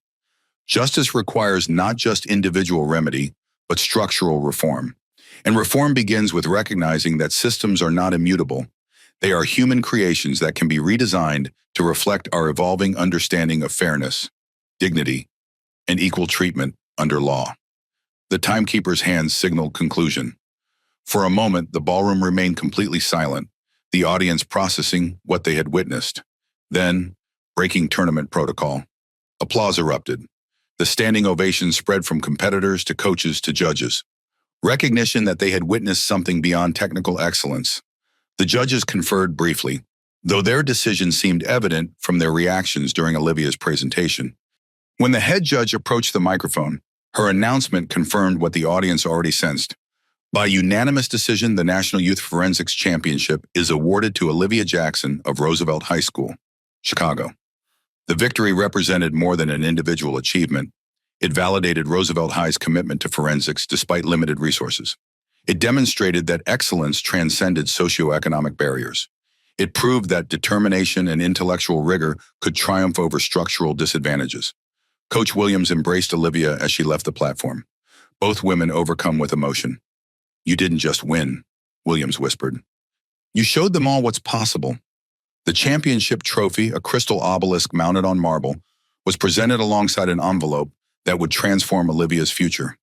Justice requires not just individual remedy, but structural reform. And reform begins with recognizing that systems are not immutable. They are human creations that can be redesigned to reflect our evolving understanding of fairness, dignity, and equal treatment under law. The timekeeper's hands signaled conclusion. For a moment, the ballroom remained completely silent, the audience processing what they had witnessed. Then, breaking tournament protocol, applause erupted. The standing ovation spread from competitors to coaches to judges. Recognition that they had witnessed something beyond technical excellence. The judges conferred briefly, though their decision seemed evident from their reactions during Olivia's presentation. When the head judge approached the microphone, her announcement confirmed what the audience already sensed. By unanimous decision, the National Youth Forensics Championship is awarded to Olivia Jackson of Roosevelt High School, Chicago. The victory represented more than an individual achievement. It validated Roosevelt High's commitment to forensics despite limited resources. It demonstrated that excellence transcended socioeconomic barriers. It proved that determination and intellectual rigor could triumph over structural disadvantages. Coach Williams embraced Olivia as she left the platform, both women overcome with emotion. "You didn't just win," Williams whispered. "You showed them all what's possible." The championship trophy, a crystal obelisk mounted on marble, was presented alongside an envelope that would transform Olivia's future.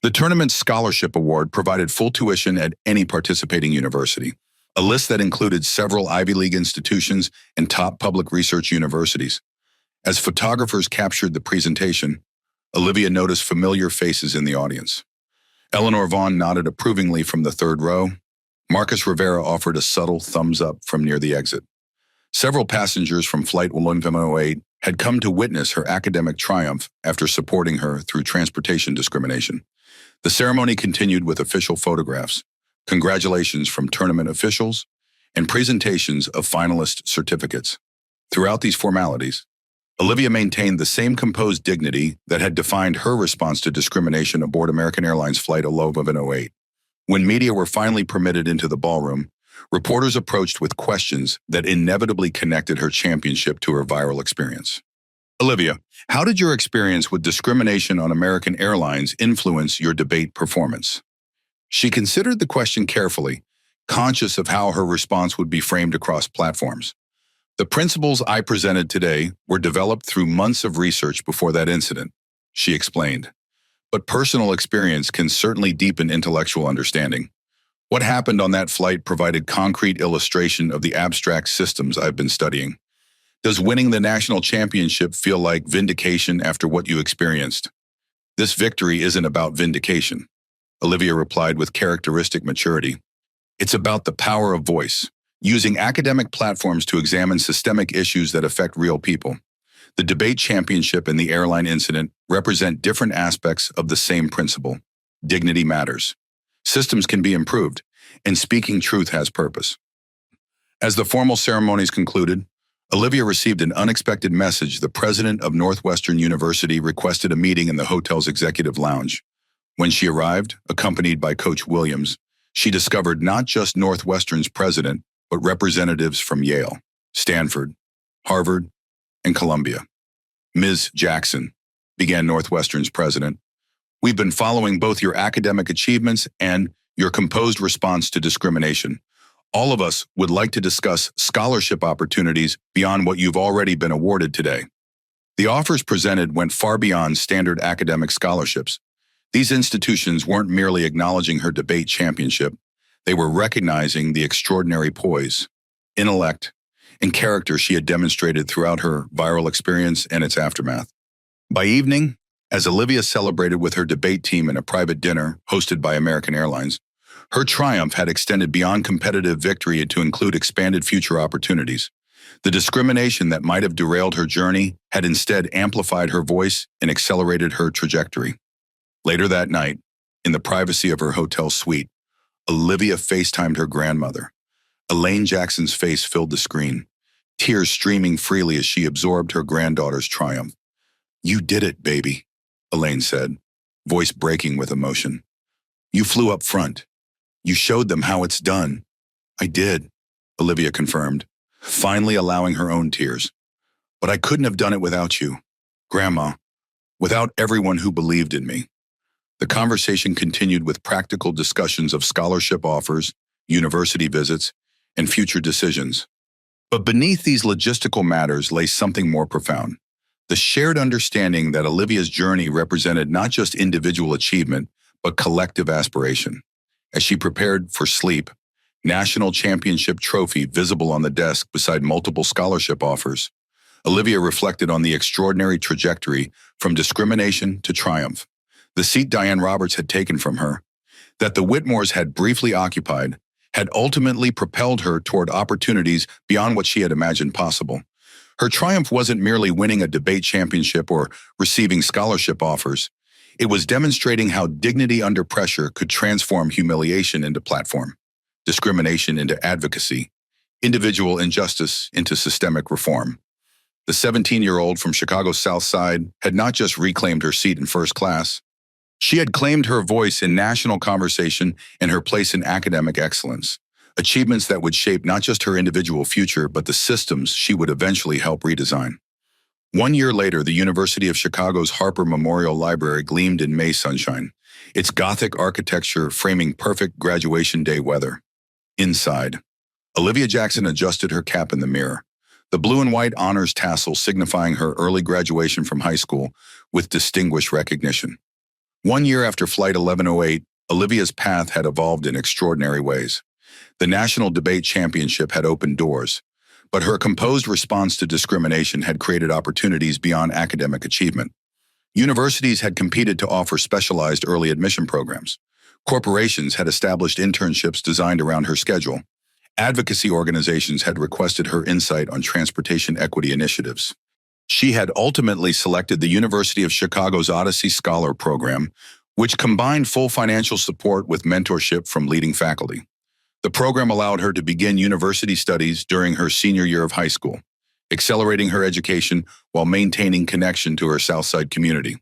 The tournament's scholarship award provided full tuition at any participating university, a list that included several Ivy League institutions and top public research universities. As photographers captured the presentation, Olivia noticed familiar faces in the audience. Eleanor Vaughn nodded approvingly from the third row. Marcus Rivera offered a subtle thumbs up from near the exit. Several passengers from Flight 1108 had come to witness her academic triumph after supporting her through transportation discrimination. The ceremony continued with official photographs, congratulations from tournament officials, and presentations of finalist certificates. Throughout these formalities, Olivia maintained the same composed dignity that had defined her response to discrimination aboard American Airlines Flight 1108. When media were finally permitted into the ballroom, reporters approached with questions that inevitably connected her championship to her viral experience. "Olivia, how did your experience with discrimination on American Airlines influence your debate performance?" She considered the question carefully, conscious of how her response would be framed across platforms. "The principles I presented today were developed through months of research before that incident," she explained. "But personal experience can certainly deepen intellectual understanding. What happened on that flight provided concrete illustration of the abstract systems I've been studying. Does winning the national championship feel like vindication after what you experienced?" "This victory isn't about vindication," Olivia replied with characteristic maturity. "It's about the power of voice, using academic platforms to examine systemic issues that affect real people. The debate championship and the airline incident represent different aspects of the same principle. Dignity matters. Systems can be improved, and speaking truth has purpose." As the formal ceremonies concluded, Olivia received an unexpected message. The president of Northwestern University requested a meeting in the hotel's executive lounge. When she arrived, accompanied by Coach Williams, she discovered not just Northwestern's president, but representatives from Yale, Stanford, Harvard, and Columbia. "Ms. Jackson," began Northwestern's president, "we've been following both your academic achievements and your composed response to discrimination. All of us would like to discuss scholarship opportunities beyond what you've already been awarded today." The offers presented went far beyond standard academic scholarships. These institutions weren't merely acknowledging her debate championship. They were recognizing the extraordinary poise, intellect, and character she had demonstrated throughout her viral experience and its aftermath. By evening, as Olivia celebrated with her debate team in a private dinner hosted by American Airlines, her triumph had extended beyond competitive victory to include expanded future opportunities. The discrimination that might have derailed her journey had instead amplified her voice and accelerated her trajectory. Later that night, in the privacy of her hotel suite, Olivia FaceTimed her grandmother. Elaine Jackson's face filled the screen, tears streaming freely as she absorbed her granddaughter's triumph. "You did it, baby," Elaine said, voice breaking with emotion. "You flew up front. You showed them how it's done." "I did," Olivia confirmed, finally allowing her own tears. "But I couldn't have done it without you, Grandma, without everyone who believed in me." The conversation continued with practical discussions of scholarship offers, university visits, and future decisions. But beneath these logistical matters lay something more profound: the shared understanding that Olivia's journey represented not just individual achievement, but collective aspiration. As she prepared for sleep, national championship trophy visible on the desk beside multiple scholarship offers, Olivia reflected on the extraordinary trajectory from discrimination to triumph. The seat Diane Roberts had taken from her, that the Whitmores had briefly occupied, had ultimately propelled her toward opportunities beyond what she had imagined possible. Her triumph wasn't merely winning a debate championship or receiving scholarship offers. It was demonstrating how dignity under pressure could transform humiliation into platform, discrimination into advocacy, individual injustice into systemic reform. The 17-year-old from Chicago's South Side had not just reclaimed her seat in first class, She had claimed her voice in national conversation and her place in academic excellence, achievements that would shape not just her individual future, but the systems she would eventually help redesign. 1 year later, the University of Chicago's Harper Memorial Library gleamed in May sunshine, its Gothic architecture framing perfect graduation day weather. Inside, Olivia Jackson adjusted her cap in the mirror, the blue and white honors tassel signifying her early graduation from high school with distinguished recognition. 1 year after Flight 1108, Olivia's path had evolved in extraordinary ways. The National Debate Championship had opened doors, but her composed response to discrimination had created opportunities beyond academic achievement. Universities had competed to offer specialized early admission programs. Corporations had established internships designed around her schedule. Advocacy organizations had requested her insight on transportation equity initiatives. She had ultimately selected the University of Chicago's Odyssey Scholar Program, which combined full financial support with mentorship from leading faculty. The program allowed her to begin university studies during her senior year of high school, accelerating her education while maintaining connection to her Southside community.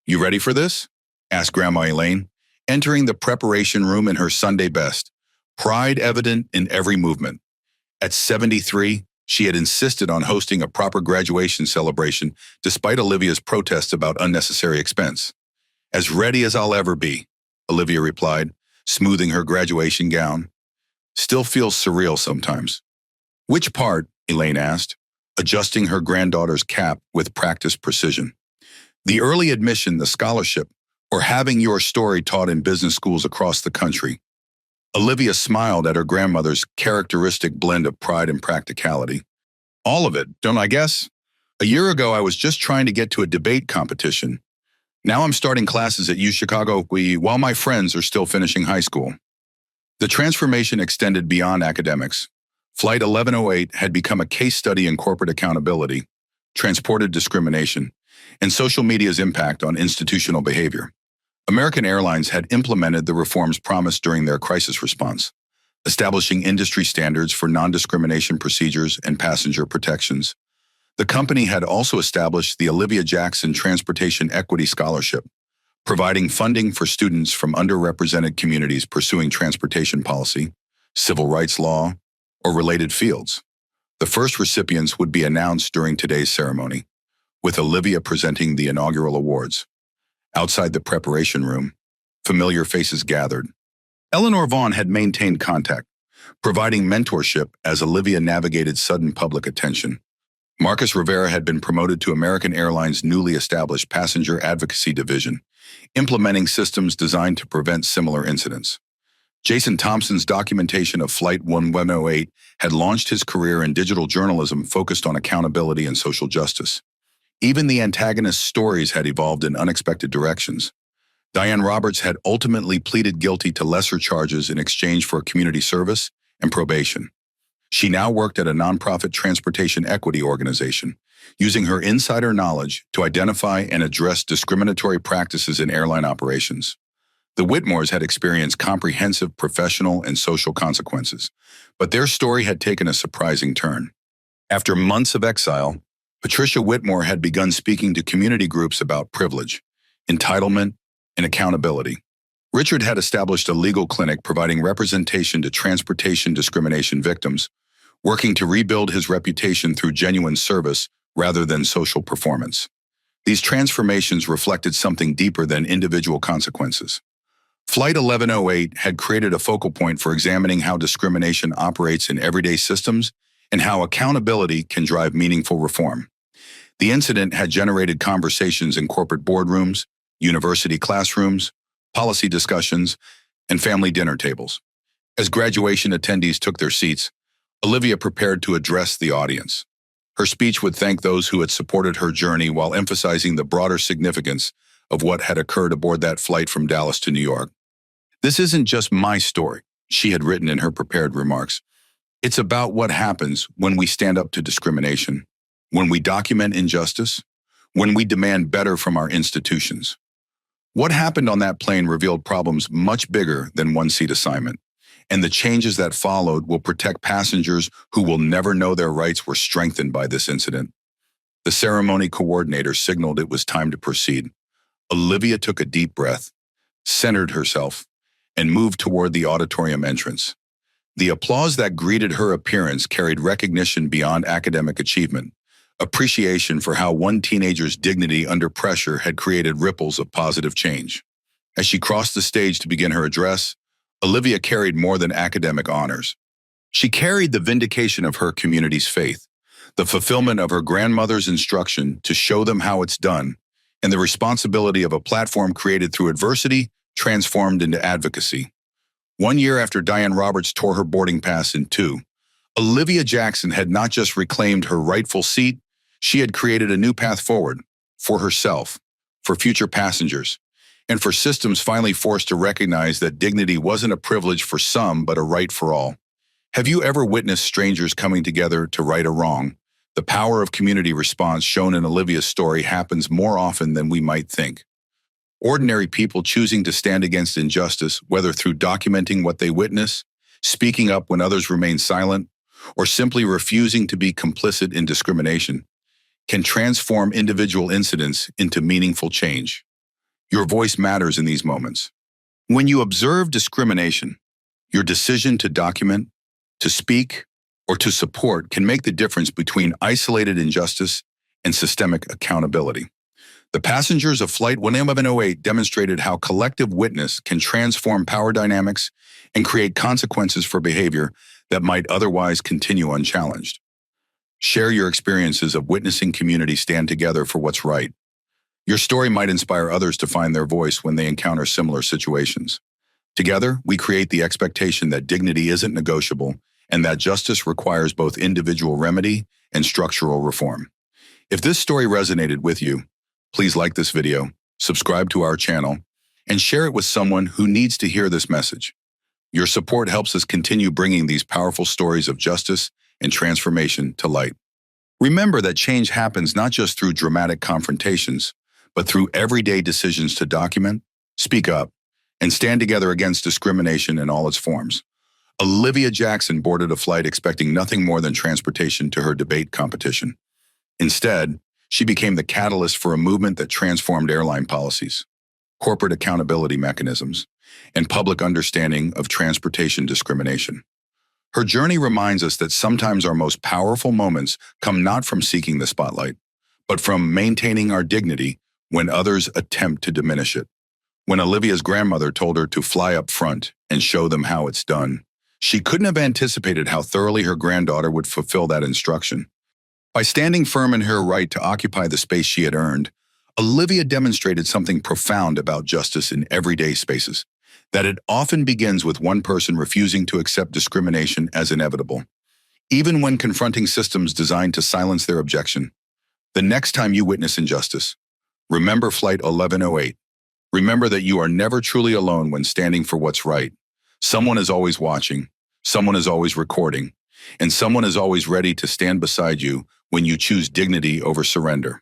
"You ready for this?" asked Grandma Elaine, entering the preparation room in her Sunday best, pride evident in every movement. At 73, she had insisted on hosting a proper graduation celebration despite Olivia's protests about unnecessary expense. "As ready as I'll ever be," Olivia replied, smoothing her graduation gown. "Still feels surreal sometimes." "Which part?" Elaine asked, adjusting her granddaughter's cap with practiced precision. "The early admission, the scholarship, or having your story taught in business schools across the country?" Olivia smiled at her grandmother's characteristic blend of pride and practicality. "All of it, don't I guess? A year ago, I was just trying to get to a debate competition. Now I'm starting classes at UChicago while my friends are still finishing high school." The transformation extended beyond academics. Flight 1108 had become a case study in corporate accountability, transported discrimination, and social media's impact on institutional behavior. American Airlines had implemented the reforms promised during their crisis response, establishing industry standards for non-discrimination procedures and passenger protections. The company had also established the Olivia Jackson Transportation Equity Scholarship, providing funding for students from underrepresented communities pursuing transportation policy, civil rights law, or related fields. The first recipients would be announced during today's ceremony, with Olivia presenting the inaugural awards. Outside the preparation room, familiar faces gathered. Eleanor Vaughn had maintained contact, providing mentorship as Olivia navigated sudden public attention. Marcus Rivera had been promoted to American Airlines' newly established Passenger Advocacy Division, implementing systems designed to prevent similar incidents. Jason Thompson's documentation of Flight 1108 had launched his career in digital journalism focused on accountability and social justice. Even the antagonist's stories had evolved in unexpected directions. Diane Roberts had ultimately pleaded guilty to lesser charges in exchange for community service and probation. She now worked at a nonprofit transportation equity organization, using her insider knowledge to identify and address discriminatory practices in airline operations. The Whitmores had experienced comprehensive professional and social consequences, but their story had taken a surprising turn. After months of exile, Patricia Whitmore had begun speaking to community groups about privilege, entitlement, and accountability. Richard had established a legal clinic providing representation to transportation discrimination victims, working to rebuild his reputation through genuine service rather than social performance. These transformations reflected something deeper than individual consequences. Flight 1108 had created a focal point for examining how discrimination operates in everyday systems and how accountability can drive meaningful reform. The incident had generated conversations in corporate boardrooms, university classrooms, policy discussions, and family dinner tables. As graduation attendees took their seats, Olivia prepared to address the audience. Her speech would thank those who had supported her journey while emphasizing the broader significance of what had occurred aboard that flight from Dallas to New York. "This isn't just my story," she had written in her prepared remarks. "It's about what happens when we stand up to discrimination, when we document injustice, when we demand better from our institutions." What happened on that plane revealed problems much bigger than one-seat assignment, and the changes that followed will protect passengers who will never know their rights were strengthened by this incident. The ceremony coordinator signaled it was time to proceed. Olivia took a deep breath, centered herself, and moved toward the auditorium entrance. The applause that greeted her appearance carried recognition beyond academic achievement, appreciation for how one teenager's dignity under pressure had created ripples of positive change. As she crossed the stage to begin her address, Olivia carried more than academic honors. She carried the vindication of her community's faith, the fulfillment of her grandmother's instruction to show them how it's done, and the responsibility of a platform created through adversity transformed into advocacy. 1 year after Diane Roberts tore her boarding pass in two, Olivia Jackson had not just reclaimed her rightful seat, she had created a new path forward for herself, for future passengers, and for systems finally forced to recognize that dignity wasn't a privilege for some but a right for all. Have you ever witnessed strangers coming together to right a wrong? The power of community response shown in Olivia's story happens more often than we might think. Ordinary people choosing to stand against injustice, whether through documenting what they witness, speaking up when others remain silent, or simply refusing to be complicit in discrimination, can transform individual incidents into meaningful change. Your voice matters in these moments. When you observe discrimination, your decision to document, to speak, or to support can make the difference between isolated injustice and systemic accountability. The passengers of Flight 1108 demonstrated how collective witness can transform power dynamics and create consequences for behavior that might otherwise continue unchallenged. Share your experiences of witnessing communities stand together for what's right. Your story might inspire others to find their voice when they encounter similar situations. Together, we create the expectation that dignity isn't negotiable and that justice requires both individual remedy and structural reform. If this story resonated with you, please like this video, subscribe to our channel, and share it with someone who needs to hear this message. Your support helps us continue bringing these powerful stories of justice and transformation to light. Remember that change happens not just through dramatic confrontations, but through everyday decisions to document, speak up, and stand together against discrimination in all its forms. Olivia Jackson boarded a flight expecting nothing more than transportation to her debate competition. Instead, she became the catalyst for a movement that transformed airline policies, corporate accountability mechanisms, and public understanding of transportation discrimination. Her journey reminds us that sometimes our most powerful moments come not from seeking the spotlight, but from maintaining our dignity when others attempt to diminish it. When Olivia's grandmother told her to fly up front and show them how it's done, she couldn't have anticipated how thoroughly her granddaughter would fulfill that instruction. By standing firm in her right to occupy the space she had earned, Olivia demonstrated something profound about justice in everyday spaces, that it often begins with one person refusing to accept discrimination as inevitable, even when confronting systems designed to silence their objection. The next time you witness injustice, remember Flight 1108. Remember that you are never truly alone when standing for what's right. Someone is always watching, someone is always recording, and someone is always ready to stand beside you when you choose dignity over surrender.